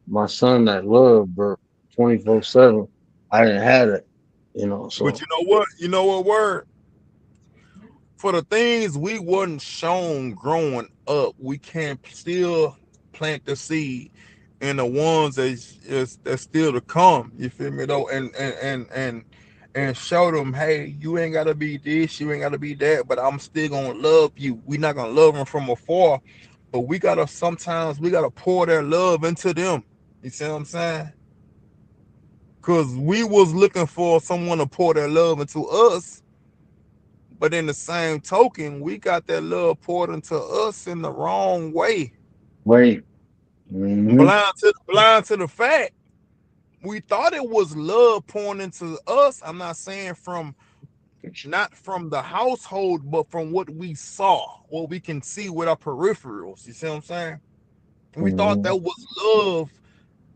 my son that love, bro, 24/7, I didn't have it, But so you know what? You know what word? For the things we wasn't shown growing up, we can still plant the seed in the ones that's still to come. You feel me though? And show them, hey, you ain't gotta be this, you ain't gotta be that, but I'm still gonna love you. We not gonna love them from afar, but sometimes we gotta pour that love into them. You see what I'm saying? Cause we was looking for someone to pour that love into us, but in the same token, we got that love poured into us in the wrong way. wait. Mm-hmm. Blind to the fact we thought it was love pouring into us. I'm not saying not from the household, but from what we saw, what we can see with our peripherals. You see what I'm saying? We thought Mm-hmm. that was love.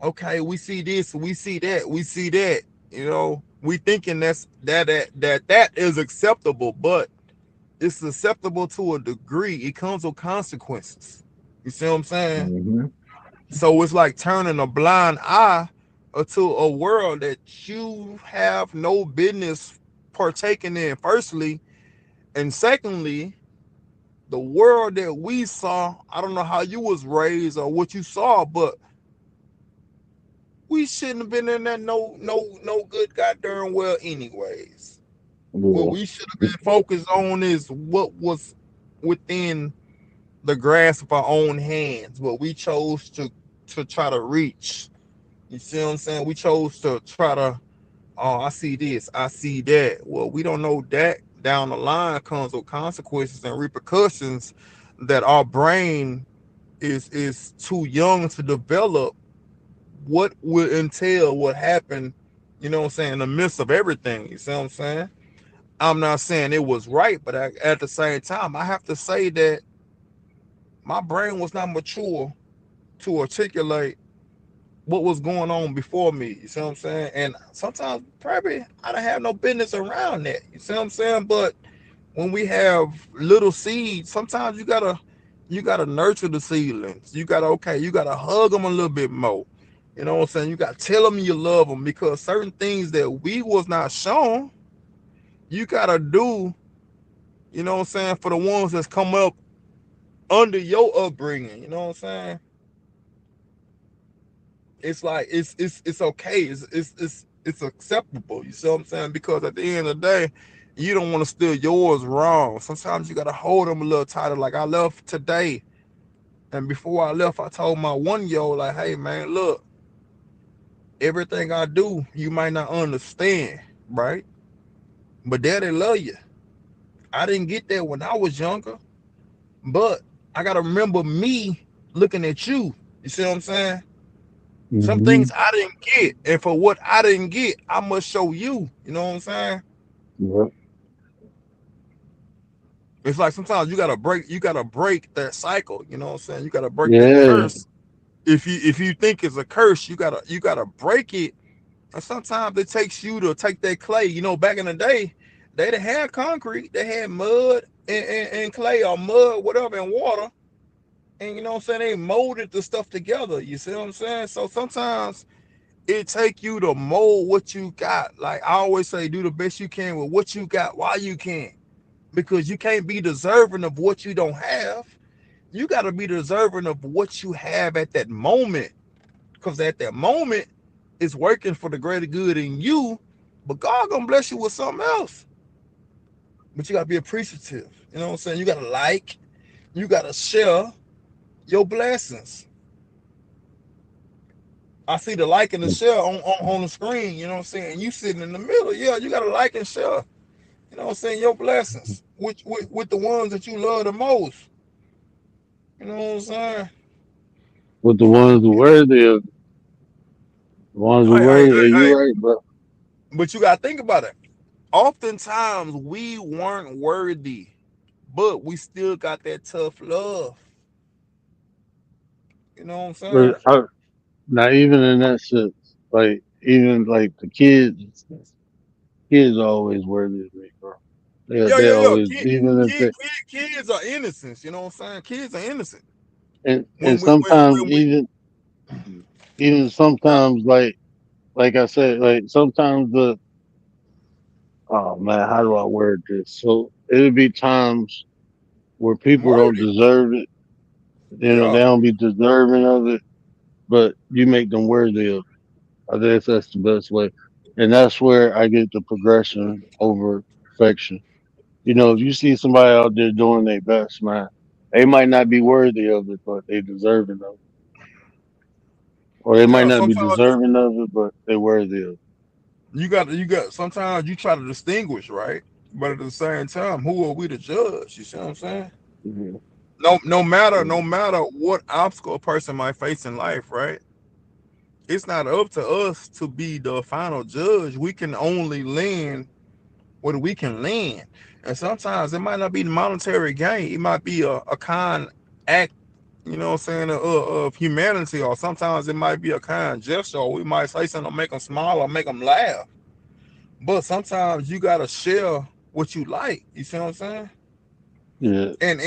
Okay, we see this, we see that, we see that. We thinking that is acceptable, but it's acceptable to a degree. It comes with consequences. You see what I'm saying? Mm-hmm. So it's like turning a blind eye to a world that you have no business partaking in, firstly. And secondly, the world that we saw, I don't know how you was raised or what you saw, but we shouldn't have been in that no good goddamn well anyways. What Yeah. we should have been focused on is what was within the grasp of our own hands, what we chose to try to reach. You see what I'm saying? We chose to try to, oh, I see this, I see that. Well, we don't know that down the line comes with consequences and repercussions that our brain is too young to develop what will entail what happened, you know what I'm saying, in the midst of everything. You see what I'm saying? I'm not saying it was right, but at the same time, I have to say that my brain was not mature to articulate what was going on before me. You see what I'm saying? And sometimes probably I don't have no business around that. You see what I'm saying? But when we have little seeds, sometimes you gotta nurture the seedlings. You gotta hug them a little bit more. You know what I'm saying? You gotta tell them you love them, because certain things that we was not shown, you gotta do. You know what I'm saying? For the ones that's come up under your upbringing. You know what I'm saying? It's like it's okay. It's acceptable. You see what I'm saying? Because at the end of the day, you don't want to steal yours wrong. Sometimes you gotta hold them a little tighter. Like I left today, and before I left, I told my 1-year old, like, hey man, look, everything I do, you might not understand, right? But daddy love you. I didn't get that when I was younger, but I gotta remember me looking at you. You see what I'm saying? Some Mm-hmm. things I didn't get, and for what I didn't get, I must show you. You know what I'm saying? Yep. It's like sometimes you gotta break that cycle. You know what I'm saying? You gotta break that Yeah. curse. If you think it's a curse, you gotta break it. And sometimes it takes you to take that clay. Back in the day, they didn't have concrete. They had mud and clay, or mud, whatever, and water. And you know what I'm saying? They molded the stuff together. You see what I'm saying? So sometimes it take you to mold what you got. Like I always say, do the best you can with what you got while you can. Because you can't be deserving of what you don't have. You got to be deserving of what you have at that moment. Because at that moment, it's working for the greater good in you. But God gonna bless you with something else. But you got to be appreciative. You know what I'm saying? You got to you got to share your blessings. I see the like and the share on the screen. You know what I'm saying? You sitting in the middle. Yeah, you got to like and share. You know what I'm saying? Your blessings with the ones that you love the most. You know what I'm saying? With the ones who worthy of the ones who worthy, Hey, you right, bro. but you gotta think about it. Oftentimes we weren't worthy, but we still got that tough love. You know what I'm saying? But not even in that sense. Like even like the kids are always worthy of me, bro. They Yeah. always even if they Kids are innocent. You know what I'm saying? Kids are innocent. and sometimes even sometimes like I said, like sometimes oh man, how do I word this? So it'll be times where people don't deserve it. You know, they don't be deserving of it, but you make them worthy of it. I guess that's the best way. And that's where I get the progression over perfection. You know, if you see somebody out there doing their best, man, they might not be worthy of it, but they deserving of it. Or they might Yeah, not be sometimes deserving of it, but they're worthy of it. you got sometimes you try to distinguish, right? But at the same time, who are we to judge? You see what I'm saying? Mhm. No matter what obstacle a person might face in life, right? It's not up to us to be the final judge. We can only lend what we can lend. And sometimes it might not be the monetary gain. It might be a kind act, you know what I'm saying, of humanity, or sometimes it might be a kind gesture, or we might say something to make them smile or make them laugh. But sometimes you gotta share what you like. You see what I'm saying? Yeah. And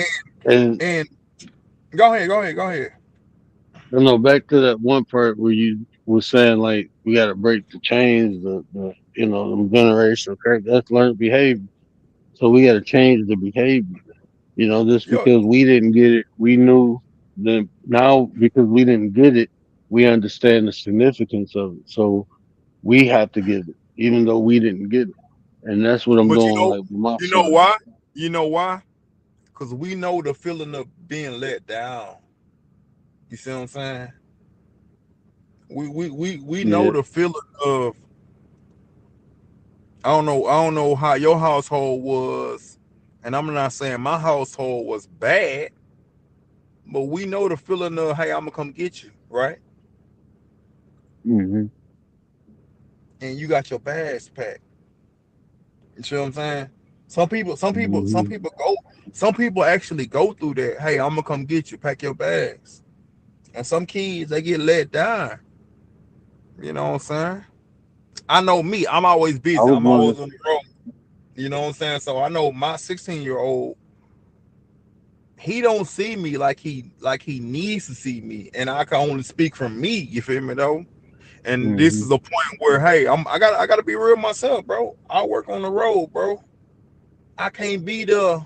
And go ahead. you know, back to that one part where you were saying like we gotta break the chains, the you know, the generational curse. That's learned behavior. So we gotta change the behavior. You know, just Yo, because we didn't get it, we knew that now because we didn't get it, we understand the significance of it. So we have to give it, even though we didn't get it. And that's what I'm but doing like with my you know son. why? You know why? Because we know the feeling of being let down. You see what I'm saying? We know Yeah. the feeling of I don't know how your household was, and I'm not saying my household was bad, but we know the feeling of, hey, I'm gonna come get you, right? Hmm. And you got your bags packed. You see what I'm saying? Hmm. Some people actually go through that. Hey, I'm gonna come get you, pack your bags. And some kids they get let down. You know what I'm saying? I know me, I'm always I busy. was I'm wondering. always on the road. You know what I'm saying? So I know my 16-year-old, he don't see me like he needs to see me. And I can only speak from me, you feel me though? And this Hmm. is a point where, hey, I gotta be real myself, bro. I work on the road, bro. I can't be there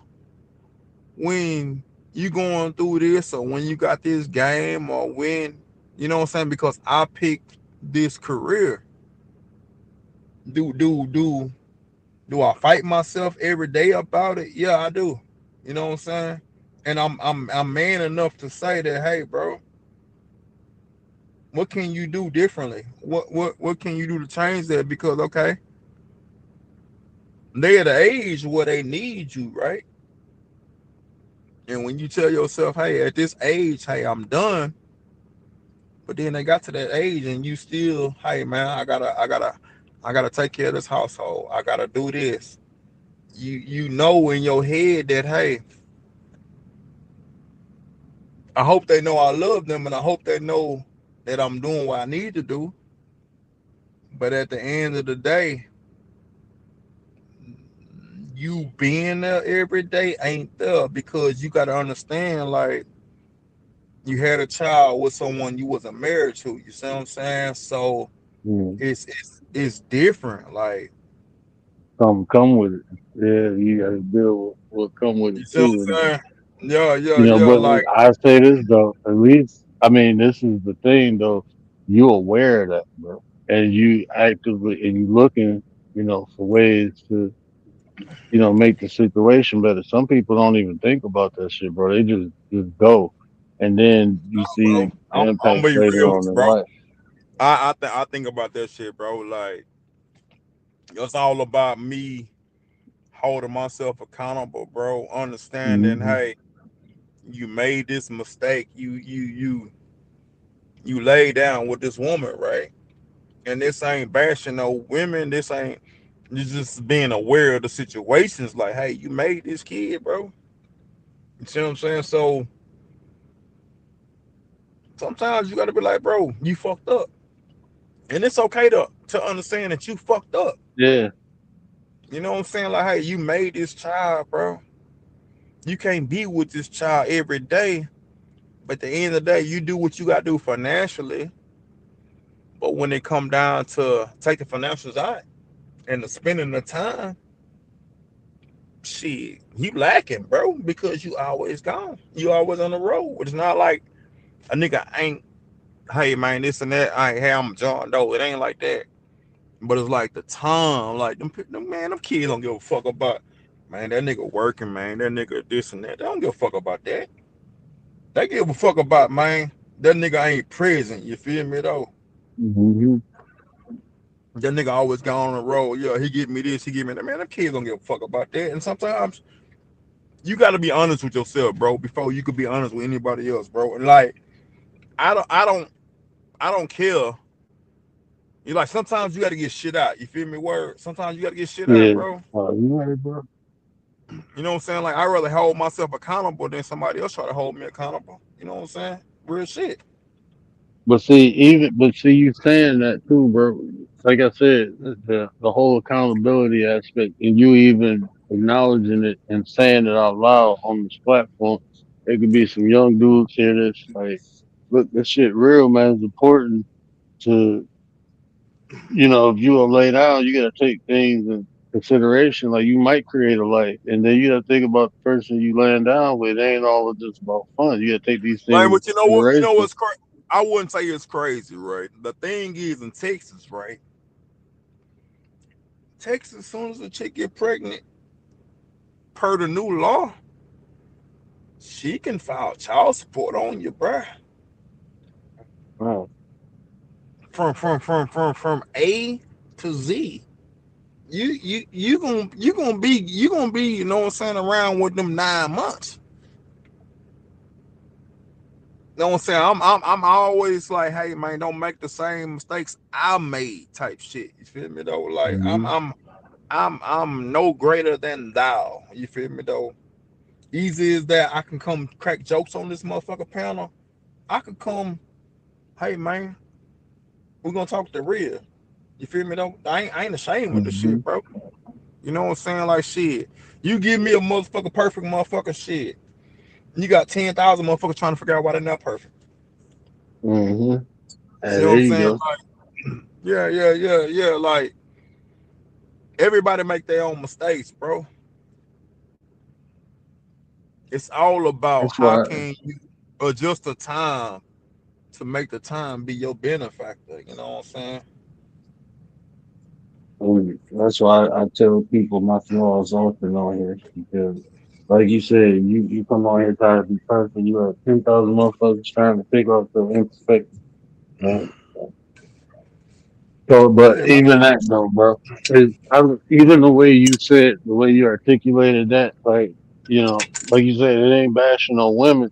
when you going through this, or when you got this game, or when, you know what I'm saying, because I picked this career. Do I fight myself every day about it? Yeah, I do. You know what I'm saying? And I'm man enough to say that, hey, bro, what can you do differently? What can you do to change that? Because okay, they at the age where they need you, right? And when you tell yourself, hey, at this age, hey, I'm done. But then they got to that age and you still, hey man, I gotta take care of this household. I gotta do this. You know in your head that, hey, I hope they know I love them, and I hope they know that I'm doing what I need to do. But at the end of the day, you being there every day ain't there, because you gotta understand, like, you had a child with someone you wasn't married to. You see what I'm saying? So Yeah. it's different. Like, Come with it. Yeah, you gotta deal with what come with you it see what too. I'm saying? Yeah, You know, but like, I say this though, at least I mean this is the thing though, you aware of that, bro. And you actively and you looking, you know, for ways to, you know, make the situation better. Some people don't even think about that shit, bro. They just go. And then you bro, see the I'm impact gonna be later real with on you, in bro. life. I think about that shit, bro. Like, it's all about me holding myself accountable, bro. Understanding, hey, you made this mistake. You lay down with this woman, right? And this ain't bashing no women. This ain't, you just being aware of the situations. Like, hey, you made this kid, bro. You see what I'm saying? So sometimes you gotta be like, bro, you fucked up. And it's okay to understand that you fucked up. Yeah. You know what I'm saying? Like, hey, you made this child, bro. You can't be with this child every day. But at the end of the day, you do what you gotta do financially. But when it come down to take the financials out and the spending the time, shit, you lacking, bro, because you always gone. You always on the road. It's not like a nigga ain't, hey man, this and that. I ain't hey, I'm John Doe. It ain't like that. But it's like the time, like them kids don't give a fuck about, man, that nigga working, man, that nigga this and that. They don't give a fuck about that. They give a fuck about, man, that nigga ain't present. You feel me though? That nigga always gone on the road. Yeah, he give me this, he give me that. Man, them kids don't give a fuck about that. And sometimes you got to be honest with yourself, bro, before you could be honest with anybody else, bro. And like, I don't care. You like sometimes you got to get shit out. You feel me? Word. Sometimes you got to get shit out, bro. You right, bro. You know what I'm saying? Like, I'd rather hold myself accountable than somebody else try to hold me accountable. You know what I'm saying? Real shit. But see, you saying that too, bro. Like I said, the whole accountability aspect, and you even acknowledging it and saying it out loud on this platform. It could be some young dudes here that's like, look, this shit real, man. It's important to, if you are lay down, you gotta take things in consideration. Like you might create a life, and then you gotta think about the person you laying down with. It ain't all just about fun. You gotta take these things Like, into but you know what? You know consideration. what's crazy? I wouldn't say it's crazy, right? The thing is, in Texas, right? Texas, as soon as a chick get pregnant, per the new law, she can file child support on you, bruh. Wow. From A to Z. You gonna be, you know what I'm saying, around with them 9 months. You know what I'm saying? I'm always like, hey man, don't make the same mistakes I made, type shit. You feel me though? Like I'm no greater than thou. You feel me though? Easy as that, I can come crack jokes on this motherfucker panel. I could come, hey man, we're gonna talk the real. You feel me though? I ain't ashamed with the shit, bro. You know what I'm saying? Like shit. You give me a motherfucker perfect motherfucker shit. You got 10,000 motherfuckers trying to figure out why they're not perfect. Hey, See what there I'm you saying? go. Like, yeah. Like, everybody make their own mistakes, bro. It's all about That's how why. can you adjust the time to make the time be your benefactor. You know what I'm saying? That's why I tell people my flaws often on here because, like you said, you come on here trying to be perfect. You have 10,000 motherfuckers trying to figure out the imperfections. Right? So, but Yeah, man. even that though, bro, even the way you said, the way you articulated that, like like you said, it ain't bashing on women.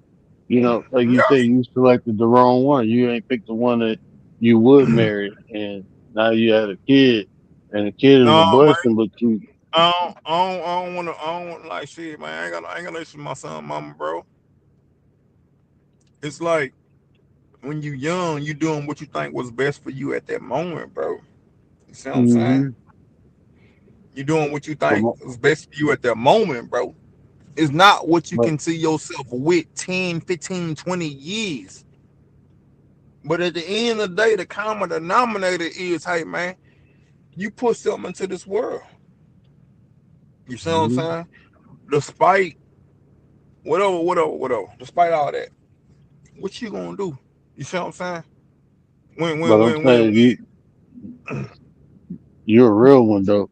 Like you Yeah. said, you selected the wrong one. You ain't picked the one that you would marry, and now you had a kid, and the kid is a No, man. blessing. But you, I don't want to like shit, man. I ain't gonna listen to my son, mama, bro. It's like when you young, you doing what you think was best for you at that moment, bro. You see what I'm saying? You doing what you think is best for you at that moment, bro. It's not what you but can see yourself with 10, 15, 20 years. But at the end of the day, the common denominator is, hey, man, you put something into this world. You see what I'm saying? Despite whatever, despite all that, what you gonna do? You see what I'm saying? I'm saying you're a real one though,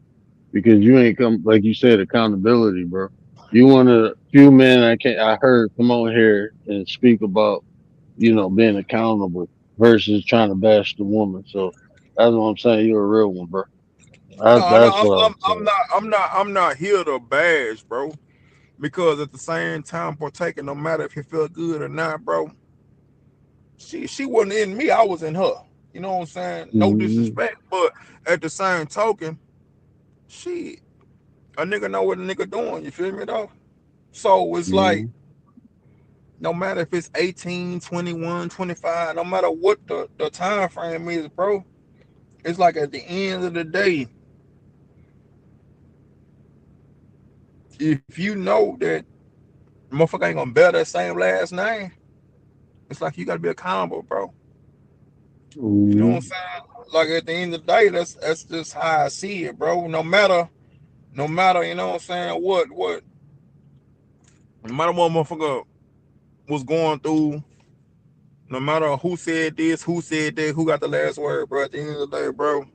because you ain't come like you said accountability, bro. You one of the few men I heard come on here and speak about being accountable versus trying to bash the woman. So that's what I'm saying. You're a real one, bro. That's what I'm I'm not here to bash, bro. Because at the same time, partaking, no matter if you feel good or not, bro. She wasn't in me, I was in her. You know what I'm saying? No saying. disrespect, but at the same token, a nigga know what a nigga doing. You feel me though? So it's like, no matter if it's 18, 21, 25, no matter what the time frame is, bro, it's like at the end of the day, if you know that motherfucker ain't gonna bear that same last name, it's like you gotta be accountable, bro. You know what I'm saying? Like at the end of the day, that's just how I see it, bro. No matter, you know what I'm saying, what no matter what motherfucker was going through, no matter who said this, who said that, who got the last word, bro. At the end of the day, bro,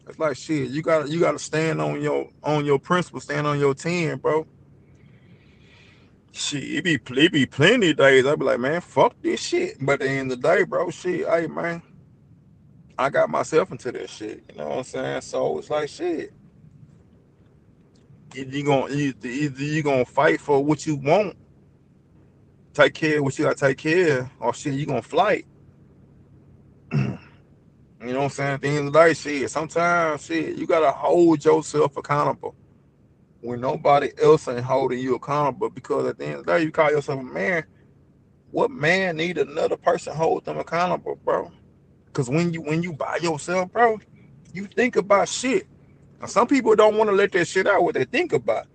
it's like shit. You gotta stand on your principles, stand on your 10, bro. Shit, it be plenty of days I be like, man, fuck this shit. But at the end of the day, bro, shit, hey man, I got myself into this shit. You know what I'm saying? So it's like shit. Either you gonna fight for what you want, take care of what you gotta take care of, or shit, you gonna flight. You know what I'm saying? At the end of the day, shit, sometimes shit, you gotta hold yourself accountable when nobody else ain't holding you accountable, because at the end of the day, you call yourself a man. What man need another person hold them accountable, bro? Because when you by yourself, bro, you think about shit. Now, some people don't want to let that shit out what they think about.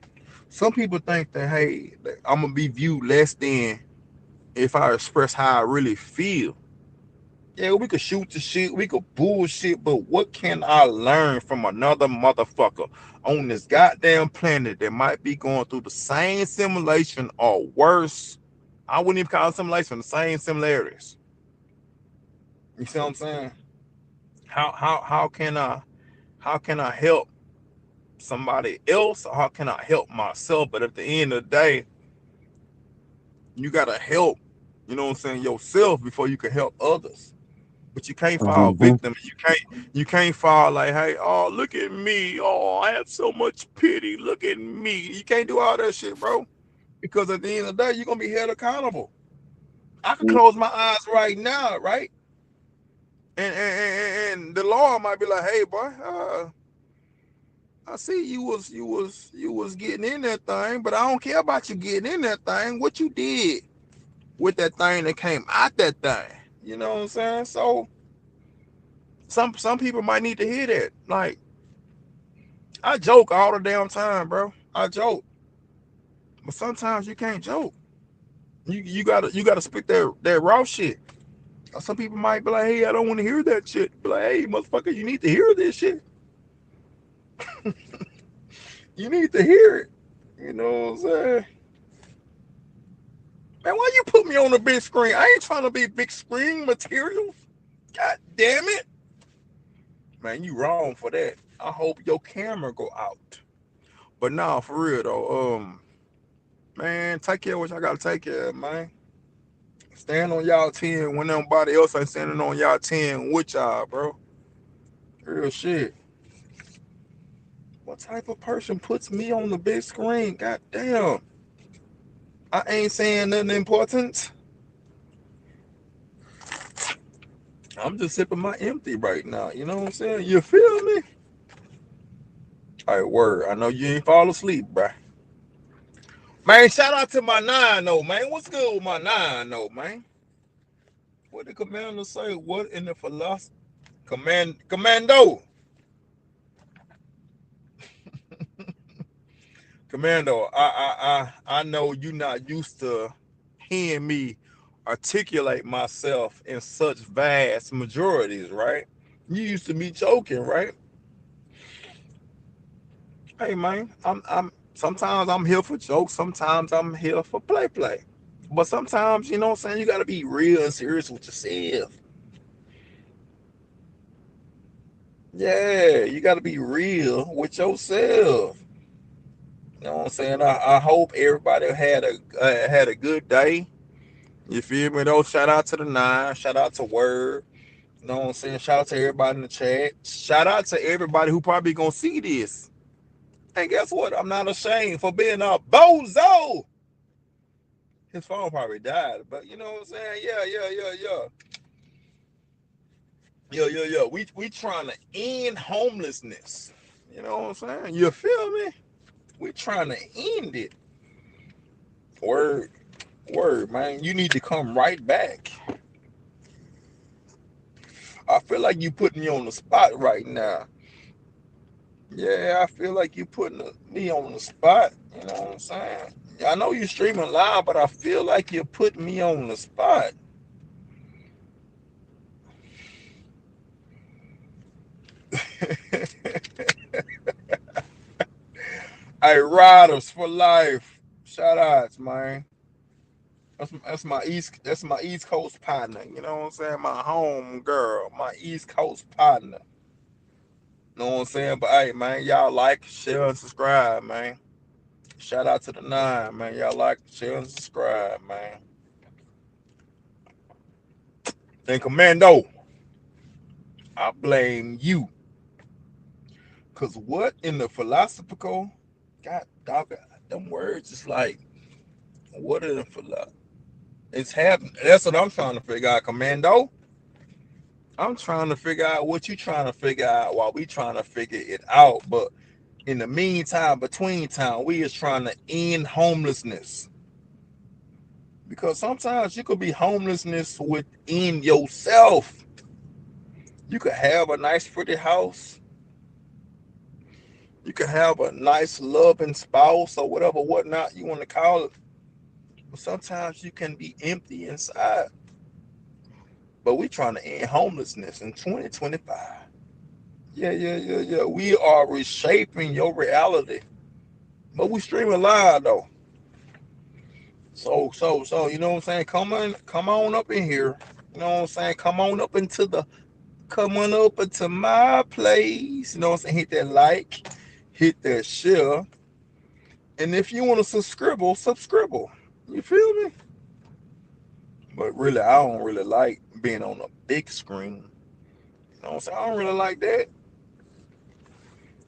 Some people think that, hey, I'm gonna be viewed less than if I express how I really feel. Yeah, we could shoot the shit, we could bullshit, but what can I learn from another motherfucker on this goddamn planet that might be going through the same simulation or worse? I wouldn't even call it simulation, the same similarities. You see what I'm saying? How can I help somebody else, or how can I help myself? But at the end of the day, you gotta help, you know what I'm saying, yourself before you can help others. But you can't fall victim. You can't fall like, hey, oh, look at me. Oh, I have so much pity. Look at me. You can't do all that shit, bro. Because at the end of the day, you're gonna be held accountable. I can close my eyes right now, right? And the Lord might be like, hey, boy, I see you was getting in that thing, but I don't care about you getting in that thing. What you did with that thing that came out that thing. You know what I'm saying? So some people might need to hear that. Like, I joke all the damn time, bro. I joke. But sometimes you can't joke. You gotta spit that raw shit. Some people might be like, hey, I don't want to hear that shit. Be like, hey, motherfucker, you need to hear this shit. You need to hear it. You know what I'm saying? Man, why you put me on the big screen? I ain't trying to be big screen material. God damn it. Man, you wrong for that. I hope your camera go out. But nah, for real though, man, take care of what y'all gotta take care of, man. Stand on y'all 10 when nobody else ain't standing on y'all 10 with y'all, bro. Real shit. What type of person puts me on the big screen? God damn. I ain't saying nothing important. I'm just sipping my empty right now. You know what I'm saying? You feel me? All right, word. I know you ain't fall asleep, bruh. Man, shout out to my 9 though, man. What's good with my 9 though, man? What did Commander say? What in the philosophy? Commando. Commando, I know you're not used to hearing me articulate myself in such vast majorities, right? You used to be joking, right? Hey man, I'm sometimes I'm here for jokes, sometimes I'm here for play. But sometimes, you know what I'm saying, you gotta be real and serious with yourself. Yeah, you gotta be real with yourself. You know what I'm saying? I hope everybody had a good day. You feel me though? Shout out to the 9, shout out to Word. You know what I'm saying? Shout out to everybody in the chat. Shout out to everybody who probably gonna see this. And guess what? I'm not ashamed for being a bozo. His phone probably died, but you know what I'm saying? Yeah. We trying to end homelessness. You know what I'm saying? You feel me? We trying to end it. Word, man. You need to come right back. I feel like you putting me on the spot right now. Yeah, I feel like you putting me on the spot. You know what I'm saying? I know you're streaming live, but I feel like you're putting me on the spot. Hey, Riders for life. Shout outs, man. That's my East Coast partner. You know what I'm saying? My home girl, my East Coast partner. You know what I'm saying? But hey, man, y'all like, share, and subscribe, man. Shout out to the 9, man. Y'all like, share, and subscribe, man. And Commando, I blame you. Cause what in the philosophical, God dog, them words is like, what in the philosophical? It's happening. That's what I'm trying to figure out, Commando. I'm trying to figure out what you trying to figure out while we trying to figure it out. But in the meantime, between time, we is trying to end homelessness. Because sometimes you could be homelessness within yourself. You could have a nice, pretty house. You could have a nice, loving spouse or whatever, whatnot you want to call it. But sometimes you can be empty inside. But we trying to end homelessness in 2025. Yeah. We are reshaping your reality. But we streaming live though. So, you know what I'm saying? Come on up in here. You know what I'm saying? Come on up into my place. You know what I'm saying? Hit that like, hit that share. And if you want to subscribe. You feel me? But really, I don't really like being on a big screen. You know what I'm saying? I don't really like that.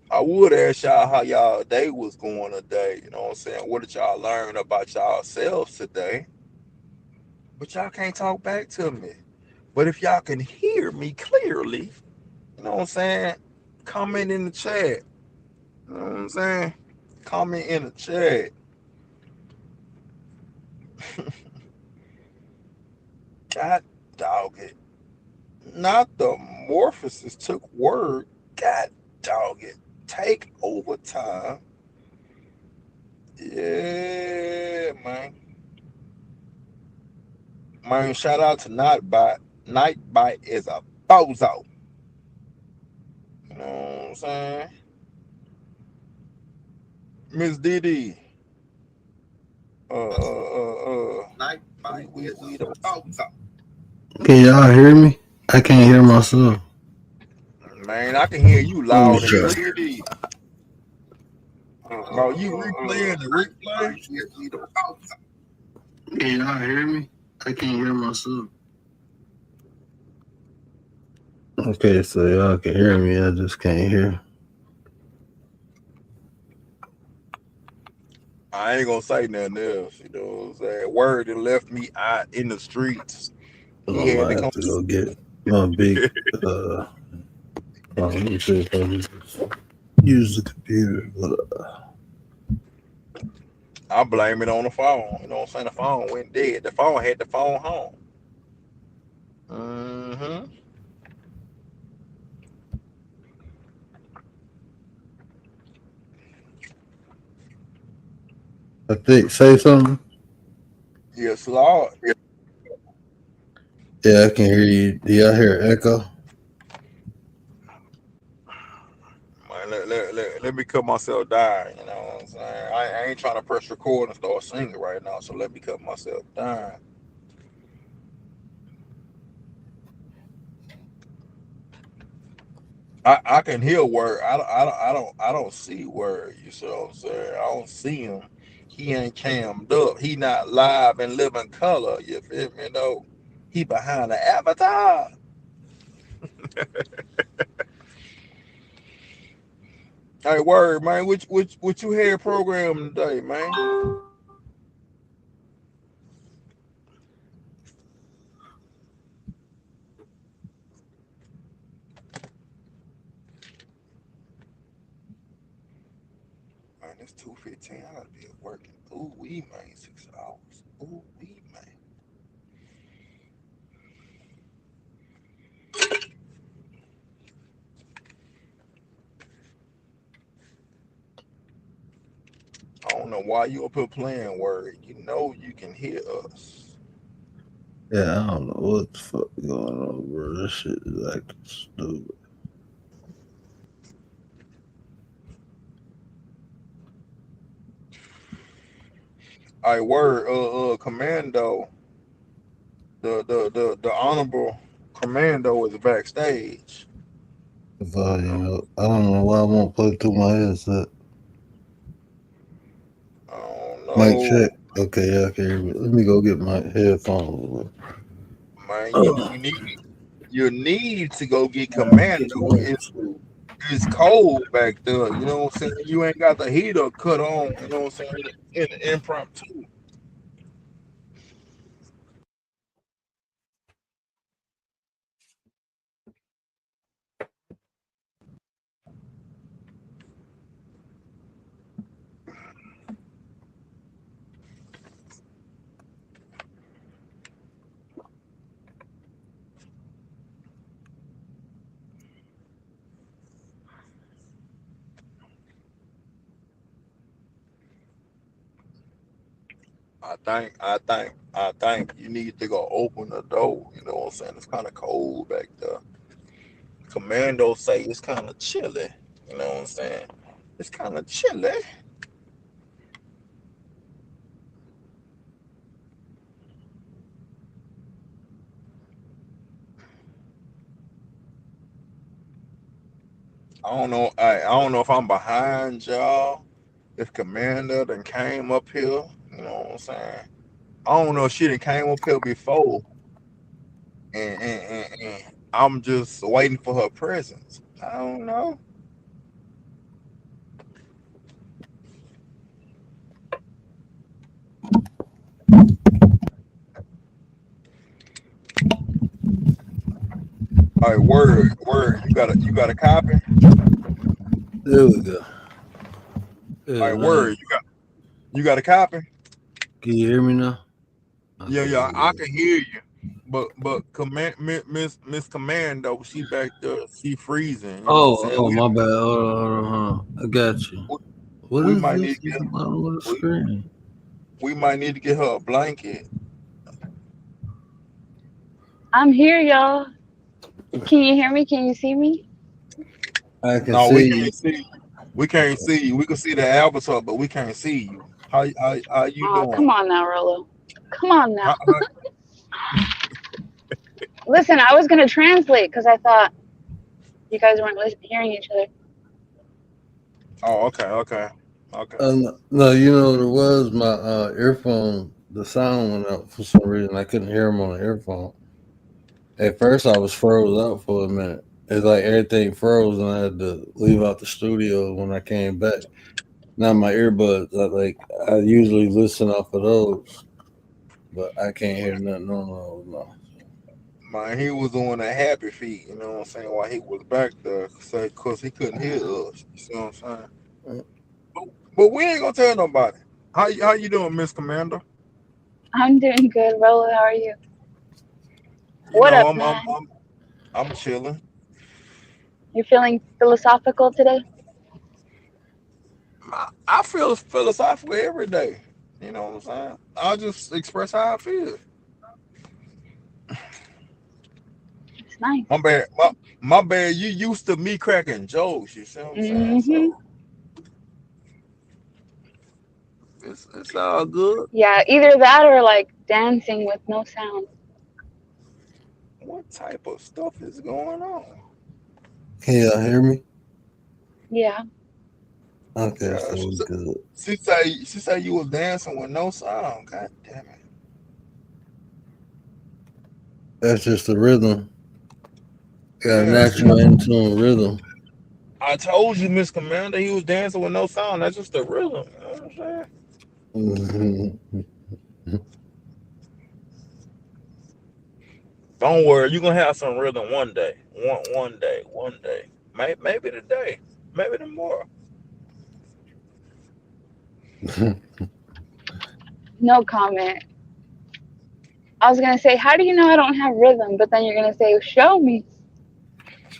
I would ask y'all how y'all day was going today. You know what I'm saying? What did y'all learn about yourselves today? But y'all can't talk back to me. But if y'all can hear me clearly, you know what I'm saying? Comment in the chat. You know what I'm saying? Comment in the chat. God dog it. Not the Morphosis took word. God dog it. Take over time. Yeah, man. Man, shout out to Nightbite. Nightbite is a bozo. You know what I'm saying? Miss Diddy. Nightbite is a bozo. Can y'all hear me? I can't hear myself. Man, I can hear you loud and Sure. clear. Bro, you replaying the replay? Can y'all hear me? I can't hear myself. Okay, so y'all can hear me. I just can't hear. I ain't gonna say nothing else. You know what I'm saying? Word that left me out in the streets. I He had might to have come. to go get my big. Let me see if I can use the computer. I blame it on the phone. You know what I'm saying? The phone went dead. The phone had the phone home. Mm-hmm. I think say something. Yes, Lord. Yeah, I can hear you. Do y'all hear echo? Man, let me cut myself down. You know what I'm saying? I ain't trying to press record and start singing right now, so let me cut myself down. I can hear word. I don't see word. You see what I'm saying? I don't see him. He ain't cammed up. He not live and living color. You feel me? No, he behind the avatar. Hey, word, man. What you had programmed today, man? Man, it's 2:15. I gotta be at work. Ooh, we man, 6 hours. Ooh, we man. I don't know why you up here playing word. You know you can hear us. Yeah, I don't know what the fuck going on, bro. This shit is acting stupid. All right, word, Commando. The honorable Commando is backstage. Volume up. I don't know why I won't play through my headset. I don't Mic know, check. Okay, yeah, I can hear me. Let me go get my headphones. man. You need to go get Commando. It's cold back there. You know what I'm saying? You ain't got the heater cut on. You know what I'm saying? In the impromptu. I think you need to go open the door. You know what I'm saying? It's kind of cold back there. Commando say it's kind of chilly. You know what I'm saying? It's kind of chilly. I don't know. I don't know if I'm behind y'all. If Commander done came up here, you know what I'm saying? I don't know if she done came up here before, and I'm just waiting for her presence. I don't know. All right, word. You got a copy? There we go. All right, word. You got a copy? Can you hear me now? Yeah, I can hear you. But Miss Commando, she back there, she freezing. You know what I'm saying? My bad. Hold on. I got you. What We is might this need to at the bottom of the screen? we might need to get her a blanket. I'm here, y'all. Can you hear me? Can you see me? I can No, see we you. can't see you. We can't see you. We can see the avatar, but we can't see you. How you Oh, doing? come on now, Rolo. Come on now. How- Listen, I was gonna translate because I thought you guys weren't hearing each other. Oh, okay. No, you know what it was? My earphone, the sound went out for some reason. I couldn't hear them on the earphone. At first, I was froze out for a minute. It's like everything froze, and I had to leave out the studio when I came back. Now my earbuds, I usually listen off of those, but I can't hear nothing on those. No. Man, he was on a happy feet, you know what I'm saying, while he was back there, because he couldn't hear us. You see what I'm saying? But we ain't gonna tell nobody. How you doing, Miss Commander? I'm doing good, Rolo. How are you? You What know, up, man? I'm chilling. You feeling philosophical today? I feel philosophical every day. You know what I'm saying? I'll just express how I feel. It's nice. My bad. You used to me cracking jokes. You see what I'm saying? So it's all good. Yeah, either that or like dancing with no sound. What type of stuff is going on? Can y'all hear me? Yeah. Okay, Yeah, so we good. she say you was dancing with no sound. God damn it. That's just the rhythm. Got a Yeah. natural in tune rhythm. I told you, Miss Commander, he was dancing with no sound. That's just the rhythm. You know what I'm saying? Don't worry, you're gonna have some rhythm one day. One day. Maybe today. Maybe tomorrow. No comment. I was gonna say, how do you know I don't have rhythm? But then you're gonna say, show me.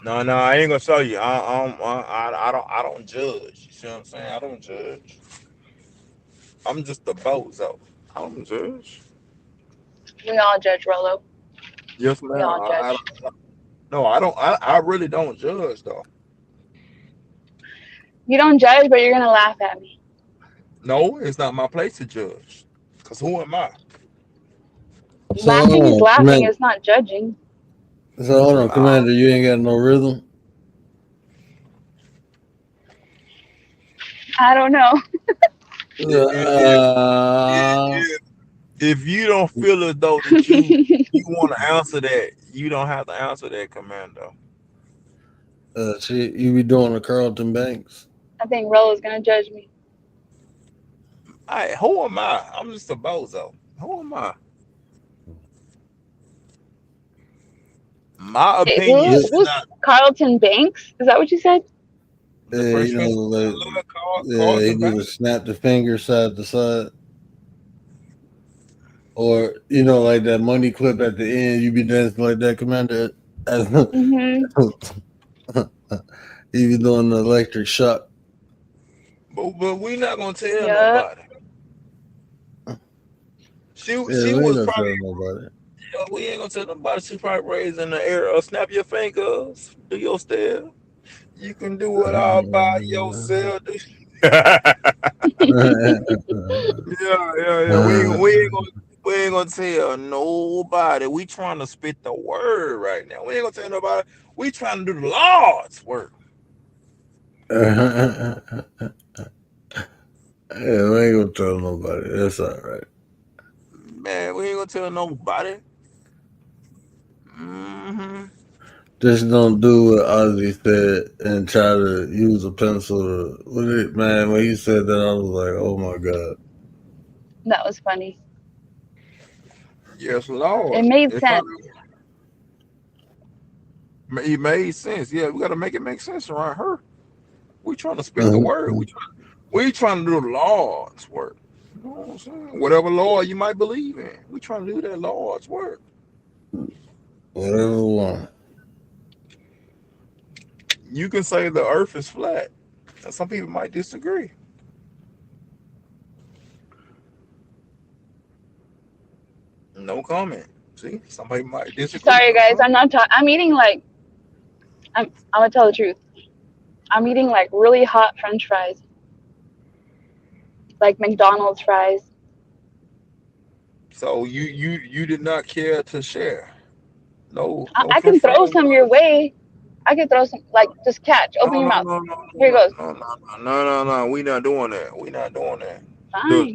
No, I ain't gonna show you. I don't judge. You see what I'm saying? I don't judge. I'm just a bozo. I don't judge. We all judge, Rolo. Yes, We ma'am. all judge. No, I don't. I really don't judge though. You don't judge, but you're gonna laugh at me. No, it's not my place to judge. Cause who am I? So Laughing is hold on, laughing. Commander. It's not judging. So hold on, Commander. You ain't got no rhythm. I don't know. If you don't feel as though that you want to answer that, you don't have to answer that, Commando. Shit, you be doing the Carlton Banks. I think Rolo's gonna judge me. Who am I? I'm just a bozo. Who am I? My opinion is Who's not Carlton Banks? Is that what you said? Yeah, you know, like, yeah, he do the snap the finger side to side. Or, you know, like that money clip at the end, you be dancing like that, Commander. Mm-hmm. You be doing the electric shock. But we not gonna tell Yup. nobody. She Yeah, we was ain't gonna probably tell nobody. we ain't gonna tell nobody. She probably raised in the air. Snap your fingers. Do your step. You can do it all by yourself. Yeah. We ain't gonna tell nobody. We trying to spit the word right now. We ain't gonna tell nobody. We trying to do the Lord's work. Yeah, we ain't gonna tell nobody. That's all right. Man, we ain't gonna tell nobody. Mm-hmm. Just don't do what Ozzy said and try to use a pencil to, man, when he said that, I was like, oh my God. That was funny. Yes, Lord. It made sense. It made sense. Yeah, we gotta make it make sense around her. We trying to spit the word. We trying to do the Lord's work. You know what I'm saying? Whatever Lord you might believe in, we trying to do that Lord's work. Whatever one. You can say the earth is flat. And some people might disagree. No comment. See, somebody might disagree. Sorry, guys. I'm not talking. I'm eating like. I'm gonna tell the truth. I'm eating like really hot French fries, like McDonald's fries. So you did not care to share. No, I can throw some your way. I can throw some, like, just catch. Open your mouth. Here it goes. No. We not doing that. We not doing that. Fine.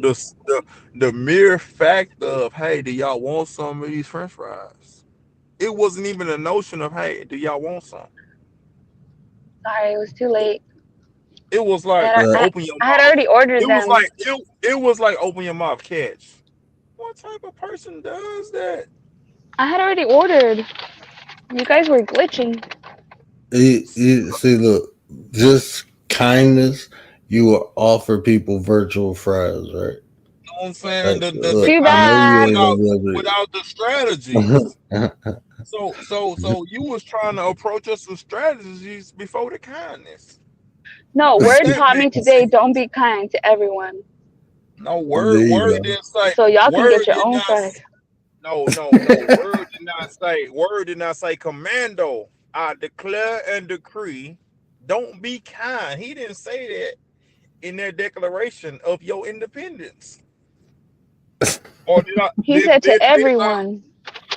The mere fact of, hey, do y'all want some of these French fries? It wasn't even a notion of, hey, do y'all want some? Sorry, it was too late. It was like open your mouth. I had already ordered It them. was like it was like open your mouth, catch. What type of person does that? I had already ordered. You guys were glitching. See, look, just kindness, you will offer people virtual fries, right? You know what I'm saying? Like, Too bad. Without the strategy. So you was trying to approach us with strategies before the kindness. No, Word taught me today, don't be kind to everyone. No, Word didn't say. So y'all can Word get your did own not fries. No. Word did not say commando. I declare and decree, don't be kind. He didn't say that in their declaration of your independence. Or did I? He said to everyone,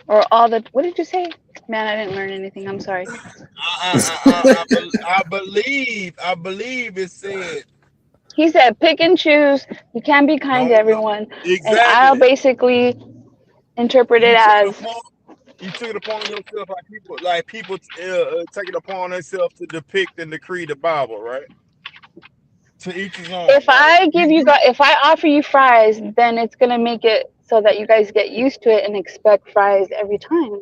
or all the. What did you say? Man, I didn't learn anything. I'm sorry. I believe it said. He said, pick and choose. You can't be kind to everyone. Exactly. And I'll basically interpret it as You took it upon yourself like people take it upon themselves to depict and decree the Bible, right? To each his own. If I Right? give you guys, if I offer you fries, then it's gonna make it so that you guys get used to it and expect fries every time.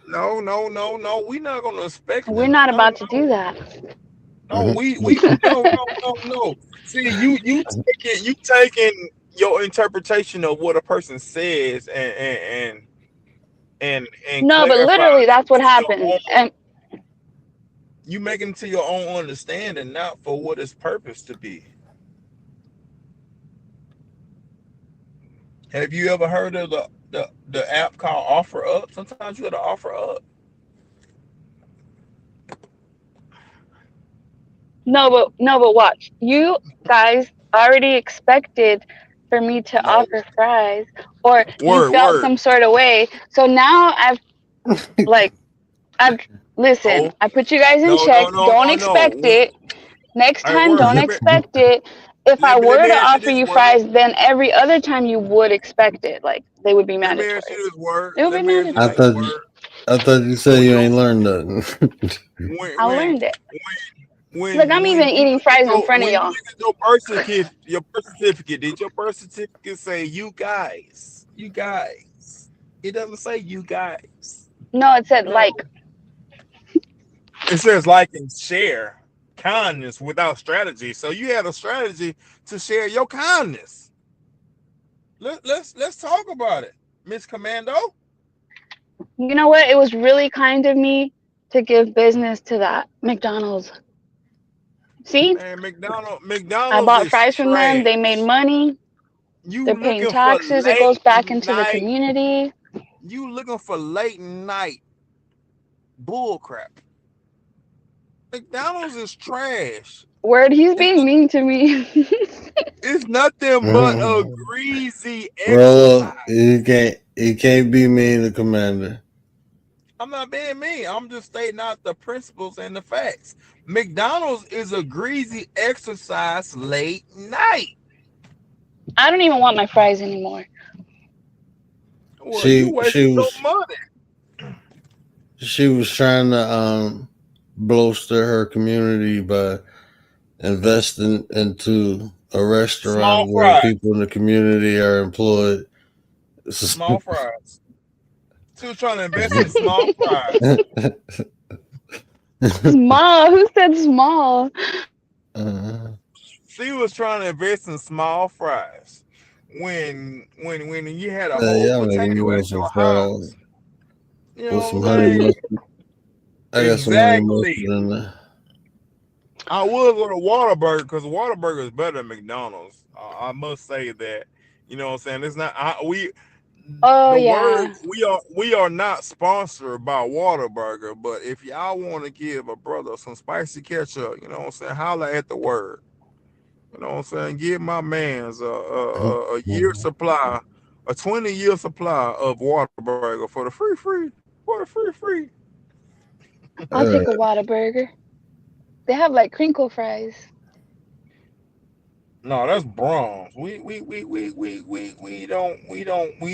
No. We're not gonna expect We're them. not No, about to do that. no. We no. See, you taking your interpretation of what a person says and No, but literally, clarifying that's what it to your happened. own. And You making it to your own understanding, not for what it's purpose to be. Have you ever heard of the app called Offer Up? Sometimes you got to offer up. no, but watch. You guys already expected for me to No. offer fries, or you Word, felt word. some sort of way. So now I've listen. No, I put you guys in no. check. Don't expect it. Next Hey, time, word. don't expect it. If I Let were me to ask you offer this you word. fries, then every other time you would expect it. Like they would be Let me ask mandatory. you this word. It would be Let me ask you I this mandatory. thought word. I thought you said you ain't learned nothing. I learned it. When Look, I'm even you eating look at fries in front of y'all. your birth certificate, did your birth certificate say you guys? You guys. It doesn't say you guys. No, it said No. like. It says like and share kindness without strategy. So you had a strategy to share your kindness. Let's talk about it, Miss Commando. You know what? It was really kind of me to give business to that McDonald's. See, Man, I McDonald's bought is fries from them. They made trash. money. You They're paying looking for taxes. It goes late back into the night. community. You looking for late night bull crap. McDonald's is trash. Word, he's being mean to me. It's nothing but a greasy Bro, exercise. you can't be mean to Commander. I'm not being mean. I'm just stating out the principles and the facts. McDonald's is a greasy exercise late night. I don't even want my fries anymore. Well, you wasting your money. She was trying to bolster her community by investing into a restaurant where people in the community are employed. Small fries. She was trying to invest in small fries. Small? Who said small? She was trying to invest in small fries. When you had a whole y'all making me potato want at some your fries house. You with know some what I'm honey saying? mustard. I got some honey mustard Exactly. in there. I would go to Whataburger because Whataburger is better than McDonald's. I must say that. You know what I'm saying? It's not Oh the yeah. word we are not sponsored by Whataburger, but if y'all want to give a brother some spicy ketchup, you know what I'm saying, holla at the word. You know what I'm saying? Give my man's a year supply, a 20-year supply of Whataburger for the free. I'll take a Whataburger. They have like crinkle fries. No, that's Brahms. We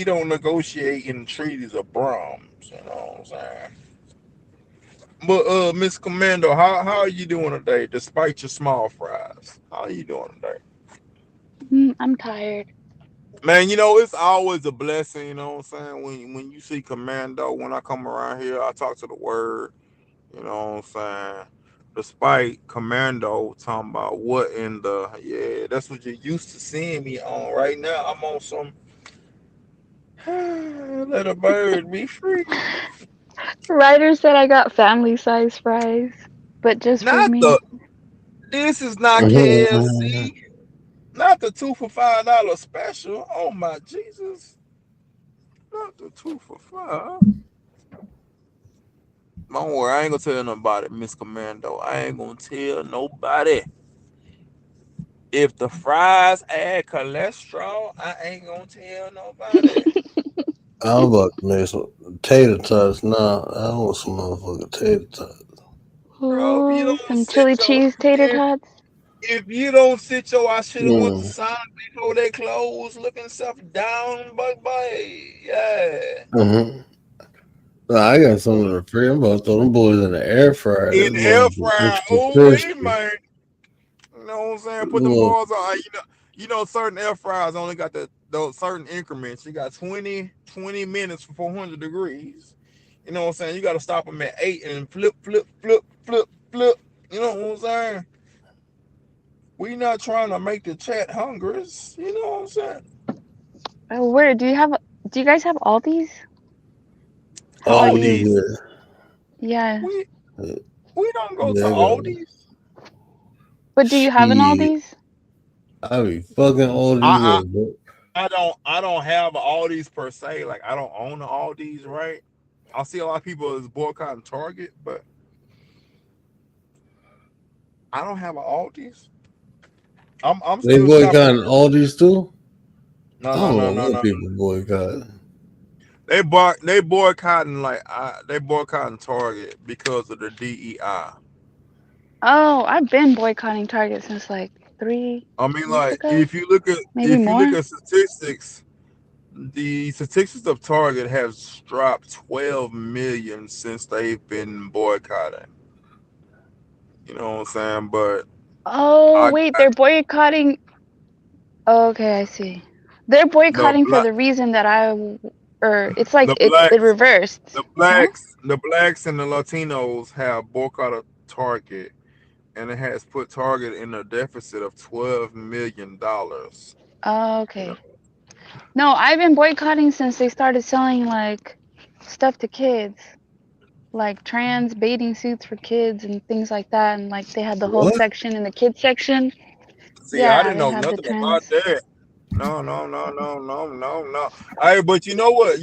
don't negotiate in treaties of Brahms. You know what I'm saying? But Miss Commando, how are you doing today? Despite your small fries, how are you doing today? I'm tired. Man, you know, it's always a blessing, you know what I'm saying? When you see Commando, when I come around here, I talk to the word, you know what I'm saying? Despite Commando talking about what in the, that's what you're used to seeing me on. Right now, I'm on some, let a bird be free. Ryder said I got family size fries, but just for me. This is not KFC. Not the 2 for $5 special. Oh my Jesus. Not the 2 for $5. Don't worry, I ain't gonna tell nobody, Miss Commando. I ain't gonna tell nobody. If the fries add cholesterol, I ain't gonna tell nobody. I'm about to make some tater tots now. I want some motherfucking tater tots. Bro, if you Oh, don't some chili cheese tater tots. if you don't sit your I should have went to Mm. Sonic before they closed, looking stuff down, but boy, yeah. Mm-hmm. Nah, I got some in the fridge. I'm about to throw them boys in the air fryer. In the air fryer. Oh, wait, man. You know what I'm saying? Put them balls on. You know, certain air fryers only got those certain increments. You got 20 minutes for 400 degrees. You know what I'm saying? You got to stop them at 8 and flip. You know what I'm saying? We not trying to make the chat hungry. You know what I'm saying? Oh, where do you guys have Aldi's? Aldi's? Yeah. We don't go to Aldi's. But do you have an Aldi's? I be fucking Aldi's up, bro. I don't have Aldi's per se. Like, I don't own the Aldi's, right? I see a lot of people is boycotting Target, but I don't have an Aldi's. I'm They still boycotting Aldi's too? No. People boycott. They boycotting they boycotting Target because of the DEI. Oh, I've been boycotting Target since like 3 I mean, years like, ago. if you look More. at statistics, the statistics of Target have dropped 12 million since they've been boycotting. You know what I'm saying? But Wait, they're boycotting. Okay, I see. They're boycotting for the reason that it's like it reversed. The blacks and the Latinos have boycotted Target, and it has put Target in a deficit of $12 million. Oh, okay. No, I've been boycotting since they started selling like stuff to kids, like trans bathing suits for kids and things like that, and like they had the whole What? section in the kids section. See, I didn't know nothing about that. No. Hey, but you know what?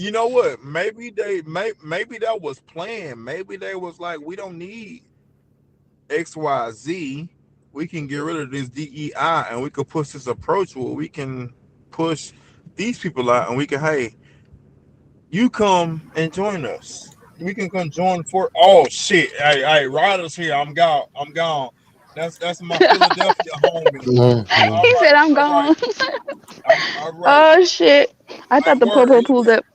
Maybe that was planned. Maybe they was like, we don't need XYZ. We can get rid of this DEI, and we could push this approach where we can push these people out, and we can, hey, you come and join us. We can come join for. Oh shit! Hey, Ryder's here. I'm gone. That's my Philadelphia homie. He said, "I'm gone." All right. Oh shit! I thought the popo pulled up.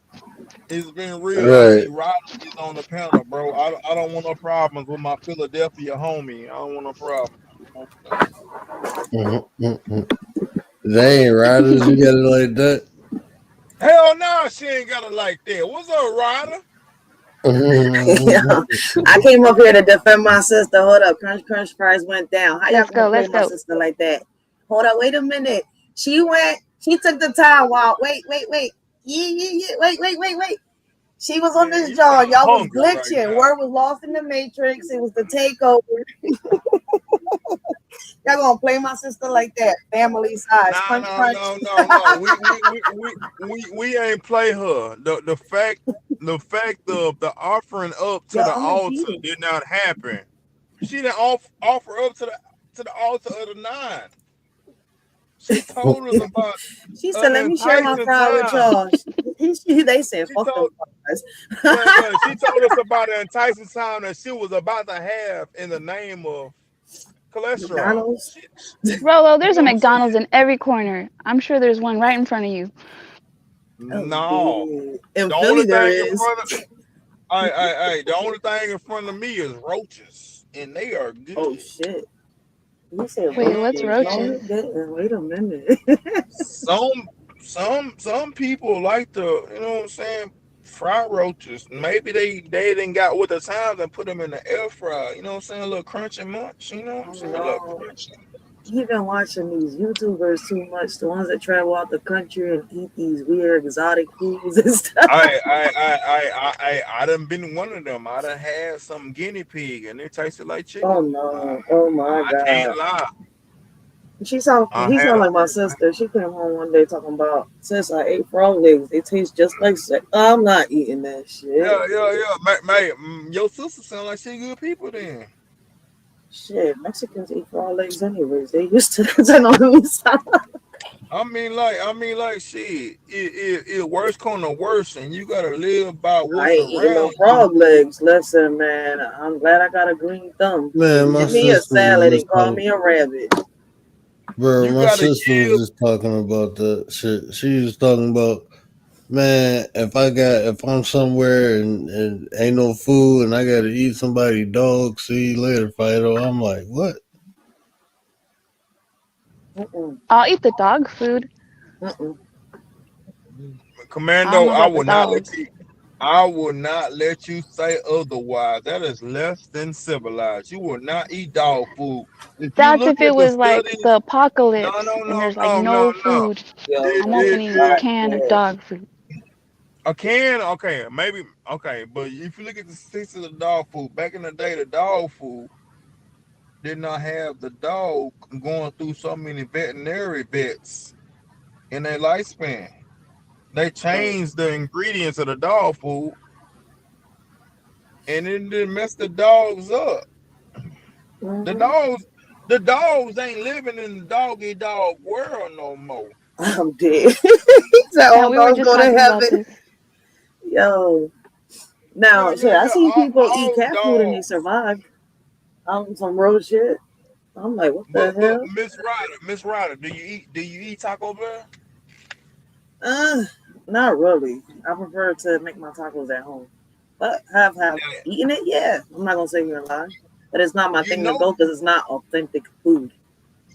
It's been real. Right. Ryder is on the panel, bro. I don't want no problems with my Philadelphia homie. I don't want no problem. They ain't riders. You got it like that. Hell no, she ain't got it like that. What's up, Ryder? I came up here to defend my sister. Hold up, crunch fries went down. How y'all gonna play my sister like that? Hold up, wait a minute. She took the time while wait. Yeah, wait. She was on this jaw. Y'all was glitching. Right, word was lost in the matrix. It was the takeover. Y'all gonna play my sister like that? Family size. No. We ain't play her. The fact of the offering up to the altar did not happen. She didn't offer up to the altar of the 9. She told us about. She said, "Let me share my fry with y'all." They said, "Fuck them fries." She told us about the enticing time that she was about to have in the name of cholesterol. Rolo, there's a McDonald's in every corner. I'm sure there's one right in front of you. No, in Philly there is. The only thing in front of me is roaches, and they are good. Oh shit. You said, wait, what's roaches? Wait a minute. Some people like to, you know what I'm saying, fry roaches. Maybe they didn't got with the times and put them in the air fryer. You know what I'm saying, a little crunchy munch. You know what I'm saying, a little crunchy. You've been watching these YouTubers too much, the ones that travel out the country and eat these weird exotic foods and stuff. I done been one of them. I done had some guinea pig and it tasted like chicken. Oh no! Oh my god! I can't lie. He sound like my sister. She came home one day talking about, "Sis, I ate frog legs. They taste just like sex." I'm not eating that shit. Yeah. Mate, your sister sound like she good people then. Shit, Mexicans eat frog legs anyways. They used to that. I mean, like, shit. It worse come to worse, and you gotta live by what's I ain't eating no around. frog legs. Listen, man, I'm glad I got a green thumb. Man, my Give me a sister salad was and call me a rabbit. Bro, my sister was just talking about that shit. She was talking about Man, if I'm somewhere and ain't no food and I gotta eat somebody's dog, see you later, Fido. I'm like, what? I'll eat the dog food. Commando, I don't know about the dogs. I will not let you say otherwise. That is less than civilized. You will not eat dog food. If you That's look if it at the was like studies, the apocalypse no, and there's like no food. I'm opening a can of dog food. A can, okay, maybe, okay, but if you look at the statistics of the dog food, back in the day, the dog food did not have the dog going through so many veterinary vets in their lifespan. They changed the ingredients of the dog food, and it didn't mess the dogs up. The dogs ain't living in the doggy dog world no more. I'm dead. Yeah, All we were dogs just go to talking about heaven. this. Yo. Now, shit, I see people eat cat food and they dogs. survive. Some real shit. I'm like, what the But hell? Miss Ryder, do you eat Taco Bell? Not really. I prefer to make my tacos at home. But have eaten it? Yeah. I'm not gonna say you're lying. But it's not my thing to go because it's not authentic food.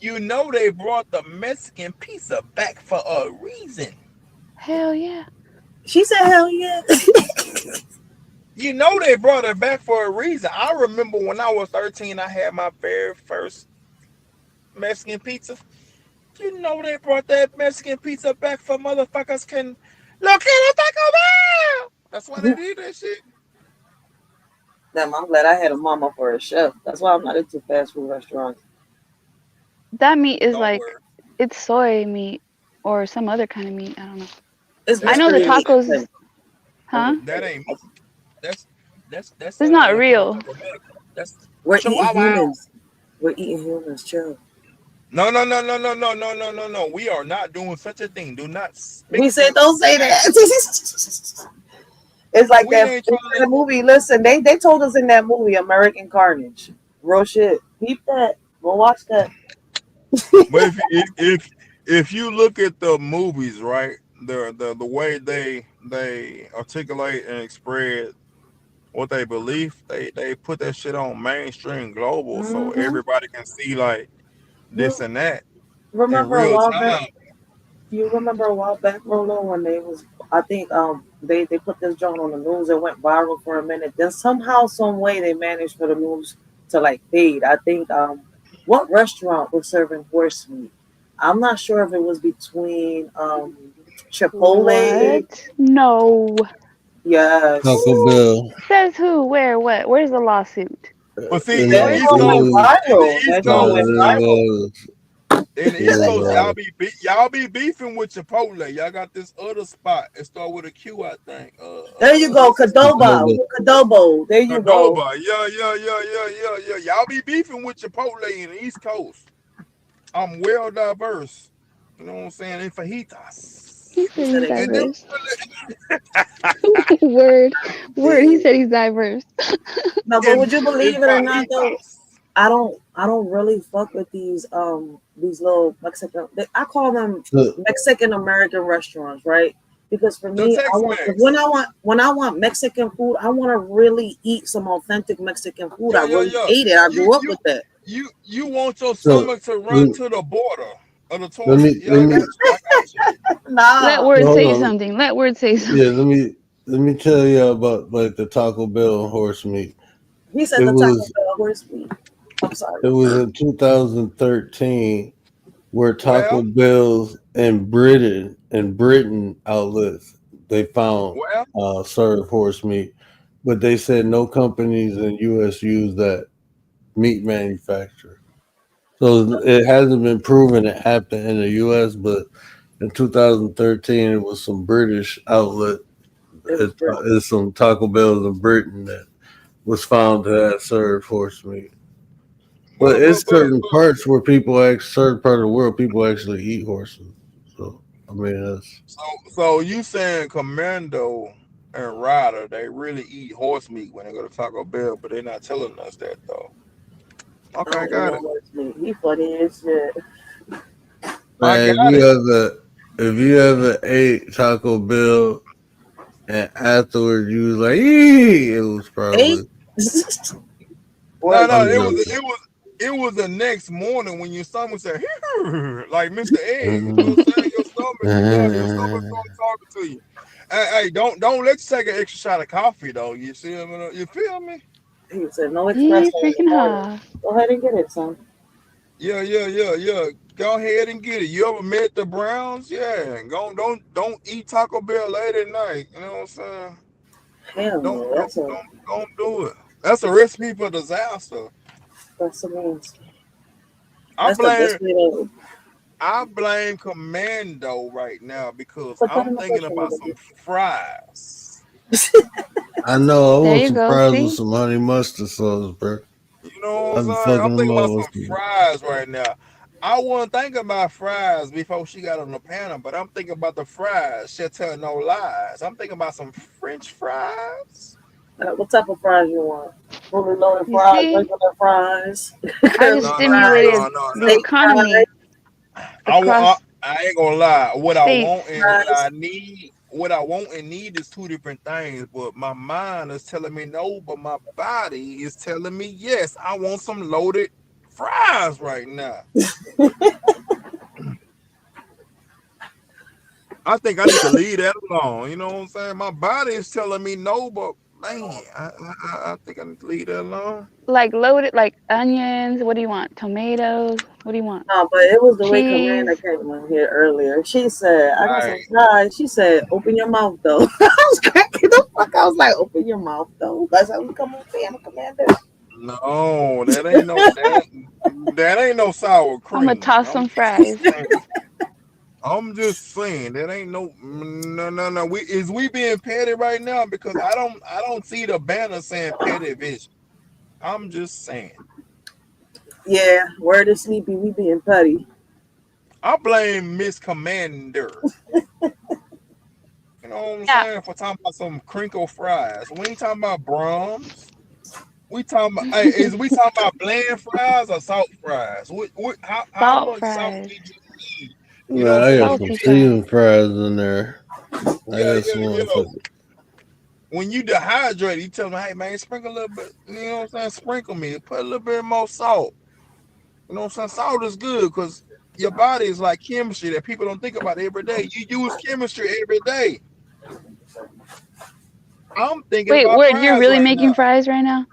You know they brought the Mexican pizza back for a reason. Hell yeah. She said hell yeah. You know they brought it back for a reason. I remember when I was 13, I had my very first Mexican pizza. You know they brought that Mexican pizza back for motherfuckers can look at a Taco Bell. That's why they did that shit. Damn, I'm glad I had a mama for a chef. That's why I'm not into fast food restaurants. That meat is like, it's soy meat or some other kind of meat. I don't know. I know the tacos. Huh? That ain't. That's. It's not real. We're eating Chihuahua. humans. We're eating humans, chill. No. We are not doing such a thing. Do not. We said don't say that. It's like that movie. Listen, they told us in that movie, American Carnage. Real shit. Keep that. Go watch that. But if you look at the movies, right, the way they articulate and express what they believe, they put that shit on mainstream global, so everybody can see like this and that. Remember in a real while time. back? You remember a while back, Rolo, when they was? I think they put this joint on the news. It went viral for a minute. Then somehow, some way, they managed for the news to like fade. I think what restaurant was serving horse meat? I'm not sure if it was between Chipotle. What? No. Yes. Taco Bell. Says who? Where? What? Where's the lawsuit? But see, In in the the East Coast, y'all be beefing with Chipotle. Y'all got this other spot. It start with a Q, I think. There you go, Cadoba. Cadobo. There you go. Cadoba. Yeah. Y'all be beefing with Chipotle in the East Coast. I'm well diverse. You know what I'm saying? In fajitas. He said he's diverse. Word. He said he's diverse. No, but would you believe it or not, though? I don't really fuck with these little Mexican. I call them Mexican American restaurants, right? Because for me, when I want Mexican food, I want to really eat some authentic Mexican food. I really ate it. I grew up with that. You want your stomach to run to the border of the torso. Let Word say something. Let Word say something. Yeah, let me tell you about like the Taco Bell horse meat. He said the Taco Bell horse meat. I'm sorry. It was in 2013 where Taco Bell's in Britain outlets they found served horse meat, but they said no companies in U.S. use that meat manufacturer. So it hasn't been proven it happened in the U.S., but in 2013 it was some British outlet. It's some Taco Bells in Britain that was found to have served horse meat. But it's certain parts where certain part of the world, people actually eat horses. So, I mean, that's... So you saying Commando and Ryder, they really eat horse meat when they go to Taco Bell, but they're not telling us that, though. Okay, got it. He funny as shit. Man, if you ever ate Taco Bell And afterwards, you was like, "Ee!" It was probably. No, it was the next morning when your stomach said, like Mr. Egg. You know what I'm saying? Your stomach started talking to you. Hey, don't let you take an extra shot of coffee though. You see me? You feel me? He said no Yeah, espresso. freaking hot. Go ahead and get it, son. Yeah. Go ahead and get it. You ever met the Browns? Yeah. Don't eat Taco Bell late at night. You know what I'm saying? Hell no. Don't do it. That's a recipe for disaster. That's amazing. I blame Commando right now because I'm thinking about some fries. I know. I There want you some go, fries see? with some honey mustard sauce, bro. You know what I'm saying? I'm thinking about some fries right now. I wasn't thinking about fries before she got on the panel, but I'm thinking about the fries. She'll tell no lies. I'm thinking about some French fries. What type of fries you want? Fully loaded You fries, see? regular fries. I just stimulated the economy across I ain't gonna lie. What I states. want and what I need is two different things. But my mind is telling me no, but my body is telling me yes. I want some loaded fries right now. I think I need to leave that alone. You know what I'm saying? My body is telling me no, but man, I think I need to leave that alone. Like loaded, like onions. What do you want? Tomatoes. What do you want? No, but it was the way Cheese. Commander came in here earlier. She said, I got some Right. fries. She said, open your mouth, though. I was cracking the fuck. I was like, open your mouth, though. That's how we come on fan, Commander. No, that ain't no sour cream. I'm gonna toss some fries. I'm just saying that ain't no. We being petty right now because I don't see the banner saying petty vision. I'm just saying. Yeah, word is sleepy. We being petty. I blame Miss Commander. You know what I'm saying? For talking about some crinkle fries. We ain't talking about Brahms. We talking about is we talking about bland fries or salt fries? How much salt did you need? You know, I got some seasoned fries in there. When you dehydrate, you tell me, hey man, sprinkle a little bit, you know what I'm saying? Sprinkle me, put a little bit more salt. You know what I'm saying? Salt is good because your body is like chemistry that people don't think about every day. You use chemistry every day. I'm thinking Wait, about wait, fries you're really right making now. fries right now?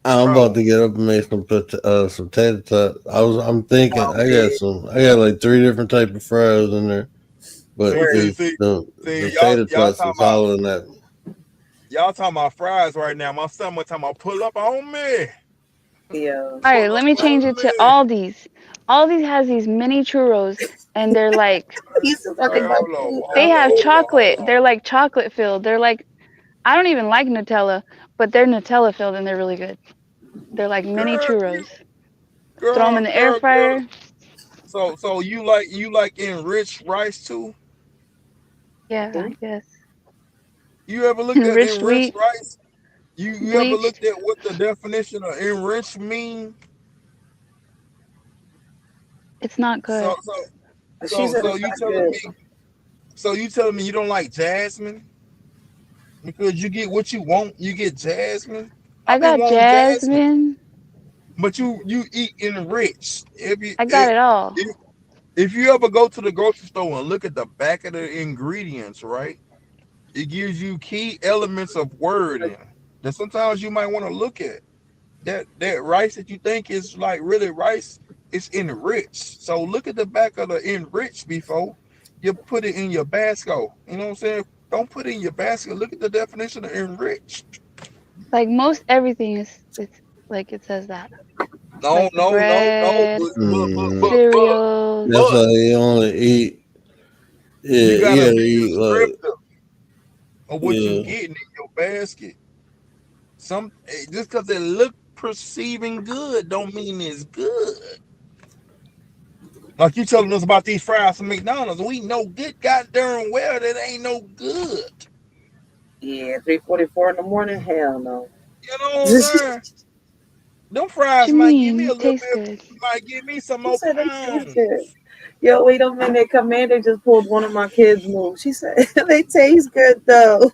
I'm about to get up and make some tater tots. I'm thinking I got like 3 different type of fries in there, but the tater tots is holler than that. Y'all talking about fries right now. My stomach talking about pull up on me. Yeah. All right, let me change it to Aldi's. Aldi's has these mini churros, and they're like they have chocolate. They're like chocolate filled. They're like I don't even like Nutella, but they're Nutella filled and they're really good. They're like mini churros. Throw them in the air fryer. So you like enriched rice too? Yeah, I guess. You ever looked at Enriched enriched wheat. rice? You ever looked at what the definition of enriched mean? It's not good. So you telling me you don't like jasmine? Because you get what you want, you get jasmine. I got jasmine. But you eat enriched. I got it all. If you ever go to the grocery store and look at the back of the ingredients, right? It gives you key elements of wording that sometimes you might want to look at. That rice that you think is like really rice, it's enriched. So look at the back of the enriched before you put it in your basket. You know what I'm saying? Don't put it in your basket. Look at the definition of enriched. Like most everything is it's like it says that. No. Cereals. That's why you only eat. Yeah, You gotta be eat like. descriptive of what you getting in your basket. Just because it look perceiving good don't mean it's good. Like you telling us about these fries from McDonald's, we know good goddamn well that ain't no good. Yeah, 3:44 in the morning. Hell no. You know what I'm saying? Them fries What you might give me mean? a little Tastes bit, good. might give me some She more said they taste pounds. good. Yo, wait a minute. Commander just pulled one of my kids' moves. She said they taste good though.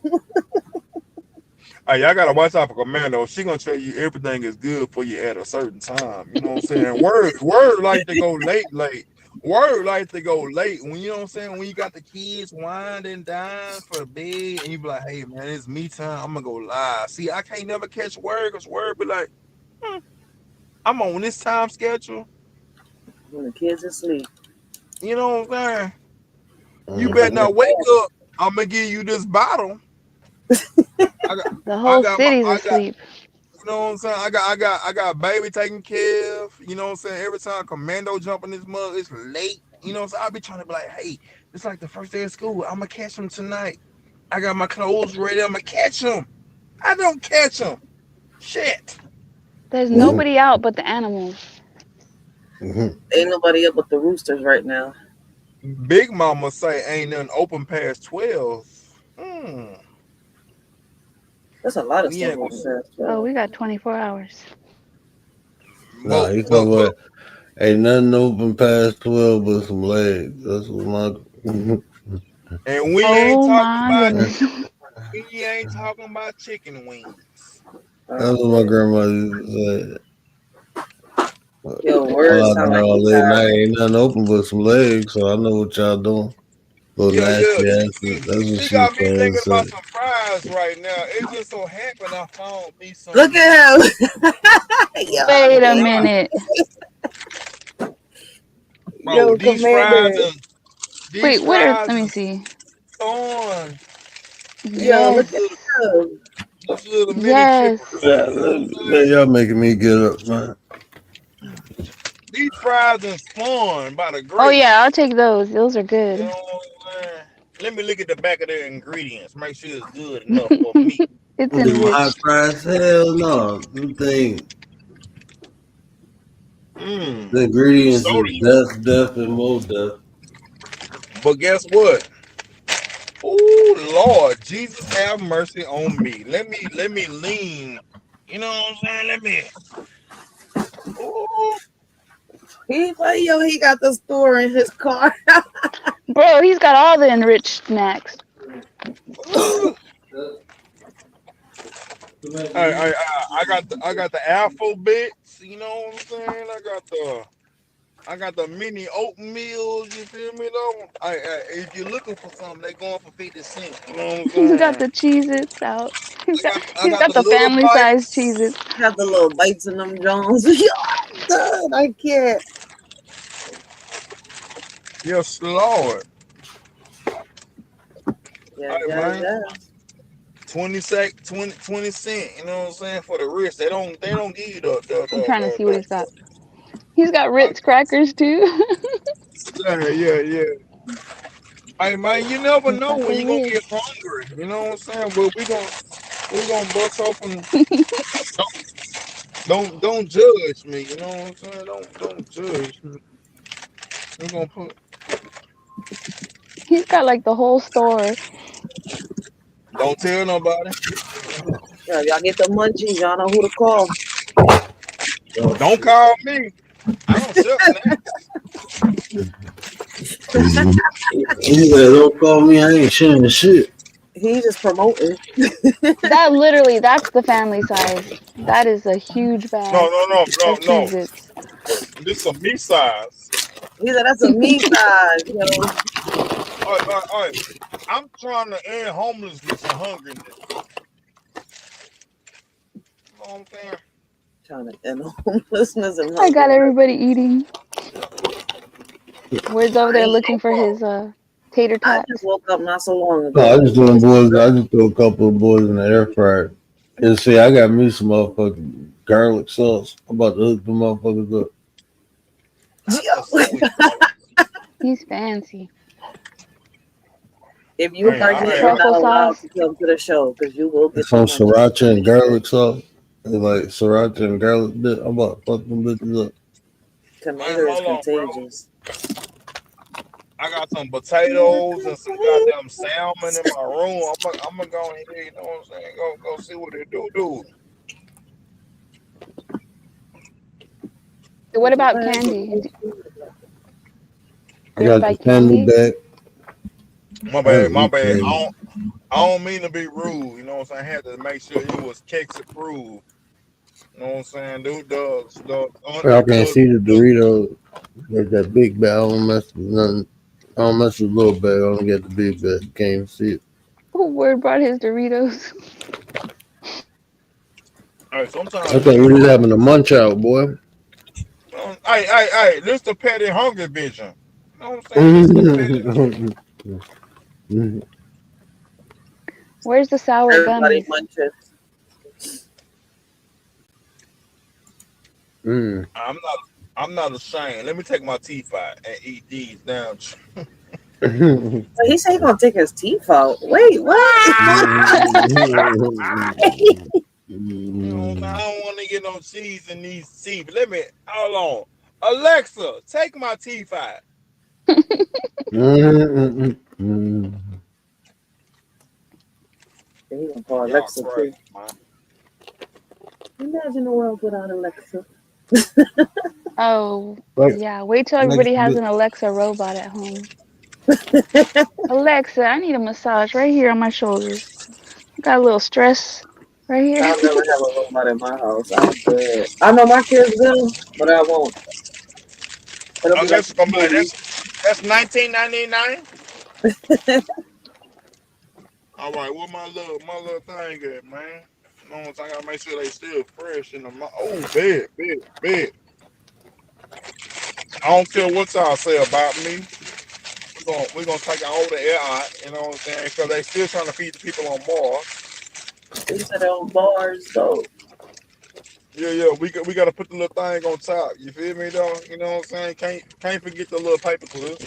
Hey, y'all gotta watch out for Commando. She gonna tell you everything is good for you at a certain time. You know what I'm saying? Word like to go late. Word like to go late. When you know what I'm saying, when you got the kids winding down for the bed, and you be like, "Hey man, it's me time. I'm gonna go live." See, I can't never catch Word because Word be like, "I'm on this time schedule." When the kids asleep. You know what I'm saying? You Mhm. better not wake up. I'm gonna give you this bottle. The whole city's I got. asleep. You know what I'm saying? I got baby taken care of. You know what I'm saying? Every time Commando jump in this mug, it's late. You know what I'm saying? I'll be trying to be like, hey, it's like the first day of school. I'm gonna catch him tonight. I got my clothes ready. I'm gonna catch him. I don't catch him. Shit. There's Mhm. nobody out but the animals. Mhm. Ain't nobody up but the roosters right now. Big Mama say ain't nothing open past 12. There's a lot of We stuff ain't on gonna. there. Oh, we got 24 hours. Nah, he talking about ain't nothing open past 12 but some legs. That's what my. And we ain't Oh talking my about goodness. we ain't talking about chicken wings. That's what my grandma used to say. Yo, I words like sound like all he late night. tired. Ain't nothing open but some legs, so I know what y'all doing. Little Yeah. nasty asses. That's what She she was got me trying to thinking about say. some fries right now. It just so happened I found me some. Look at him. Yo, Wait a damn. minute. Bro, Yo, these fries Commander. and these Wait, what are, fries let me is see. thorn. Yo, look Yes. at him. These little mini Yes. chippers. Yeah, You know what I'm man, saying? y'all making me get up, man. These fries and spawn by the Oh great. yeah, I'll take those. Those are You know good. what I'm saying? Let me look at the back of their ingredients. Make sure it's good enough for me. It's Them hot enriched. fries, hell no. Them thing, the ingredients is Sodium. death, and more death. But guess what? Oh Lord, Jesus have mercy on me. Let me lean. You know what I'm saying? Let me. Ooh. He got the store in his car. Bro, he's got all the enriched snacks. Ooh. I got the alphabets. You know what I'm saying? I got the mini oatmeals. You feel me though? If you're looking for something, they going for 50 cents. You know what I'm He's got saying? the Cheez-Its out. I He's got got the the little family size bites. Cheez-Its. Got the little bites in them Jones. Yo, I'm done. I can't. Yes, Lord. Yes, Hey yes, man. yes. 20 cent, you know what I'm saying, for the rest. They don't give you I'm trying to see what he's got. He's got Ritz crackers too. yeah. Hey man, you never He's know got when the you're gonna get Ritz. hungry. You know what I'm saying? But we gonna bust open. Don't judge me. You know what I'm saying? Don't judge me. We're gonna put. He's got like the whole store. Don't tell nobody. Yeah, y'all get the munchies. Y'all know who to call. Don't call me. I don't sell snacks. He said, don't call me, I ain't sharing shit. He just promoting. That literally, that's the family size. That is a huge bag of No. Cheez-Its. This is a me size. He said that's a me size, yo. All right. I'm trying to end homelessness and hungriness. You know what I'm saying? Trying to end homelessness and I got hunger. everybody eating. Word's over I there ain't. looking for his tater I tots. just woke up not so long No, I ago. just doing boys. I just threw a couple of boys in the air fryer. And see, I got me some motherfucking garlic sauce. I'm about to hook them motherfuckers up. He's fancy. If you pregnant, you're not Truffle allowed sauce. to come to the show because you will get It's the some munchies. sriracha and garlic sauce. It's like sriracha and garlic bit. I'm about to fuck them bitches up. Commander is Hold on, bro. contagious. I got some potatoes and some goddamn salmon in my room. I'm gonna go ahead, you know what I'm saying? Go see what they do. What about candy? I You ever got buy the candy candy? bag. My I bad, my eat bad. candy. I don't mean to be rude. You know what I'm saying? I had to make sure it was Kex approved. You know what I'm saying? I can't see the Doritos. There's that big bag. I don't mess with nothing. I don't mess with little bag. I only get the big bag. You can't even see it. Who word brought his Doritos? Hey, sometimes I think we just having a munch out, boy. hey, this the petty hunger vision. You know what I'm saying? This the petty. Where's the sour Everybody gummies? munches. I'm not ashamed. Let me take my teeth out and eat these down. So he said he gonna take his teeth out. Wait, what? You know, I don't want to get no cheese in these teeth. Let me hold on. Alexa, take my teeth out. He gonna call Y'all Alexa crazy, too. man. Imagine the world without Alexa. Oh, Like- yeah. Wait till like everybody has the- an Alexa robot at home. Alexa, I need a massage right here on my shoulders. Got a little stress right here. I'll never have a robot in my house. I'm good. I know my kids will, but I won't. It'll be like Alexa gonna be like, that's $19.99. All right, where my little thing at, man? You know what I'm saying? I gotta make sure they still fresh in the bed. I don't care what y'all say about me. We're gonna take all the air out, you know what I'm saying? Because they still trying to feed the people on Mars. These are those bars, though. Yeah, we gotta put the little thing on top. You feel me though? You know what I'm saying? Can't forget the little paper clip.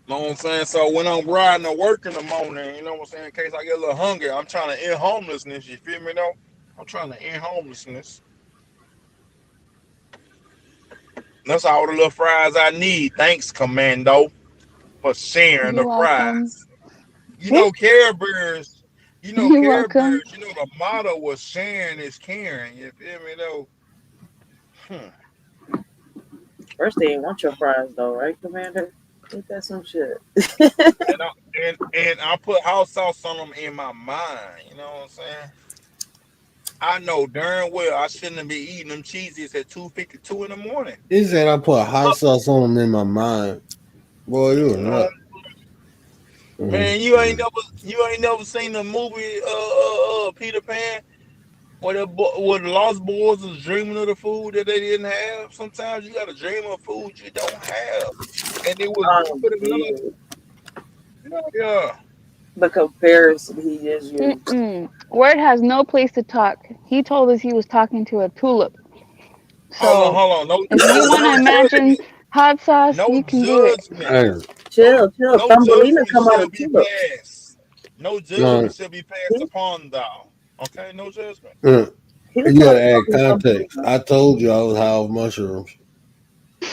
Know what I'm saying? So when I'm riding to work in the morning, you know what I'm saying? In case I get a little hungry, I'm trying to end homelessness. You feel me though? I'm trying to end homelessness. That's all the little fries I need. Thanks, Commando, for sharing You're the welcome. fries. You know, Care Bears. You know, You're Care welcome. Bears. You know, the motto was sharing is caring. You feel me though? First, they ain't want your fries, though, right, Commander? Ain't that some shit? and I put hot sauce on them in my mind. You know what I'm saying? I know darn well I shouldn't be eating them cheesies at 2:52 in the morning. He said I put hot sauce on them in my mind. Boy, you a nut. Man, you ain't never seen the movie Peter Pan, where the lost boys was dreaming of the food that they didn't have. Sometimes you gotta dream of food you don't have, and it was put in another. Yeah. The comparison he is using. Mm-mm. Word has no place to talk. He told us he was talking to a tulip. So Hold on. No, if you want to imagine hot sauce, no you can do it. judgment. Chill. No Thumbelina judgment come out shall of be tulip. passed. No judgment shall be passed upon thou. Okay, no judgment. He was You gotta talking add about context. I told you I was high off mushrooms.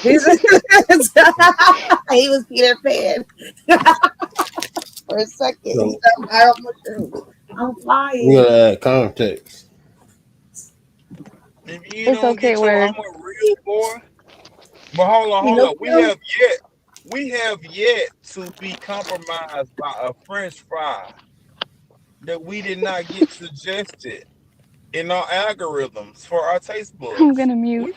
he was Peter Pan. For a second, he So- said, "I don't mushrooms. I'm flying." You gotta add context. If you It's don't okay, get your Word. armor real, boy. But hold on. We have yet to be compromised by a French fry that we did not get suggested in our algorithms for our taste buds. I'm gonna mute.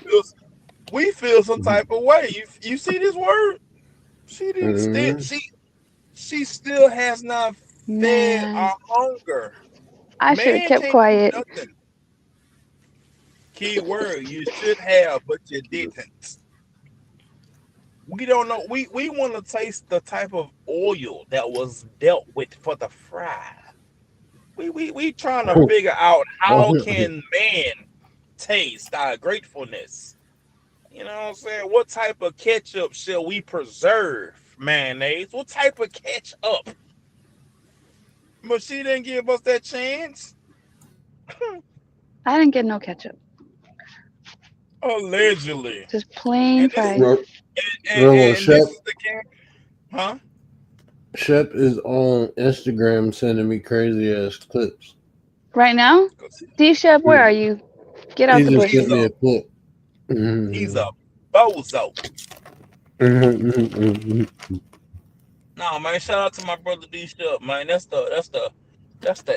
We feel some type of way. You see this word? She didn't still she still has not fed Man, our hunger. I should have Man kept can't quiet. do nothing. Key word, you should have, but you didn't. We don't know. We want to taste the type of oil that was dealt with for the fry. We trying to figure out how can man taste our gratefulness. You know what I'm saying? What type of ketchup shall we preserve? Mayonnaise? What type of ketchup? But she didn't give us that chance. I didn't get no ketchup. Allegedly. Just plain fries. And this is the game. Huh? Shep is on Instagram sending me crazy ass clips. Right now? D-Shep, where are you? Get out He the just bushes. sent me a clip. He's a bozo. No, man, shout out to my brother D Shep, man. That's the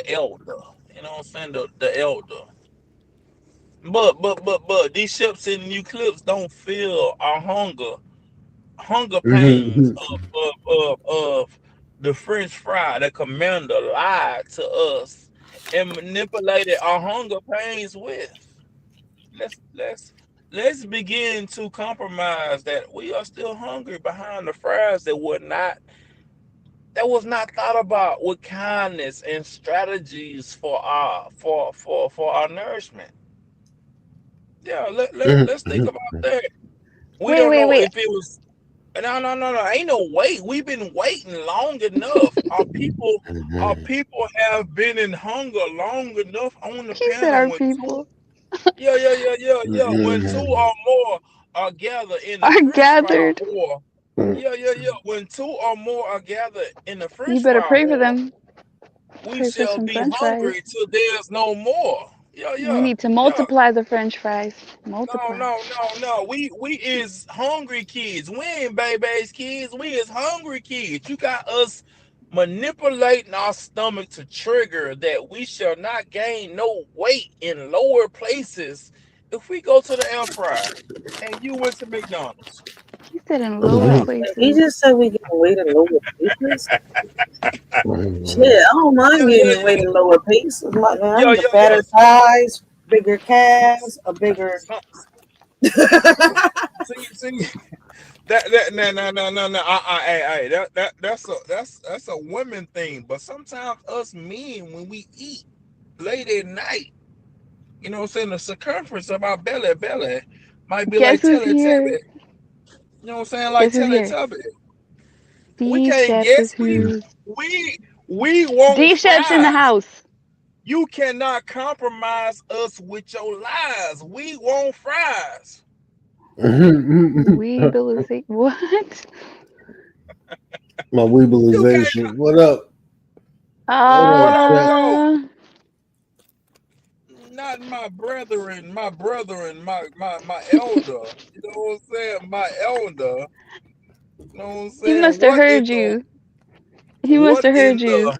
elder. You know what I'm saying? The elder. But these Shep sending you clips don't feel our hunger pains of the French fry. The commander lied to us and manipulated our hunger pains with. Let's begin to compromise that we are still hungry behind the fries that was not thought about with kindness and strategies for our nourishment. Yeah, let's think about that. We don't know Wait. if it was no. Ain't no wait. We've been waiting long enough. Our people have been in hunger long enough on the He said panel our when people yeah. When two or more are gathered in the are French fry gathered. war. Yeah. When two or more are gathered in the You French better fry pray for war, them. we Pray for shall some be French fries. hungry till there's no more. We need to multiply the French fries. Multiply. No. We is hungry kids. We ain't babies kids. We is hungry kids. You got us manipulating our stomach to trigger that we shall not gain no weight in lower places if we go to the air fryer and you went to McDonald's. He said in lower He places. just said we getting weight in lower places. Shit, I don't mind getting weight in lower places. Like, man, I need a fatter thighs, bigger calves, a bigger. See, no. That's a women thing. But sometimes us men, when we eat late at night, you know what I'm saying, the circumference of our belly might be Guess like who's here? Teletubby. You know what I'm saying, like Guess who's here? Teletubby. We can't D-Shep guess. is here. We won't D-Shep's in the fries. house. You cannot compromise us with your lies. We want fries. Weebleization. What? My weebleization. What up? Not my brethren, my elder. You know what I'm saying? My elder. You know what I'm saying? He must have heard you. He must have heard you.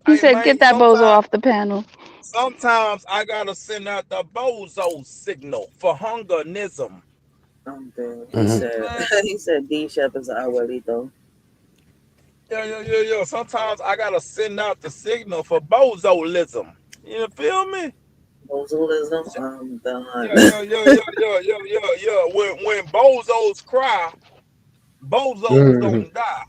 He said, "Get that bozo off the panel." Sometimes I gotta send out the bozo signal for hungernism. He said D-Shep is abuelito. Yeah. Sometimes I gotta send out the signal for bozolism. You feel me? Bozolism. I'm done. Yeah. When bozos cry, bozos don't die.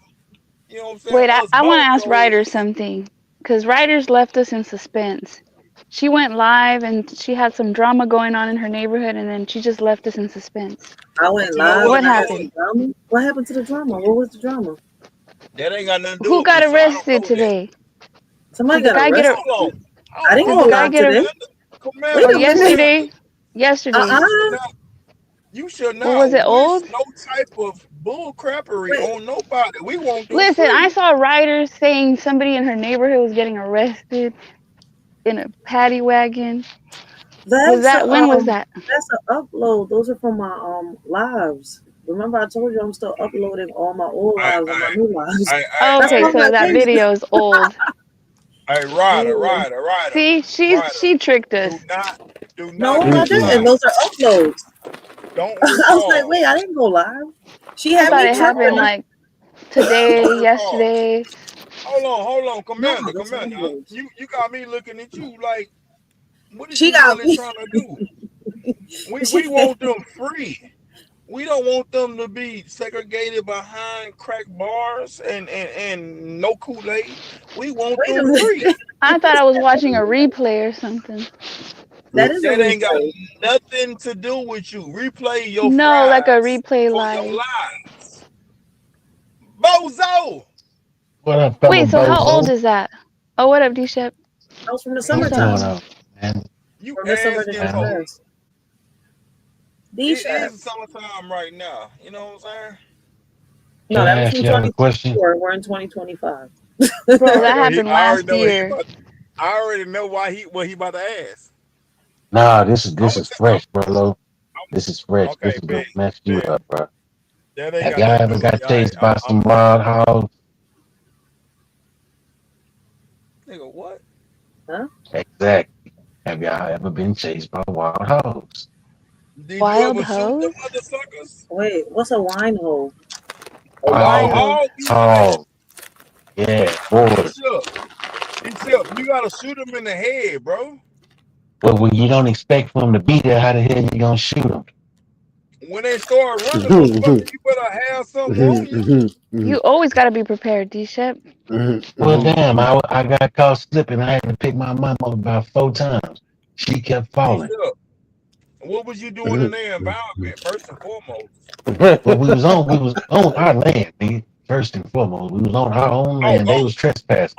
You know what I'm saying? Wait, I want to ask Ryder something, because Ryder's left us in suspense. She went live and she had some drama going on in her neighborhood, and then she just left us in suspense. I went live. What happened? What happened to the drama? What was the drama? That ain't got nothing to do Who with got me, arrested today? Somebody got arrested. I didn't Did go the guy live get today. Yesterday. You should not. Well, was it old? No type of bull crappery on nobody. We won't do. Listen, I saw Ryder saying somebody in her neighborhood was getting arrested in a paddy wagon. When was that? That's an upload. Those are from my lives. Remember, I told you I'm still uploading all my old lives and my new lives. Okay, so that video is old. Hey, Ryder. See, she tricked us. No, I didn't. Those are uploads. Don't. I was like, wait, I didn't go live. She had thought me it happened like today, yesterday. Hold on, Commander. You got me looking at you like, what is she you got really trying to do? We want them free. We don't want them to be segregated behind crack bars and no Kool-Aid. We want them free. I thought I was watching a replay or something. That ain't got nothing to do with you. Replay your no, fries like a replay for live. your lives. Bozo! What up, Wait, so how old is that? Oh, what up, D-Shep? I was from the summertime. You from the summer to Christmas. It is summertime right now. You know what I'm saying? No, that was from you have a question? 2024. We're in 2025. Bro, that happened last year. I already know what he about to ask. Nah, this I'm is fresh, bro. This is fresh. This okay, is gonna bet, mess you bet. up, bro. That ain't Have got y'all nothing to ever do with got it. All right, chased by some wild hogs? nigga, what? Huh? Exactly. Have y'all ever been chased by wild hogs? Did you Wild ever shoot them hoes? motherfuckers? Wait, what's a wine hole? A Wild wine hole. Oh, you hog. Yeah, boy. D-Shep, you gotta shoot them in the head, bro. Well, when you don't expect for them to be there, how the hell you gonna shoot them? When they start running, motherfucker, you better have something on you. You always gotta be prepared, D-Shep. Well, damn, I got caught slipping. I had to pick my mom up about 4 times. She kept falling. D-Shep, what was you doing in their environment, first and foremost? Well, we was on our land, nigga. First and foremost, we was on our own land. They was trespassing.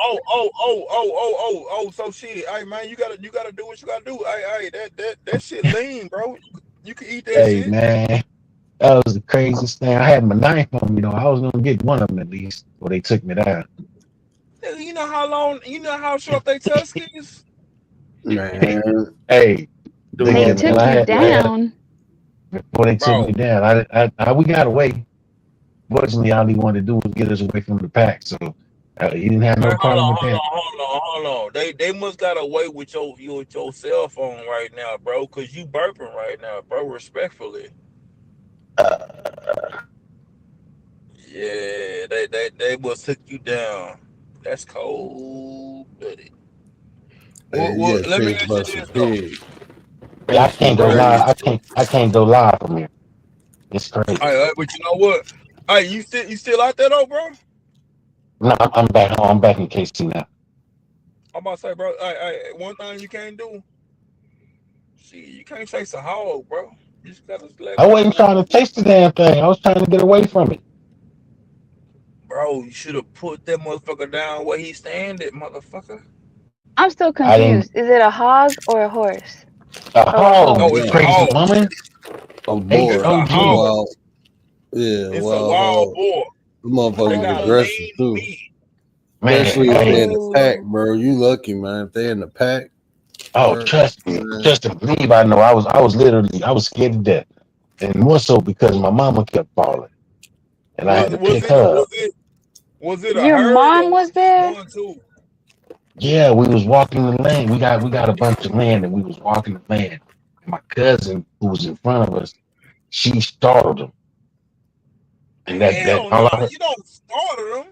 So shit. Hey man, you gotta do what you gotta do. Hey, that shit lean, bro. You can eat that Hey, shit. man, that was the craziest thing. I had my knife on me, though. I was gonna get one of them at least, or they took me down. Nigga, you know how short they tusk is? Man, Hey, They took you down. Before they took me down, we got away. Fortunately, all he wanted to do was get us away from the pack, so he didn't have no Man, problem with that. hold on. They must got away with your cell phone right now, bro, cause you burping right now, bro. Respectfully. Yeah, they must took you down. That's cold blooded. Well, let me ask you this though. I can't go live. I can't go live from here. It's crazy. All right, but you know what? Hey, you still out there though, bro? No, I'm back home. I'm back in KC now. I'm about to say, bro. Hey, one thing you can't do. See, you can't chase a hog, bro. You just gotta let I wasn't trying to chase the damn thing. I was trying to get away from it. Bro, you should have put that motherfucker down where he standing, motherfucker. I'm still confused. Is it a hog or a horse? A hog, Oh, it's crazy a hog. woman. A boar. It's a hog. Yeah, It's a wild boar. The motherfuckers got aggressive too. Man, Especially if hey. they in the pack, bro. You lucky, man. If they in the pack. Oh, trust me, just to believe. I know. I was literally scared to death, and more so because my mama kept falling, and I had to pick her up. Was it a Your herd mom or was there? one, two? Yeah, we was walking the land. We got a bunch of land, and we was walking the land. And my cousin, who was in front of us, she startled him, and Hell no, you don't startle them.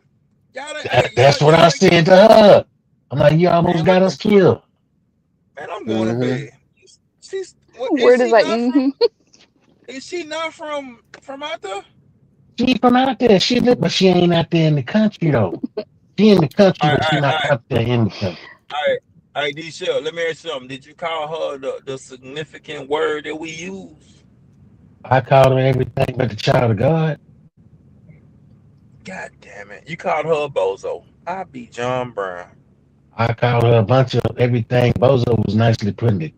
That's what I said to her. I'm like, you almost got us killed. Man, I'm going to bed. She's Word is like, Is she not from out there? She from out there. She live, but she ain't out there in the country though. She in the country, but she not out there in the country. All right, D-Shell, let me ask you something. Did you call her the significant word that we use? I called her everything but the child of God. God damn it. You called her a bozo. I be John Brown. I called her a bunch of everything. Bozo was nicely putting it.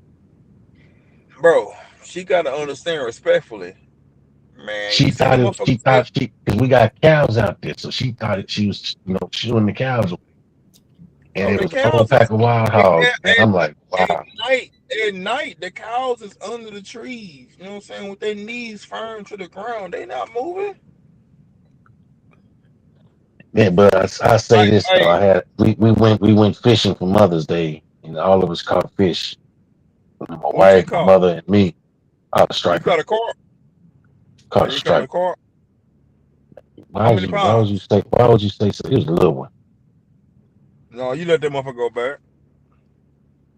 Bro, she gotta understand respectfully. Man, She thought because we got cows out there, so she thought she was, shooing the cows away. And it was a whole pack of wild hogs. And I'm like, wow. At night, the cows is under the trees. You know what I'm saying? With their knees firm to the ground. They not moving. Yeah, but I say this though. We went fishing for Mother's Day, and all of us caught fish. My wife, my mother, and me. I was striking. You caught a carp? Caught a strike. Why would you say so? It was a little one. No, you let that motherfucker go back.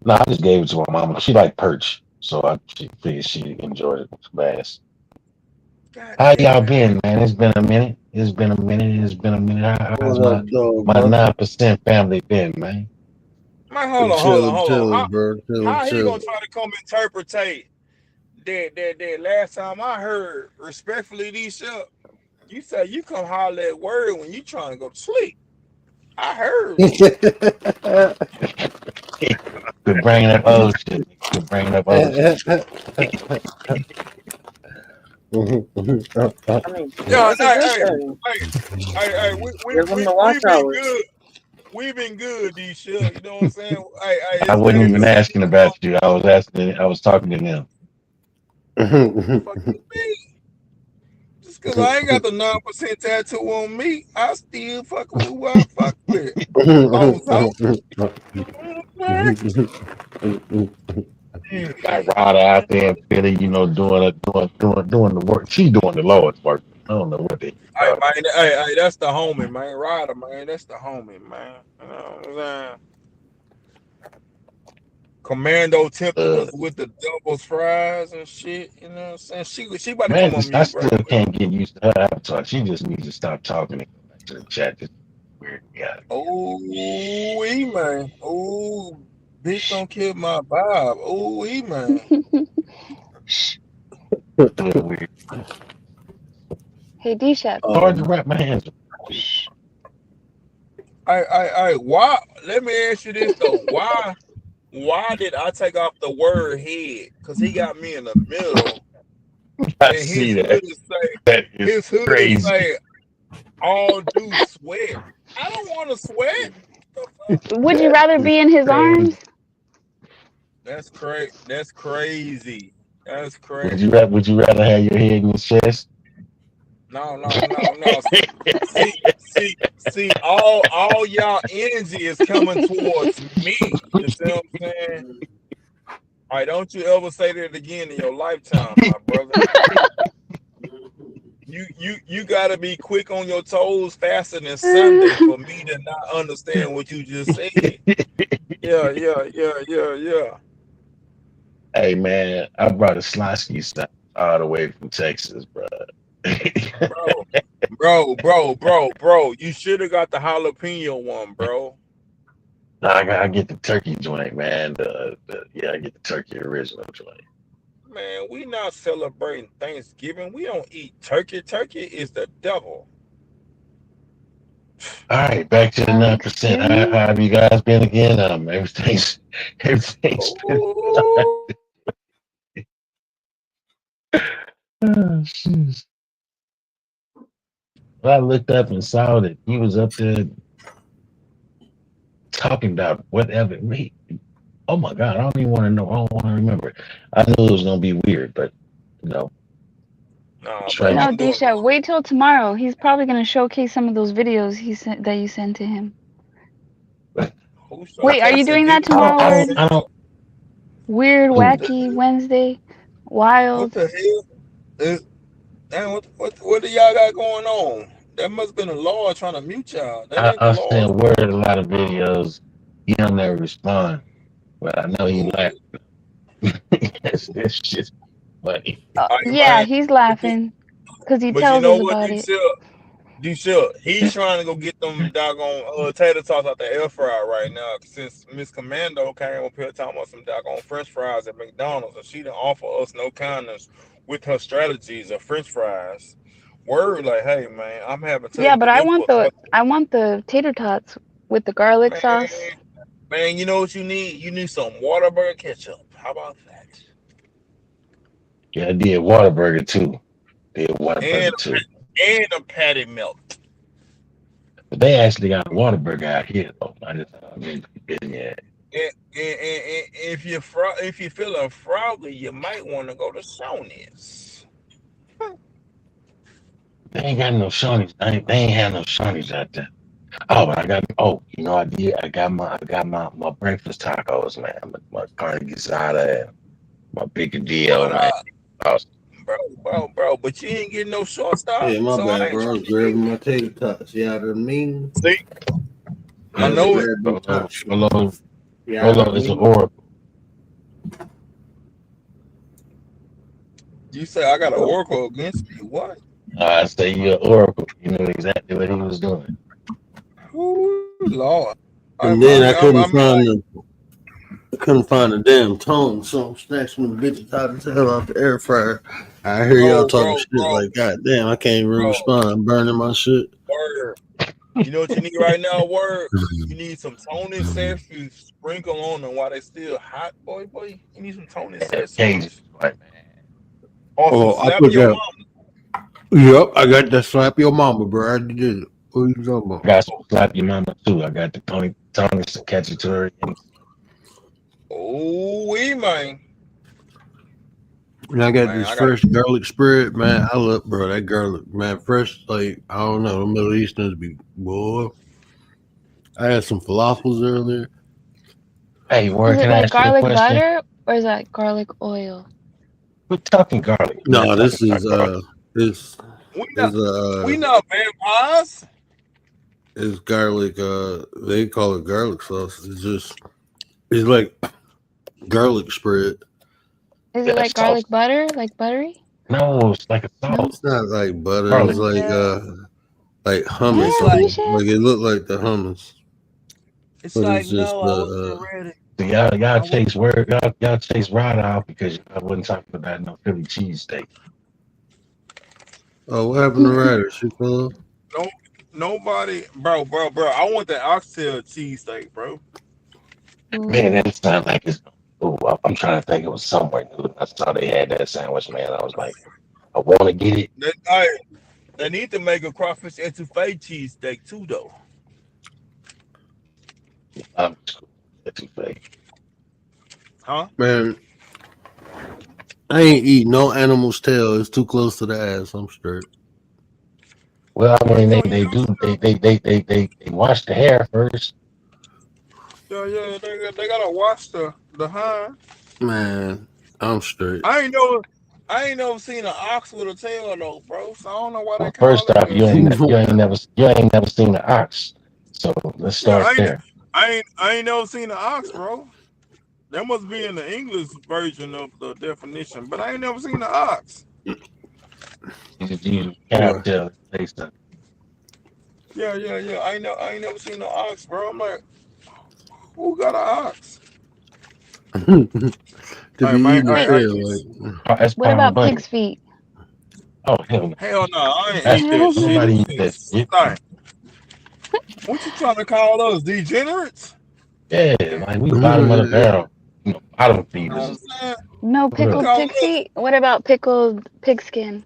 No, I just gave it to my mama. She liked perch, so she figured she enjoyed it. Bass. How y'all been, man? It's been a minute. How's my 9% family been, man? Man, hold on. Bro. How he gonna try to come interpretate that last time I heard respectfully D-Shell, you say you come holler that word when you trying to go to sleep. I heard. Quit bringing up old shit. Hey, we be good. we've been good, D shit. You know what I'm saying? Hey, I it's wasn't bad even to see asking you. about you. I was talking to them. Fuck you mean? Just cause I ain't got the 9% tattoo on me, I still fuck with who I fuck with. Oh, Got Rada out there in Philly, you know, doing the work. She doing the Lord's work. I don't know what they Hey, call it. man, hey, that's the homie, man. Ryder, man, that's the homie, man. You know what I'm saying? Commando tempers with the doubles fries and shit. You know what I'm saying? She about to Man, come on I mute right still quick. can't get used to her avatar. She just needs to stop talking and go back to the chat. This weird guy. Oh, man. Oh, bitch, don't kill my vibe. Oh, man. Weird. Hey, D-Shep. Hard to wrap my hands around. Why? Let me ask you this though. Why did I take off the word head? Because he got me in the middle. I And see his that. hood is say, That is his hood crazy. say, all do sweat. I don't want to sweat. Would you rather be in his arms? That's crazy. That's crazy. That's Would crazy. you rather have your head in your chest? No. See, all y'all energy is coming towards me. You see what I'm saying? All right, don't you ever say that again in your lifetime, my brother. You gotta be quick on your toes, faster than Sunday, for me to not understand what you just said. Yeah. Hey man, I brought a Slosky stuff all the way from Texas, bro. Bro, you should have got the jalapeno one, bro. No, I get the turkey joint, man. I get the turkey original joint. Man, we not celebrating Thanksgiving. We don't eat turkey. Turkey is the devil. All right, back to the 9%. How have you guys been again? Everything's oh, shoot. Well, I looked up and saw that he was up there talking about whatever. Oh my God, I don't even want to know. I don't want to remember. I knew it was gonna be weird, but you know. No, D-Shep, wait till tomorrow. He's probably gonna showcase some of those videos that you sent to him. Wait, are you doing that tomorrow? I don't. Weird, wacky Wednesday, wild. What the hell? Damn, what do y'all got going on? That must have been a law trying to mute y'all. That ain't the I law. sent word a lot of videos. He don't never respond, but I know he laughed. It's just funny. Yeah, he's laughing because he But tells you know us what, about it. He's trying to go get them doggone tater tots out the air fryer right now. Since Miss Commando came up here talking about some doggone French fries at McDonald's, and she didn't offer us no kindness with her strategies of French fries. Word like, hey man, I'm having Yeah, but I want input. the tater tots with the garlic sauce. Man, you know what you need? You need some Whataburger ketchup. How about that? Yeah, I did Whataburger too. And a patty melt. But they actually got a Whataburger out here though. I just yeah. And if you're feeling froggy, you might want to go to Sony's. They ain't got no Shoney's. They ain't have no Shoney's out there. Oh, but I got my breakfast tacos, man. My carne asada and my picadillo, man. Awesome. Bro, but you ain't getting no shortstop. Yeah, my so bad, bro. I was grabbing my tater tots. You know what I mean? See? I know it. Hold on, it's an oracle. You say I got an oracle against me. What? I say you're an oracle. You know exactly what he was doing. Ooh, Lord. And then I couldn't find the damn tone, so I'm snatching the bitches out of the hell out the air fryer. I hear y'all talking shit like, God damn, I can't even respond. I'm burning my shit. Word. You know what you need right now, word? You need some Tony Sets you sprinkle on them while they still hot, boy. You need some Tony Sets. Oh, I put that. Yep, I got that slap your mama, bro. I did it. What are you talking I about? got some slap your mama too. I got the Tony to catch it to her. Oh, we man. And I got Man, this I got fresh garlic spread, man. I love, bro, that garlic, man. Fresh, like, I don't know, the Middle Easterns be, boy. I had some falafels earlier. Hey, where Is it can I like ask you a garlic question? butter or is that garlic oil? We're talking garlic. We're No, not this talking is, about garlic. this we not vampires. it's garlic, they call it garlic sauce. It's like garlic spread. Is Yeah, it like sauce. garlic butter? Like buttery? No, it's like a sauce. It's not like butter. Garlic. It's like hummus. It's Yeah, like Keisha. Like it looked like the hummus, it's but like it's just no, I wasn't ready. So y'all chase y'all chase Rod out because I wasn't talking about no Philly cheesesteak. oh, what happened to Ryder? She fell off? No, nobody, bro. I want that oxtail cheesesteak, bro. Man, that sounds like it's. Oh, I'm trying to think. It was somewhere new. I saw they had that sandwich, man. I was like, I want to get it. They need to make a crawfish etouffee cheesesteak too, though. Etouffee. Huh? Man, I ain't eat no animal's tail. It's too close to the ass. I'm straight. Well, I mean, they wash the hair first. Yeah, they gotta wash the hind. Man, I'm straight. I ain't never seen an ox with a tail though, bro. So I don't know why they call First it off, that. you ain't never seen an ox. So let's start there. I ain't never seen an ox, bro. That must be in the English version of the definition, but I ain't never seen an ox. You can't tell. Yeah. I ain't never seen an ox, bro. I'm like, who got an ox? To be eating the tail, What about pig's feet? Oh hell no! Hell no, I ain't eat that shit. Nobody eat that shit. What you trying to call us, degenerates? Yeah, like we bottom of the barrel, bottom feeders. No pickled pig feet? What about pickled pig skin?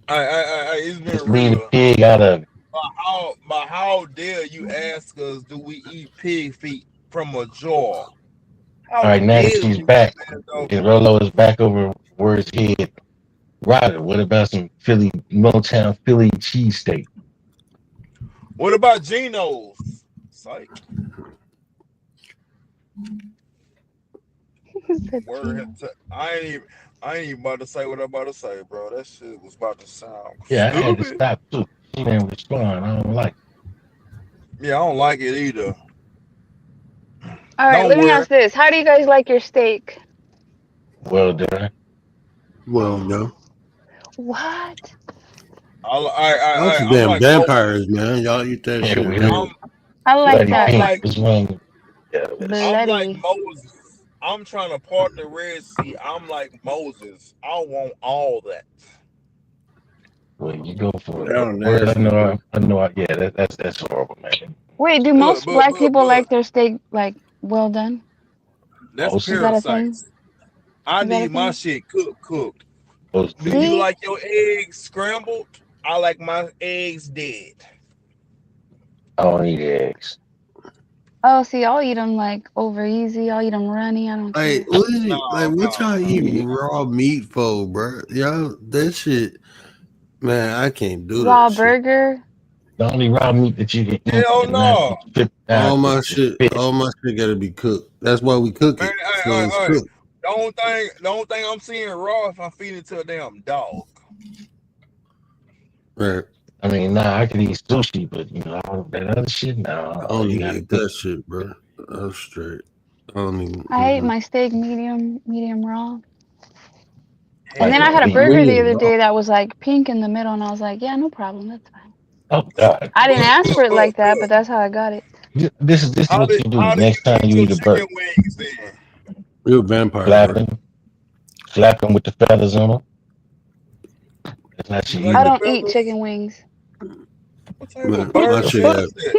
It's been Leave real. the pig out of it. But how dare you ask us, do we eat pig feet from a jar? All right, now that she's back, and Rolo is back over where his head. Ryder, what about some Motown Philly cheesesteak? What about Geno's? Psych. I ain't even about to say what I'm about to say, bro. That shit was about to sound Yeah, I had to stupid. stop too. She didn't respond. I don't like it. Yeah, I don't like it either. All right, Don't let me worry. ask this. How do you guys like your steak? Well done. well, no. What? Y'all some I'm damn like vampires, man. Y'all eat that shit. we man. I like Bloody that, pink like is one. Yeah, I'm like bloody. Moses. I'm trying to part the Red Sea. I'm like Moses. I want all that. well, you go for it. Oh, Word, nasty. I know. Yeah, that's horrible, man. Wait, do most black people like their steak like well done? That's Most- Is that a thing? parasites. I Is that a need my thing? shit cooked. Most Do people. you See? like your eggs scrambled? I like my eggs dead. I don't eat eggs. Oh, see, I'll eat them like over easy. I'll eat them runny. I don't care. Like, what y'all eat raw meat for, bro? Y'all, that shit, man, I can't do Raw that shit. burger. The only raw meat that you can eat Hell and not no. be stripped out All my is shit gotta be cooked. That's why we cook Man, it. So it's cooked. The only thing I'm seeing raw if I feed it to a damn dog. Right. I mean, nah, I can eat sushi, but that other shit, no. I don't You even gotta eat that shit, bro. I'm straight. I don't even. I ate my steak medium raw. Like And then I had a meat. burger the Medium other raw. day that was like pink in the middle, and I was like, yeah, no problem, that's fine. Oh God, I didn't ask for it like that, but that's how I got it. this is How what did you do how did next time you you eat a eat your burger. chicken wings then? You're a vampire. Flap them with the feathers on them. That's how she You eat like I it. don't the eat feathers? chicken wings. What type Man, of burger my shit is got that?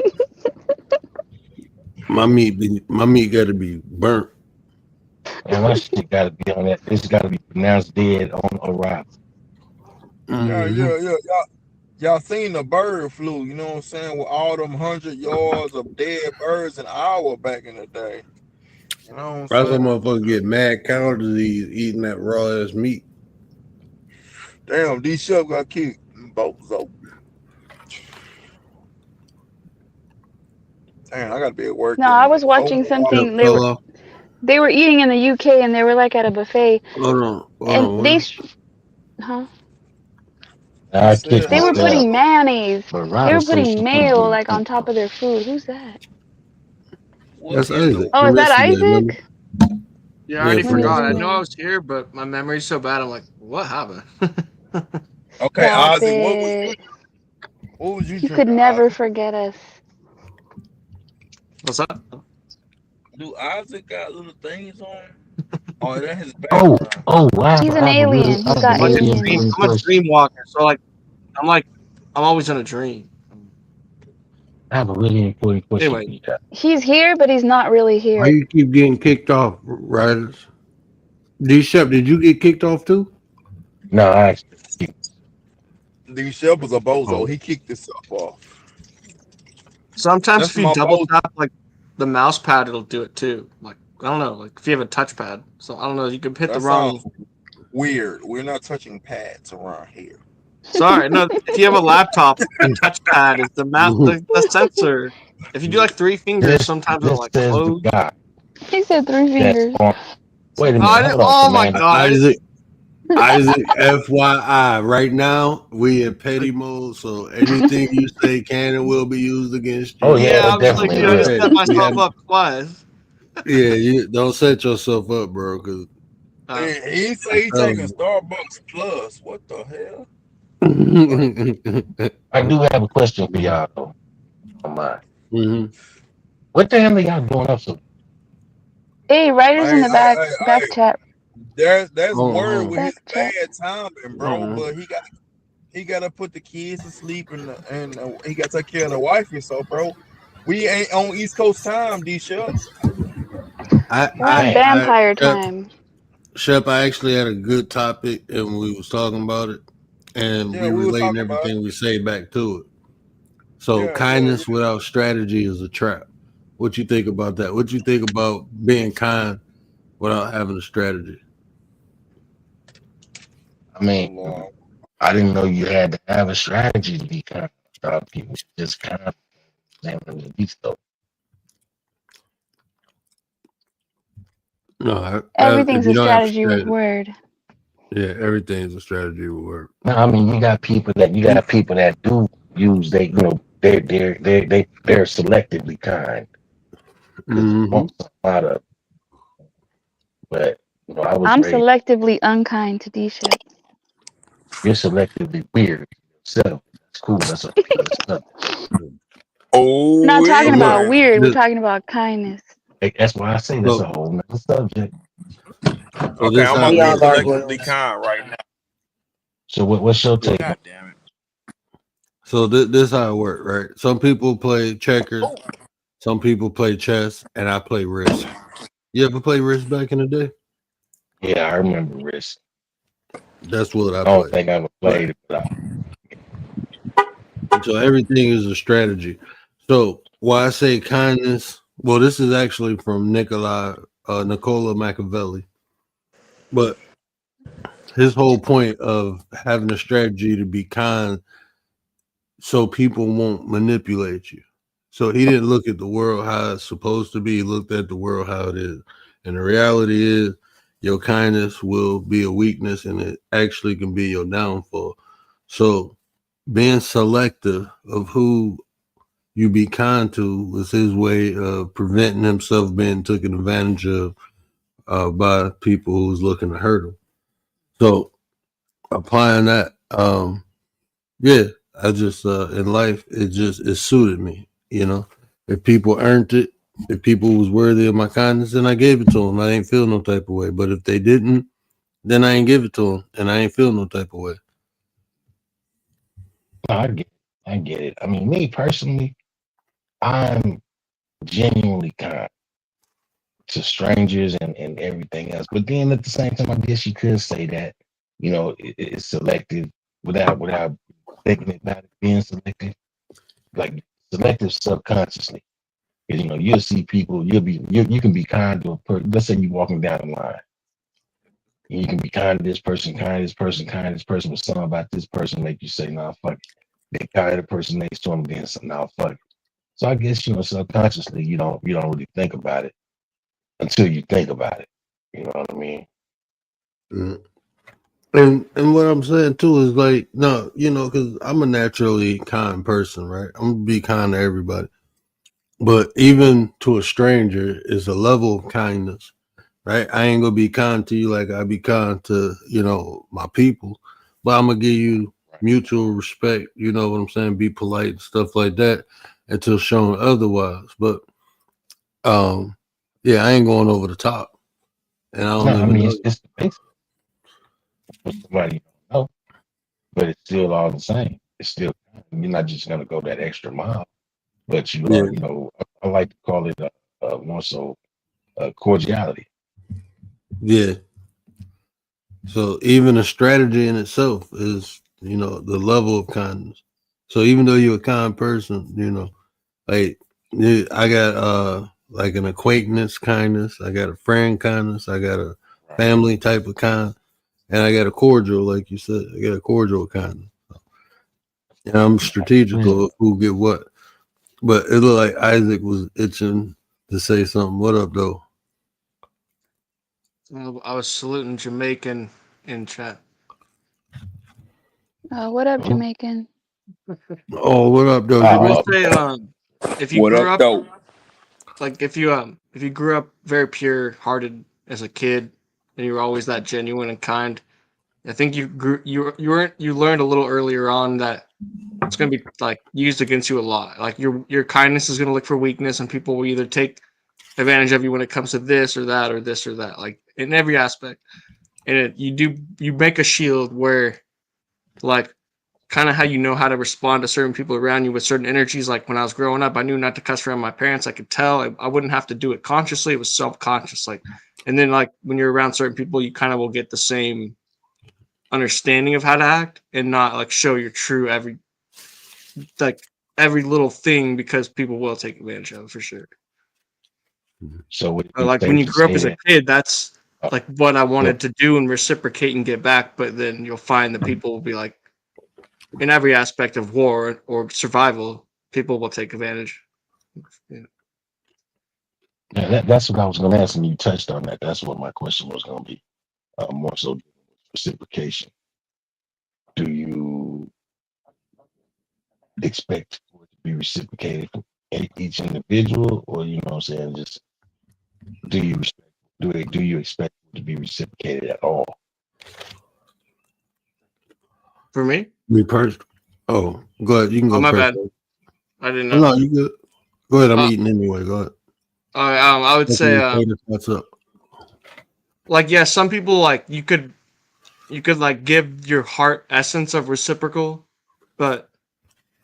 my meat gotta be burnt. And my shit gotta be on that. It's gotta be pronounced dead on arrival. Yeah. Y'all seen the bird flu, you know what I'm saying, with all them 100 yards of dead birds an hour back in the day. You know what I'm That's why saying? motherfuckers get mad cow disease eating that raw ass meat. Damn, D Shep got kicked. Bozo. Damn, I gotta be at work. No, I was watching something. They were eating in the UK and they were like at a buffet. Hold on. And they, huh? They They were putting mayonnaise. But They Ryder were said putting she mayo like on top of their food. Who's that? That's Isaac. Oh, is that From yesterday, remember? Isaac? Yeah, I already from forgot. I yesterday. know I was here, but my memory's so bad. I'm like, what happened? Okay, Stop Isaac, it. what was you He drinking? could never Isaac? forget us. What's up? Do Isaac got little things on? Oh, that his Oh, background. wow. He's an alien. He's got aliens. I'm a dream walker, so like, I'm always in a dream. I have a really important question. Anyway, He's here, but he's not really Why here. you keep getting kicked off, Riders? D Shep, did you get kicked off too? No, I actually. D Shep was a bozo. Oh. He kicked himself off. sometimes That's if you my double bozo. tap like the mouse pad, it'll do it too. Like I don't know, like if you have a touchpad. So I don't know, you could hit That the wrong. sounds weird. We're not touching pads around here. Sorry, no. If you have a laptop, the touchpad is the mouse, the sensor. If you do like 3 fingers, sometimes it'll like says close. the guy He said 3 that's fingers. on. Wait a minute. Oh, I didn't- hold on, oh my Commander. god! Isaac, FYI, right now we in petty mode, so anything you say can and will be used against you. Oh, yeah, Yeah, I was like, definitely dude, I just will. set myself up twice. Yeah, you don't set yourself up, bro. Cause He say he taking Starbucks Plus. What the hell? I do have a question for y'all though. On mine. Mm-hmm. What the hell are y'all doing up so? Hey, writers in the back chat. There's Oh, word oh. with his Back bad timing, bro. Oh. But he gotta put the kids to sleep and he gotta take care of the wife and so, bro. We ain't on East Coast time, D Shep. We're on vampire time. Shep, I actually had a good topic and we was talking about it, and Yeah, we we was relating talking about everything we say back to it. So Yeah, kindness without strategy is a trap. What you think about that? What you think about being kind without having a strategy? I mean, I didn't know you had to have a strategy to be kind. People just kind of stuff. No, Everything's if a you don't have strategy with word. Yeah, everything's a strategy with work. No, I mean you got people that do use they're selectively kind. Mm-hmm. Out of, but I was I'm raised, selectively unkind to D-Shep. you're selectively weird yourself. That's cool. That's a Oh, We're not talking look, about weird. We're this- talking about kindness. That's why I say that's Look. a whole nother subject. So Okay, this I'm how about it to works. be selectively kind right now. So what's your take? God damn it. So this how it works, right? Some people play checkers, some people play chess, and I play Risk. You ever play Risk back in the day? Yeah, I remember Risk. That's what I I don't played. think I ever played it, but So everything is a strategy. So why I say kindness? Well, this is actually from Nicola Machiavelli, but his whole point of having a strategy to be kind, so people won't manipulate you. So he didn't look at the world how it's supposed to be. He looked at the world how it is, and the reality is, your kindness will be a weakness, and it actually can be your downfall. So being selective of who you be kind to was his way of preventing himself being taken advantage of by people who was looking to hurt him. So applying that, yeah, I just in life it suited me. If people earned it, if people was worthy of my kindness, then I gave it to them. I ain't feel no type of way. But if they didn't, then I ain't give it to them, and I ain't feel no type of way. I get it. I mean, me personally, I'm genuinely kind to strangers and everything else. But then at the same time, I guess you could say that, it's selective without thinking about it being selective, like selective subconsciously. 'Cause, you know, you'll see people, you can be kind to a person. Let's say you're walking down the line. You can be kind to this person, kind to this person, kind to this person, but something about this person make you say, nah, fuck it. They kind to the person next to them, then something, nah, fuck it. So I guess, you know, subconsciously you don't really think about it until you think about it. You know what I mean? Mm. And what I'm saying too is like, no, you know, because I'm a naturally kind person, right? I'm gonna be kind to everybody. But even to a stranger is a level of kindness, right? I ain't gonna be kind to you like I be kind to, you know, my people, but I'm gonna give you mutual respect, you know what I'm saying? Be polite and stuff like that until shown otherwise. But yeah, I ain't going over the top. And I don't No, I even mean know. it's the basic for somebody you don't know, but it's still all the same. It's still, you're not just gonna go that extra mile, but you Yeah. are, you know, I like to call it more so cordiality. Yeah. So even a strategy in itself is, you know, the level of kindness. So even though you're a kind person, you know, like I got like an acquaintance kindness, I got a friend kindness, I got a family type of kind, and I got a cordial, like you said, I got a cordial kindness. And I'm strategical of who get what. But it looked like Isaac was itching to say something. What up, though? I was saluting Jamaican in chat. What up, Jamaican? Oh, what up, though, I was Jamaican? saying, if you What grew up, up though? like if you grew up very pure hearted as a kid and you were always that genuine and kind, I think you learned a little earlier on that it's gonna be like used against you a lot. Like your kindness is gonna look for weakness, and people will either take advantage of you when it comes to this or that or this or that, like in every aspect. And you make a shield where, like, kind of how you know how to respond to certain people around you with certain energies. Like when I was growing up, I knew not to cuss around my parents. I could tell. I wouldn't have to do it consciously. It was self-conscious. Like, and then like when you're around certain people, you kind of will get the same understanding of how to act and not like show your true every little thing, because people will take advantage of it for sure. So what Like when you grew up as a kid, that's like what I wanted to do and reciprocate and get back. But then you'll find that people will be like, in every aspect of war or survival, people will take advantage. Yeah. Yeah, that's what I was going to ask, and you touched on that. That's what my question was going to be, more so reciprocation. Do you expect for it to be reciprocated from each individual, or you know what I'm saying? Just do you expect it to be reciprocated at all? For me? Me personally. Oh, go ahead. You can go Oh, my first. bad. I didn't Oh, know. no, you good. Go ahead. I'm eating anyway. Go ahead. I would say, what's up? like, yeah, some people, like, you could like give your heart essence of reciprocal, but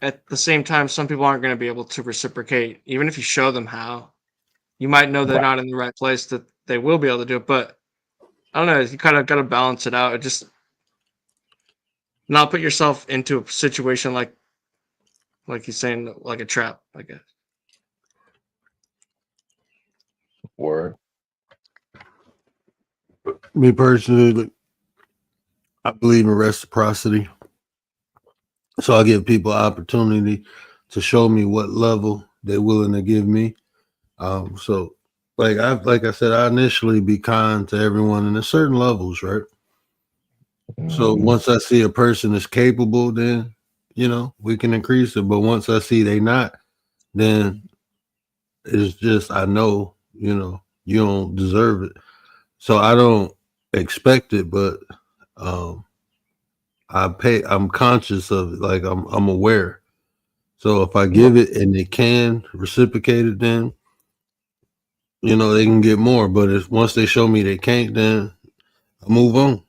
at the same time, some people aren't going to be able to reciprocate, even if you show them how. You might know they're not in the right place that they will be able to do it, but I don't know. You kind of got to balance it out. It just not put yourself into a situation like he's saying, like a trap, I guess. Word. Me personally, I believe in reciprocity. So I give people opportunity to show me what level they're willing to give me. So like I said, I initially be kind to everyone, and there's certain levels, right? So once I see a person is capable, then you know we can increase it. But once I see they not, then it's just I know, you know, you don't deserve it. So I don't expect it, but I'm conscious of it, like I'm aware. So if I give it and they can reciprocate it, then you know they can get more. But if once they show me they can't, then I move on.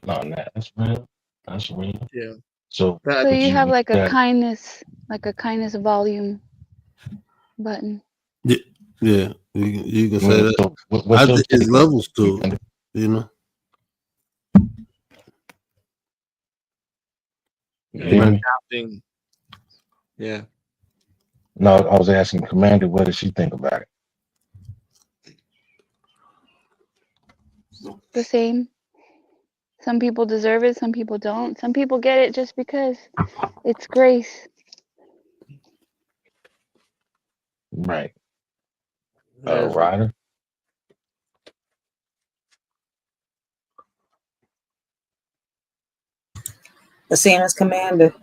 No, that's real. That's real. Yeah. So So you have like a kindness volume button. Yeah, you can say that. So what's your It's take levels to it, you know. You Yeah, hear you're me? adapting. Yeah. No, I was asking Commander, what does she think about it? The same. Some people deserve it, some people don't. Some people get it just because it's grace. Right. Yeah. Ryder? The same as Commander.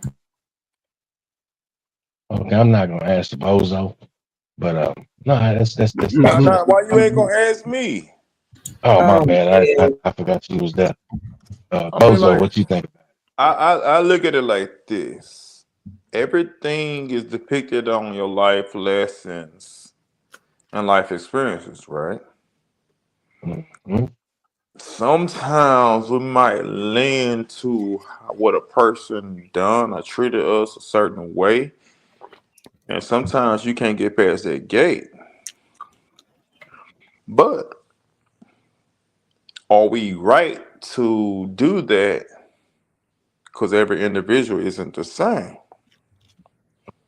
Okay, I'm not gonna ask the bozo, but no, that's Nah, why you ain't gonna ask me? Oh my Oh, bad, I man. I forgot you was there. I mean, Bozo, like, what you think? I look at it like this. Everything is depicted on your life lessons and life experiences, right? Mm-hmm. Sometimes we might lean to what a person done or treated us a certain way, and sometimes you can't get past that gate. But are we right to do that? Because every individual isn't the same.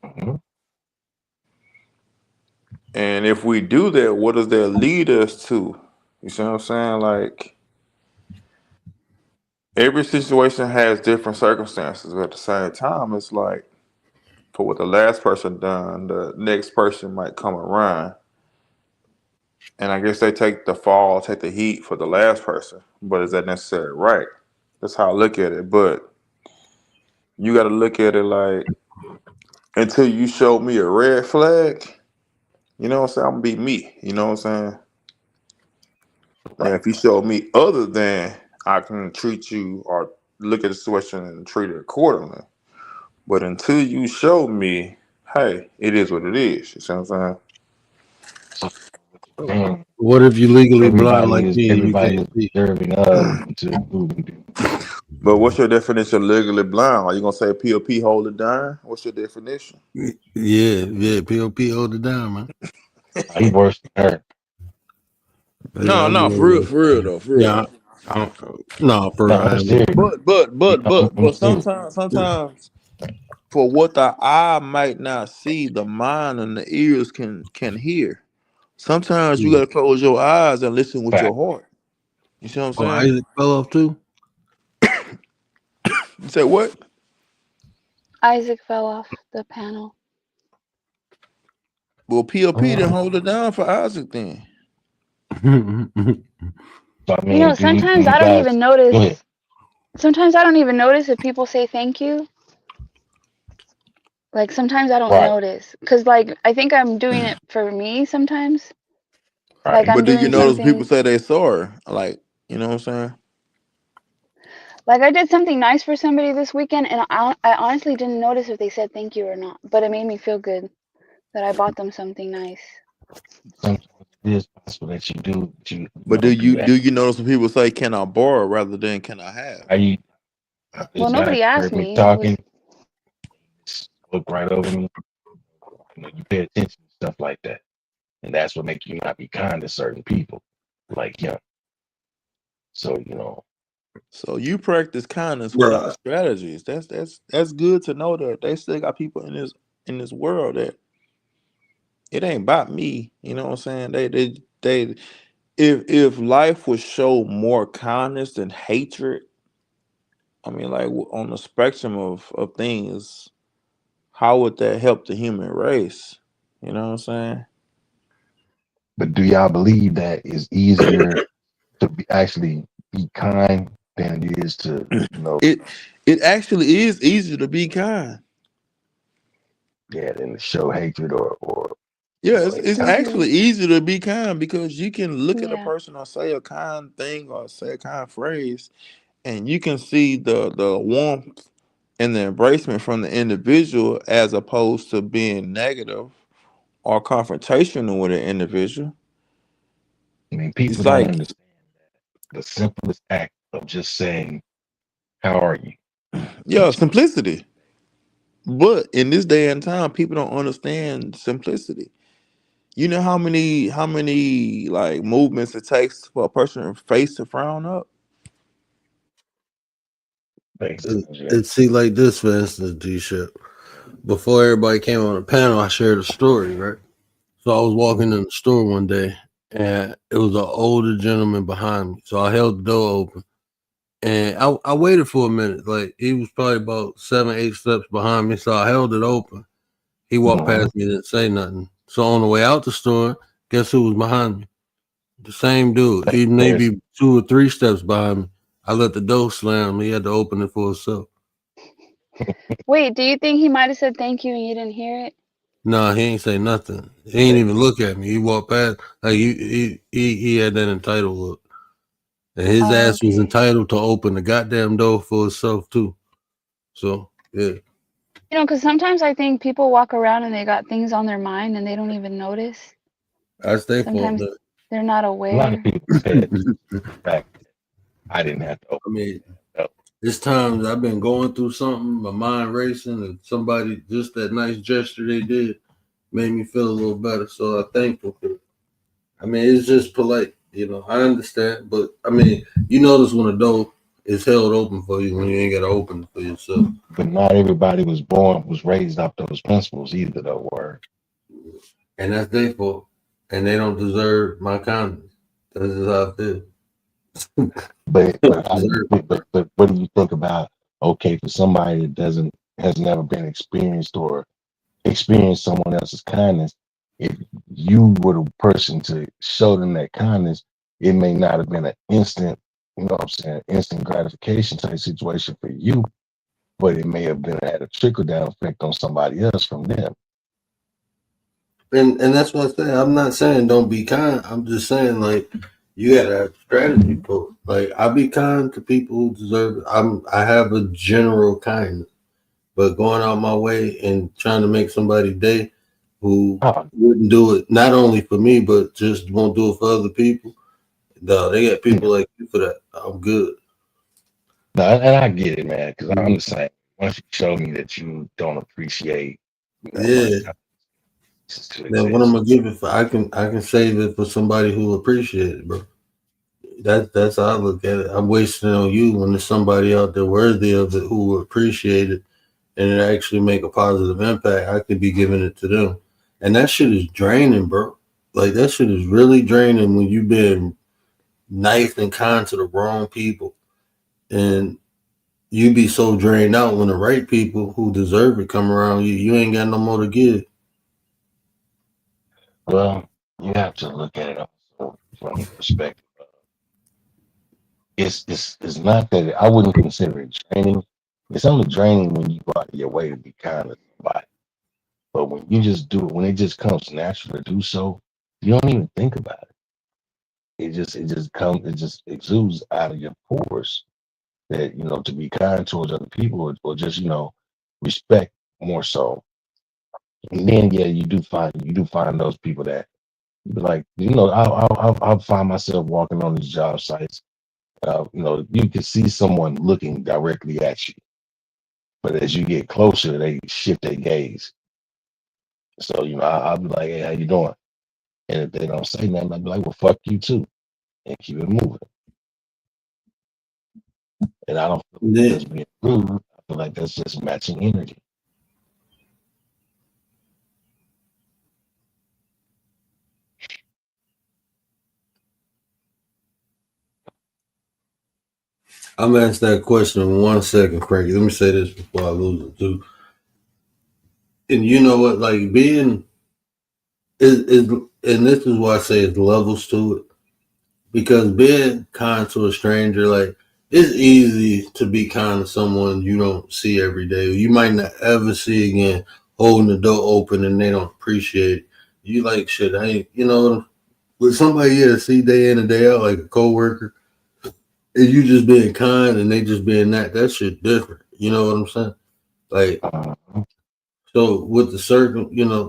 Mm-hmm. And if we do that, what does that lead us to? You see what I'm saying? Like, every situation has different circumstances, but at the same time, it's like for what the last person done, the next person might come around, and I guess they take the fall, take the heat for the last person. But is that necessarily right? That's how I look at it. But you got to look at it like until you show me a red flag, you know what I'm saying? I'm gonna be me. You know what I'm saying? And if you show me other than I can treat you or look at the situation and treat it accordingly. But until you show me, hey, it is what it is. You see what I'm saying? What if you legally blind like me and you Everybody can't is see? deserving to But what's your definition of legally blind? Are you gonna say POP hold it down? What's your definition? Yeah, POP hold it down, man. He worse than her. Yeah, I'm For real though, for real yeah, though. no, for real, No, I I'm am. serious. But serious. sometimes for what the eye might not see, the mind and the ears can hear. Sometimes you gotta close your eyes and listen with your heart. You see what I'm Oh, saying? Isaac fell off too? You say what? Isaac fell off the panel. Well, POP didn't hold it down for Isaac then. So, I You know, mean, do sometimes you I don't guys even go ahead? notice. Sometimes I don't even notice if people say thank you. Like sometimes I don't Right, notice because like I think I'm doing it for me sometimes. Like right. I'm But do you doing notice people something say they sorry? Like, you know what I'm saying? like I did something nice for somebody this weekend and I honestly didn't notice if they said thank you or not, but it made me feel good that I bought them something nice. Sometimes it is possible that you do, you But know, do that. do you notice when people say can I borrow rather than can I have? Are you Well, just gotta nobody asked heard me me. It was talking, look right over me. You know, you pay attention to stuff like that, and that's what makes you not be kind to certain people, like him. So you know, So you practice kindness without Yeah. strategies. That's good to know that they still got people in this world that it ain't about me. You know what I'm saying? They if life would show more kindness than hatred, I mean, like on the spectrum of things, how would that help the human race? You know what I'm saying? but do y'all believe that it's easier to actually be kind than it is to, you know, It actually is easier to be kind. yeah, than to show hatred or Yeah, you know, it's any type actually easier to be kind because you can look at a Yeah. person or say a kind thing or say a kind phrase, and you can see the warmth and the embracement from the individual as opposed to being negative or confrontational with an individual. I mean, people It's don't like, understand the simplest act of just saying, "How are you?" yeah, simplicity. But in this day and time, people don't understand simplicity. You know how many like movements it takes for a person's face to frown up? It's see like this, for instance, D-Ship. Before everybody came on the panel, I shared a story, right? So I was walking in the store one day, and it was an older gentleman behind me. So I held the door open, and I waited for a minute. Like he was probably about 7-8 steps behind me, so I held it open. He walked past me, didn't say nothing. So on the way out the store, guess who was behind me? The same dude. He maybe 2 or 3 steps behind me. I let the door slam. He had to open it for himself. Wait, do you think he might have said thank you and you didn't hear it? Nah, he ain't say nothing. He ain't even look at me. He walked past like he had that entitled look. And his ass was entitled to open the goddamn door for himself too. So yeah. You know, because sometimes I think people walk around and they got things on their mind and they don't even notice. That's their fault. Sometimes they're not A lot of aware. people said the fact that I didn't have to open. I mean, this times I've been going through something, my mind racing, and somebody just that nice gesture they did made me feel a little better. So I'm thankful for it. I mean, it's just polite, you know. I understand, but I mean, you notice when a door is held open for you when you ain't got to open it for yourself. But not everybody was raised off those principles either, though. Word. And that's their fault. And they don't deserve my kindness. That's just how I feel. But what do you think about, okay, for somebody that has never been experienced or experienced someone else's kindness, if you were the person to show them that kindness, it may not have been an instant, you know what I'm saying, instant gratification type situation for you, but it may have been had a trickle down effect on somebody else from them. And that's what I say. I'm not saying don't be kind. I'm just saying like you gotta have strategy for it. Like I be kind to people who deserve it. I have a general kindness, but going out my way and trying to make somebody day who wouldn't do it not only for me but just won't do it for other people. No, they got people like you for that. I'm good. No, and I get it, man, because I'm the same. Once you show me that you don't appreciate, Yeah. Then what I'm gonna give it for? I can save it for somebody who appreciates it, bro. That's how I look at it. I'm wasting it on you when there's somebody out there worthy of it who will appreciate it and it actually make a positive impact. I could be giving it to them, and that shit is draining, bro. Like that shit is really draining when you've been nice and kind to the wrong people, and you be so drained out when the right people who deserve it come around you. You ain't got no more to give. Well, you have to look at it also from the perspective of it's not that I wouldn't consider it draining. It's only draining when you go out of your way to be kind to somebody. But when you just do it, when it just comes natural to do so, you don't even think about it. It just exudes out of your pores that, you know, to be kind towards other people or just, you know, respect more so. And then yeah, you do find those people that you be like, you know, I'll find myself walking on these job sites. You know, you can see someone looking directly at you, but as you get closer, they shift their gaze. So you know, I'll be like, hey, how you doing? And if they don't say nothing, I'll be like, well, fuck you too, and keep it moving. And I don't feel like that's being rude. I feel like that's just matching energy. I'm gonna ask that question in 1 second, Frankie. Let me say this before I lose it too. And you know what? Like being is and this is why I say it's levels to it. Because being kind to a stranger, like it's easy to be kind to someone you don't see every day. You might not ever see again, holding the door open and they don't appreciate it. You like shit. I ain't, you know, with somebody you see day in and day out, like a coworker, and you just being kind and they just being that shit different. You know what I'm saying? Like, so with the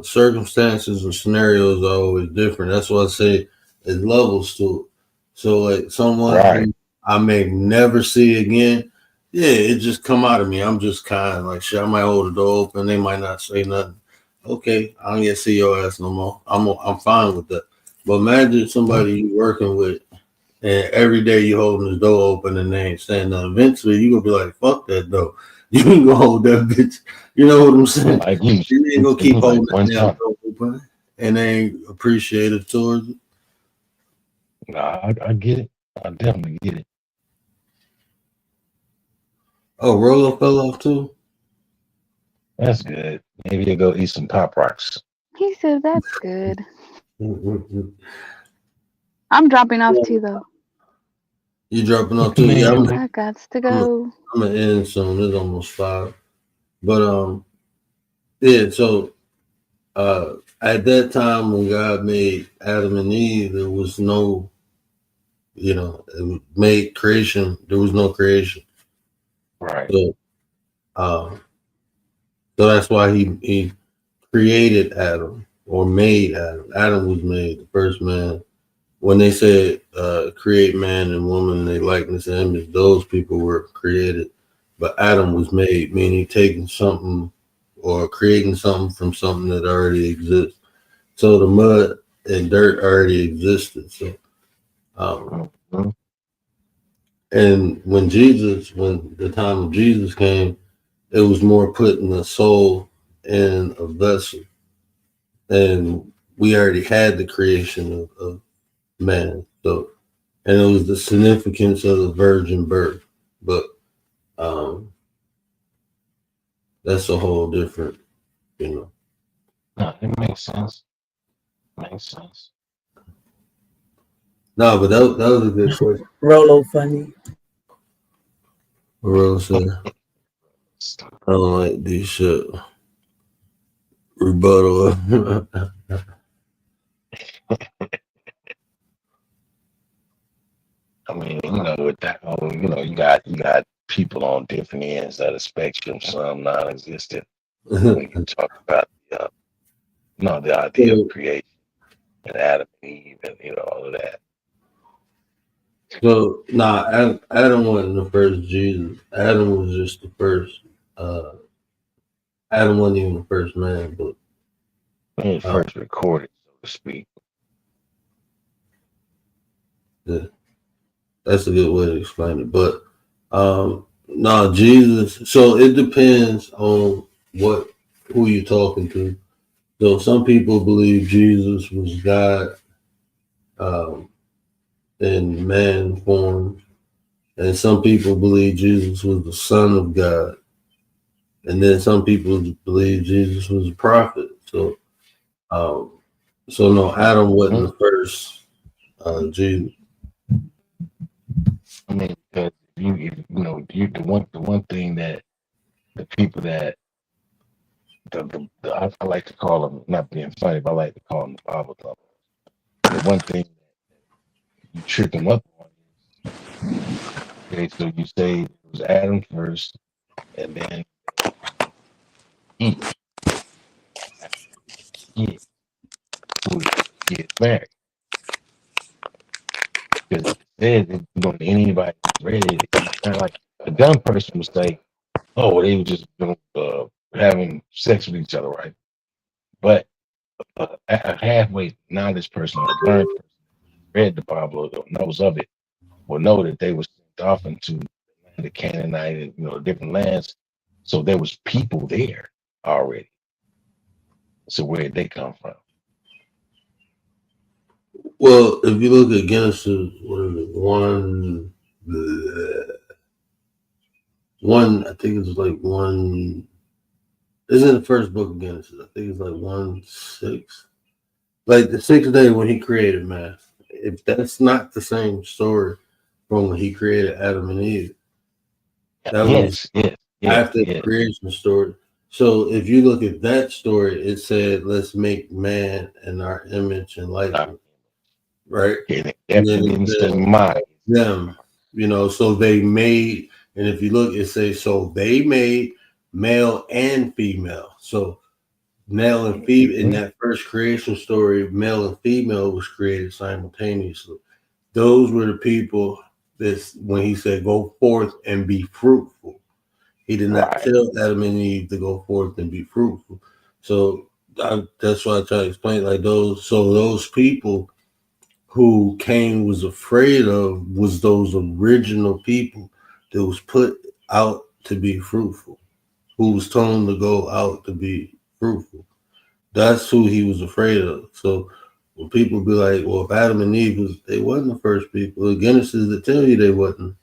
circumstances and scenarios are always different. That's why I say there's levels to it. So like someone who I may never see again, yeah, it just come out of me. I'm just kind. Like shit, I might hold the door open. They might not say nothing. Okay, I don't get to see your ass no more. I'm fine with that. But imagine somebody you working with and every day you holding the door open and they ain't saying nothing. Eventually, you gonna be like, "Fuck that door." You ain't gonna hold that bitch. You know what I'm saying? Like You ain't gonna keep like holding one that damn time. door open, and they ain't appreciative towards it. Nah, I get it. I definitely get it. Oh, Rolo fell off too. That's good. Maybe you go eat some Pop Rocks. He said that's good. I'm dropping off too, though. You dropping off too? Yeah, I got to go. I'm gonna end soon. It's almost 5. But yeah. So at that time when God made Adam and Eve, there was no, it made creation. There was no creation. Right. So that's why he created Adam or made Adam. Adam was made the first man. When they said create man and woman in their likeness and image, those people were created. But Adam was made, meaning taking something or creating something from something that already exists. So the mud and dirt already existed. So, and when the time of Jesus came, it was more putting the soul in a vessel. And we already had the creation of man. So, and it was the significance of the virgin birth. But that's a whole different, No, it makes sense. Makes sense. No, but that was a good question. Rolo funny. Rolo said, I don't like this shit. Rebuttal. I mean, with that, you got people on different ends of the spectrum. Some non-existent. When you talk about the idea of creation and Adam and Eve and all of that. So Adam wasn't the first Jesus. Adam was just the first. Adam wasn't even the first man, but first recorded, so to speak. Yeah, that's a good way to explain it. But no, Jesus. So it depends on who you're talking to. So some people believe Jesus was God in man form, and some people believe Jesus was the Son of God, and then some people believe Jesus was a prophet. So, no, Adam wasn't the first Jesus. I mean, because the one thing that the people that I like to call them, not being funny, but I like to call them the Bible thumpers. The one thing you trick them up on is, okay, so you say it was Adam first, and then Eve. Yeah, who get married. Because it says that anybody who's read it, it's kind of like a dumb person would say, "Oh, well, they were just having sex with each other, right?" But a halfway knowledge person or a learned person read the Bible or knows of it will know that they were sent off into the Canaanite and different lands, so there was people there already. So where did they come from? Well, if you look at Genesis, what is it? One, I think it's like one. It's in the first book of Genesis. I think it's like 1:6. Like the 6th day when he created man. If that's not the same story from when he created Adam and Eve, that was after the creation story. So if you look at that story, it said, "Let's make man in our image and likeness." Right? And then it said, them, so they made, and if you look, it says, so they made male and female. So male and female in that first creation story, male and female was created simultaneously. Those were the people that when he said, go forth and be fruitful. He did not tell Adam and Eve to go forth and be fruitful. So that's why I try to explain like those. So those people who Cain was afraid of was those original people that was put out to be fruitful, who was told to go out to be fruitful. That's who he was afraid of. So when people be like, well, if Adam and Eve they wasn't the first people. The Genesis that tell you they wasn't.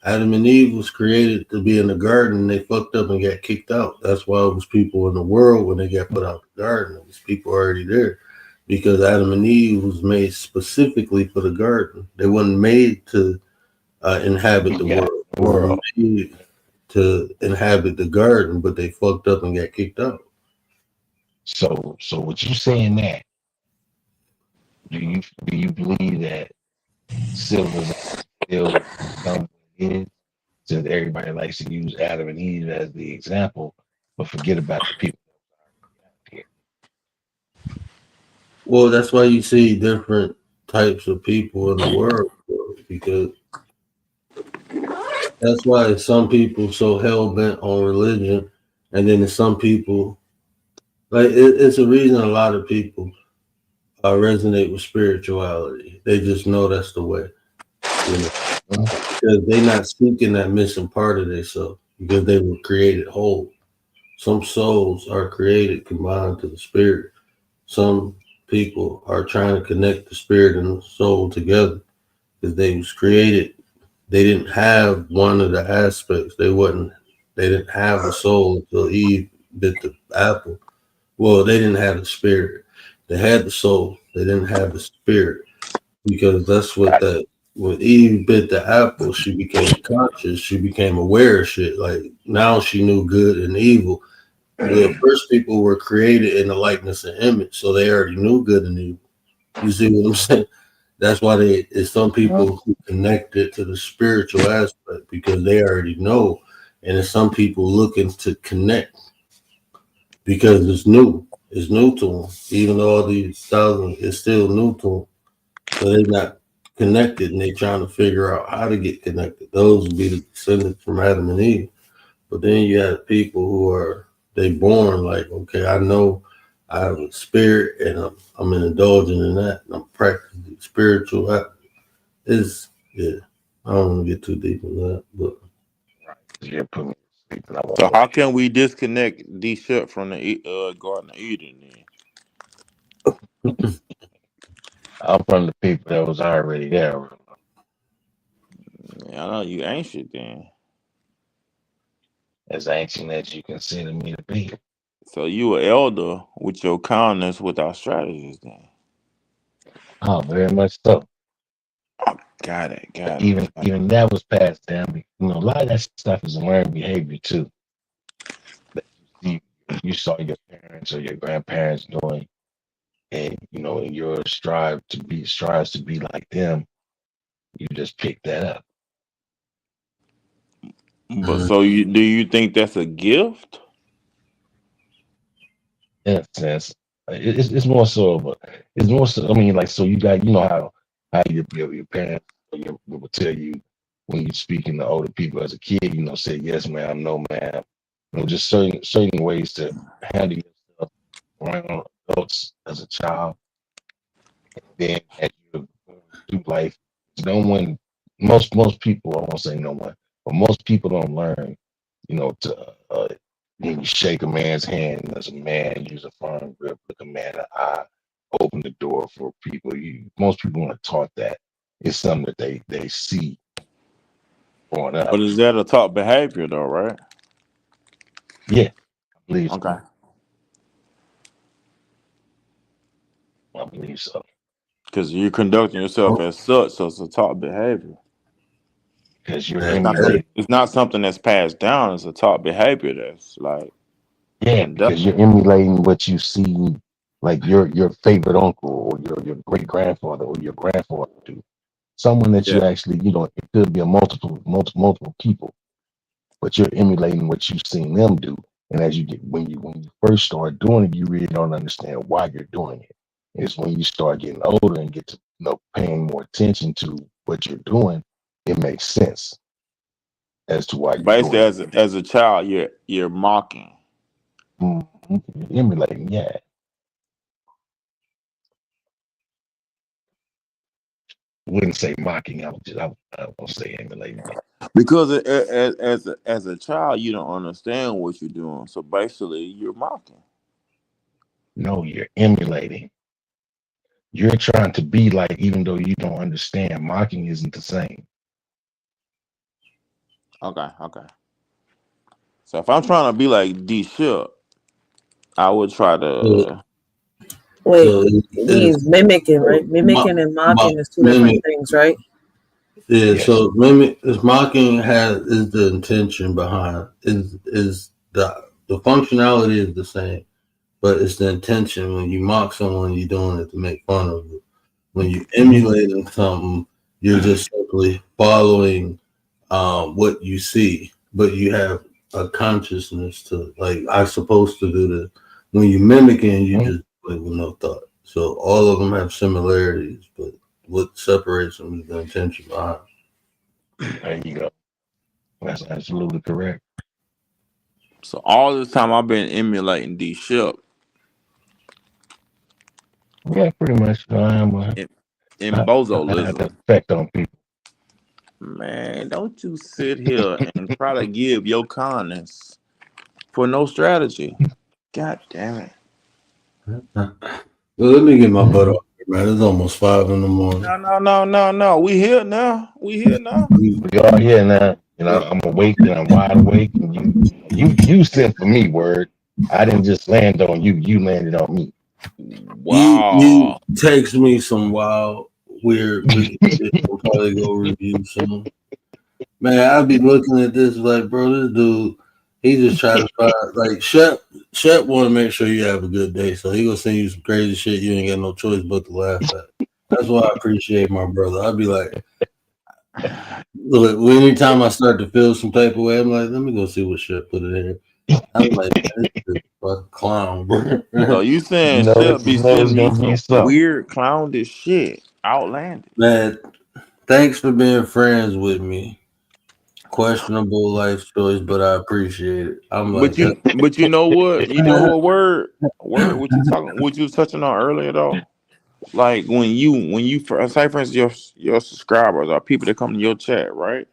Adam and Eve was created to be in the garden, and they fucked up and got kicked out. That's why it was people in the world when they got put out the garden. It was people already there. Because Adam and Eve was made specifically for the garden. They weren't made to inhabit the world. They were made to inhabit the garden, but they fucked up and got kicked out. So what you saying that? Do you believe that civilization still become what it is? Since everybody likes to use Adam and Eve as the example, but forget about the people. Well, that's why you see different types of people in the world, because that's why some people so hell bent on religion, and then some people like it's a reason a lot of people resonate with spirituality. They just know that's the way, you know, because they're not seeking that missing part of themselves because they were created whole. Some souls are created combined to the spirit. Some people are trying to connect the spirit and the soul together because they was created. They didn't have one of the aspects. They didn't have a soul until Eve bit the apple. Well, they didn't have the spirit. They had the soul. They didn't have the spirit, because that's what when Eve bit the apple, she became conscious. She became aware of shit. Like now she knew good and evil. The first people were created in the likeness and image, so they already knew good and evil. You see what I'm saying? That's why it's some people who connect it to the spiritual aspect because they already know, and it's some people looking to connect because it's new. It's new to them, even though all these thousands, it's still new to them. So they're not connected, and they're trying to figure out how to get connected. Those would be the descendants from Adam and Eve. But then you have people who they born like, okay, I know I have a spirit, and I'm indulging in that, and I'm practicing spiritual. I don't want to get too deep in that, but So how can we disconnect D Shep from the Garden of Eden then? I'm from the people that was already there. Yeah, I know you ancient then. As ancient as you consider me to be. So you an elder with your calmness, with our strategies then. Oh, very much so. Got it. Even that was passed down. You know, a lot of that stuff is learned behavior too. That you saw your parents or your grandparents doing, and you know, in your strives to be like them. You just pick that up. But so do you think that's a gift? In a sense, it's more so. It's more so. I mean, like, so you got, you know how your parents will tell you when you're speaking to older people as a kid, you know, say yes, ma'am, no, ma'am. You know, just certain ways to handle yourself around adults as a child. And then as you go through life, most people, I won't say no one, but most people don't learn, you know, to when you shake a man's hand as a man, use a firm grip, look a man in the eye, open the door for people. Most people aren't taught that. It's something that they see growing up. But is that a taught behavior though, right? Yeah, I believe okay. I believe so. Because you're conducting yourself as such, so it's a taught behavior. Because you're it's not something that's passed down, it's a taught behavior that's like because you're emulating what you see, like your favorite uncle or your great grandfather or your grandfather do. Someone that you actually, you know, it could be a multiple people, but you're emulating what you've seen them do. And as you get when you first start doing it, you really don't understand why you're doing it. It's when you start getting older and get to, you know, paying more attention to what you're doing, it makes sense as to why you're basically doing it. as a child, you're mocking. Emulating, yeah. wouldn't say mocking. I would say emulating. Because as a child, you don't understand what you're doing. So basically, you're mocking. No, you're emulating. You're trying to be like, even though you don't understand. Mocking isn't the same. Okay. So if I'm trying to be like D Ship, I would try to. Wait, So he's mimicking, right? Mimicking and mocking is two different things, right? Yeah, Yes. so mimic is mocking is the intention behind is the functionality is the same, but it's the intention. When you mock someone, you're doing it to make fun of it. When you emulating something, you're just simply following what you see, but you have a consciousness to, like, I'm supposed to do this. When you mimicking, you just do it with no thought. So all of them have similarities, but what separates them is the intention behind. There you go. That's absolutely correct. So all this time I've been emulating D Ship. Yeah, pretty much. I am in I have bozolism. that effect on people. Man, don't you sit here and try to give your kindness for no strategy. God damn it. Well, let me get my butt off here, man. It's almost 5 in the morning. No. We here now. We are here now. You know, I'm awake and I'm wide awake. And you sent for me, word. I didn't just land on you. You landed on me. Wow. You text me some wild, weird shit. We'll probably go review soon. Man, I'd be looking at this like, bro, this dude, he just tried to find, like, Shep want to make sure you have a good day, so he gonna send you some crazy shit you ain't got no choice but to laugh at. That's why I appreciate my brother. I'd be like, look, anytime I start to feel some type of way, I'm like, let me go see what Shep put in here. I'm like, this is a clown, bro. So you saying Shep be sending me some weird clownish shit, outlandish. Man, thanks for being friends with me. Questionable life choice, but I appreciate it. I'm like, but you know what? You know what word what you was touching on earlier though? Like when you say for instance your subscribers or people that come to your chat, right?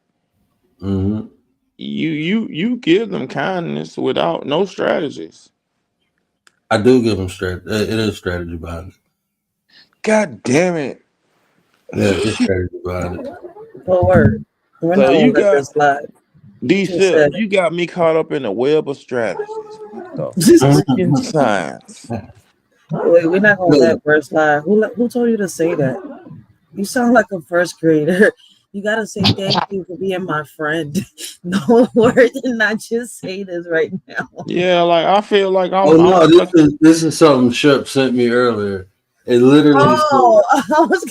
Mm-hmm. You give them kindness without no strategies. I do give them strategy. It is strategy behind it. God damn it. Yeah, it's strategy behind it. What word? We're So not you gonna let got this slide. D Shep, you got me caught up in a web of strategies. What the freaking science? Wait, we're not gonna let words slide. Who told you to say that? You sound like a first grader. You gotta say thank you for being my friend. No word did not just say this right now. Yeah, like I feel like this is something Shep sent me earlier. It literally I was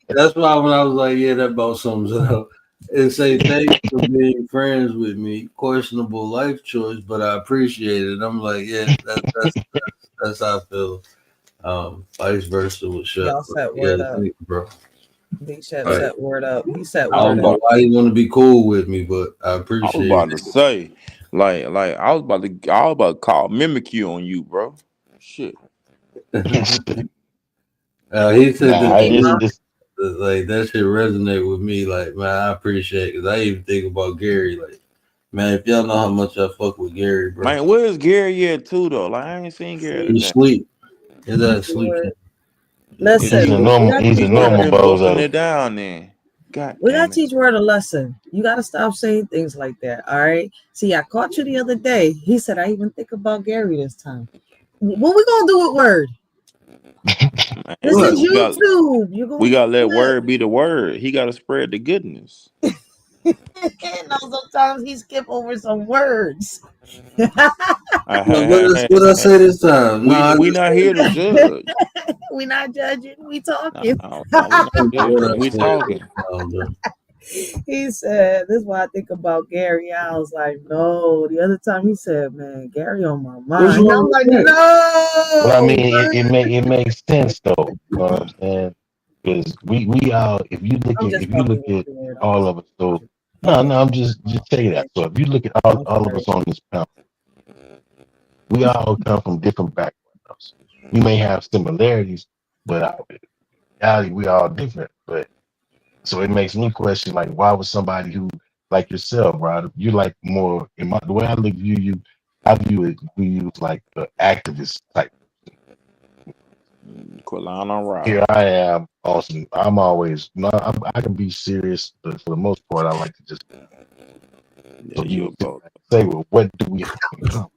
that's why when I was like, yeah, that about sums it up. It say thanks for being friends with me. Questionable life choice, but I appreciate it. I'm like, yeah, that's how I feel. Vice versa with Shep. Y'all set word up. Thank you, bro. Big Shep set word up. He set I don't word know up. why you want to be cool with me, but I appreciate I was about to say, like I was about to call mimic you on you, bro. Shit. He said like that shit resonate with me. Like, man, I appreciate it because I even think about Gary. Like, man, if y'all know how much I fuck with Gary, bro. Man, where's Gary at too though? Like I ain't seen Gary today. He's asleep. He's asleep. Listen, he's a normal bozo. It down then. God we damn gotta teach Word a lesson. You gotta stop saying things like that. All right. See, I caught you the other day. He said, I even think about Gary this time. What we gonna do with Word? This is YouTube. We gotta let Word be the word. He gotta spread the goodness. No, sometimes he skip over some words. What I say this time? We not here to judge. We not judging. We talking. We talking. He said, "This is what I think about Gary." I was like, "No." The other time he said, "Man, Gary on my mind." I'm like, "No." Well, I mean, it makes sense though. You know what I'm saying? Because we all, if you look at all of us, so no, I'm just say that. So if you look at all of us on this panel, we all come from different backgrounds. We may have similarities, but reality, we all different. But so it makes me question, like, why would somebody who like yourself, right? You like more the way I look view you, I view it like the activist type. Quilano Rock. Here I am, awesome. I'm always I can be serious, but for the most part, I like to just so you say, well, what do we have in common?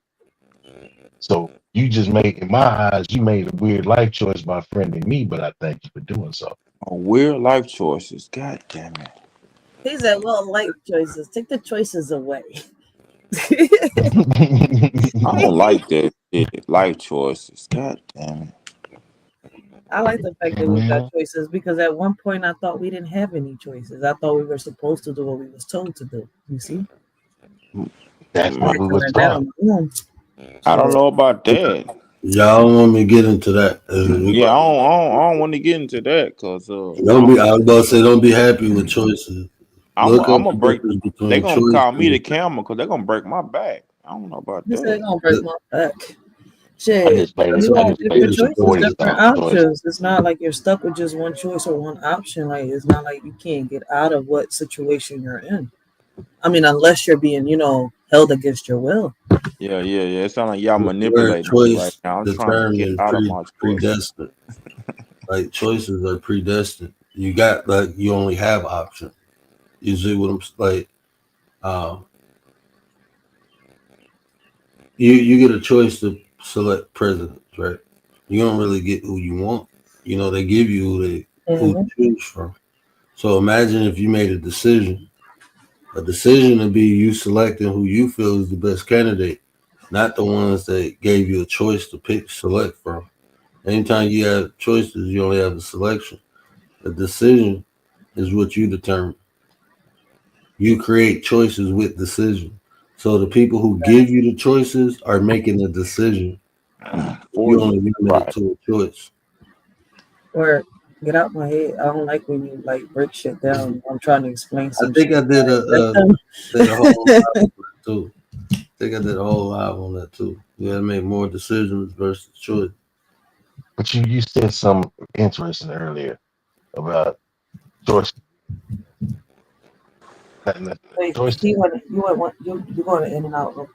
So you just made, in my eyes, you made a weird life choice by friending me, but I thank you for doing so. Weird life choices. God damn it. He said, well, life choices. Take the choices away. I don't like that shit. Life choices. God damn it. I like the fact that we got choices because at one point I thought we didn't have any choices. I thought we were supposed to do what we was told to do. You see? That's what we was taught. I don't know about that. Y'all don't want me to get into that. Yeah, I don't want to get into that because don't be. I was about to say, don't be happy with choices. I'm Look up gonna the break. difference between They're gonna choice call me and- the camel because they're gonna break my back. I don't know about He that. said they're gonna break my back. I Shit, just played you I have just played different the choices, supporting different stuff choice. options. It's not like you're stuck with just one choice or one option. Like it's not like you can't get out of what situation you're in. I mean, unless you're being, held against your will. Yeah. It sounds like y'all The word manipulating me choice right now. I'm trying to get determined out of my choice. predestined. Like choices are predestined. You got you only have option. You see what I'm like? You get a choice to select presidents, right? You don't really get who you want. They give you who to choose from. So imagine if you made a decision to be you selecting who you feel is the best candidate, not the ones that gave you a choice to select from. Anytime you have choices, you only have a selection. A decision is what you determine. You create choices with decision. So the people who give you the choices are making a decision. You only limit it to a choice. Or get out my head. I don't like when you break shit down. I'm trying to explain I some think shit. I did a whole live on that too. I think I did a whole live on that too. You gotta make more decisions versus choice. But you said something interesting earlier about choice. Wait, Choice. you're going in and out.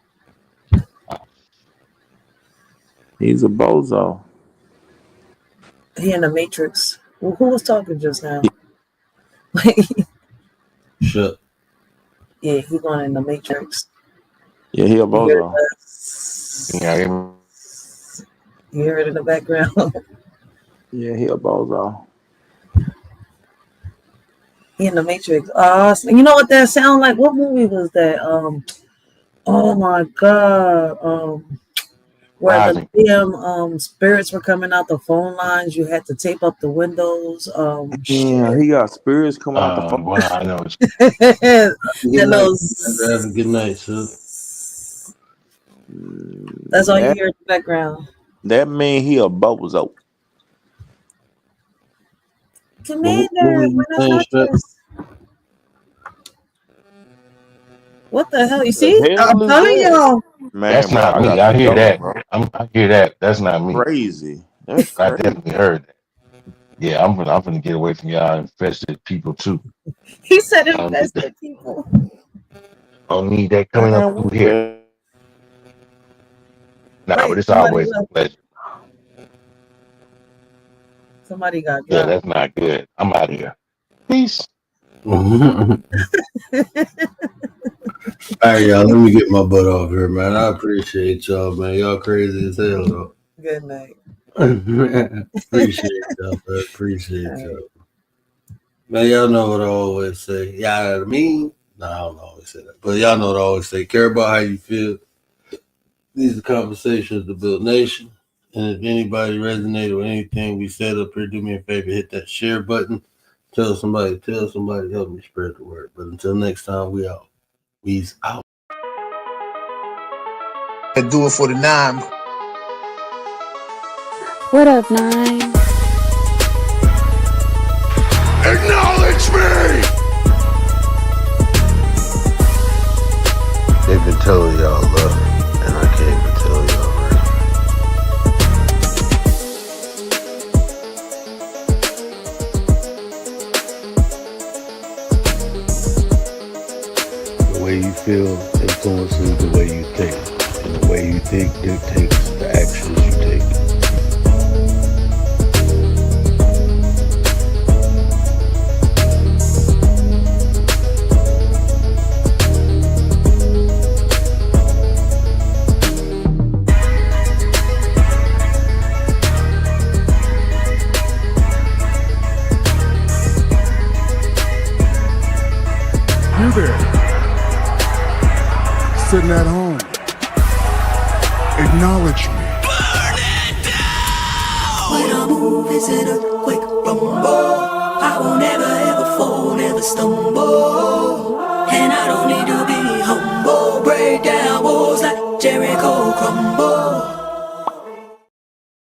He's a bozo. He in the Matrix. Well, who was talking just now? Shut. Yeah, he going in the Matrix. Yeah, he a bozo. You hear it in the background. Yeah, he a bozo. He in the Matrix. You know what that sound like? What movie was that? Oh my god. Where the damn spirits were coming out the phone lines. You had to tape up the windows. Yeah, he got spirits coming out the phone. Well, I know. Have a good night, sir. That's all you hear in the background. That mean he a bozo. Commander, what the hell? You see? I'm telling y'all. Man, that's bro, not me. I hear that. I hear that. That's not me. Crazy. That's I crazy. definitely heard that. Yeah, I'm gonna get away from y'all infested people too. He said infested people. I don't need that coming up through here. Nah, but it's always a pleasure. Somebody got dropped. Yeah, that's not good. I'm out of here. Peace. All right, y'all. Let me get my butt off here, man. I appreciate y'all, man. Y'all crazy as hell, though. Good night. Appreciate y'all, man. Appreciate y'all. Man, y'all know what I always say. Y'all know what I mean? No, I don't always say that. But y'all know what I always say. Care about how you feel. These are conversations to build nation. And if anybody resonated with anything we said up here, do me a favor, hit that share button. Tell somebody, help me spread the word. But until next time, we out. We's out. And do it for the 9. What up, 9? Acknowledge me! They've been telling y'all love, and I came to tell y'all. way you feel influences the way you think. And the way you think dictates the actions you take. You there, sitting at home, acknowledge me. When I move, is it a quick rumble? I won't ever ever fall, never stumble. And I don't need to be humble. Break down walls like Jericho crumble.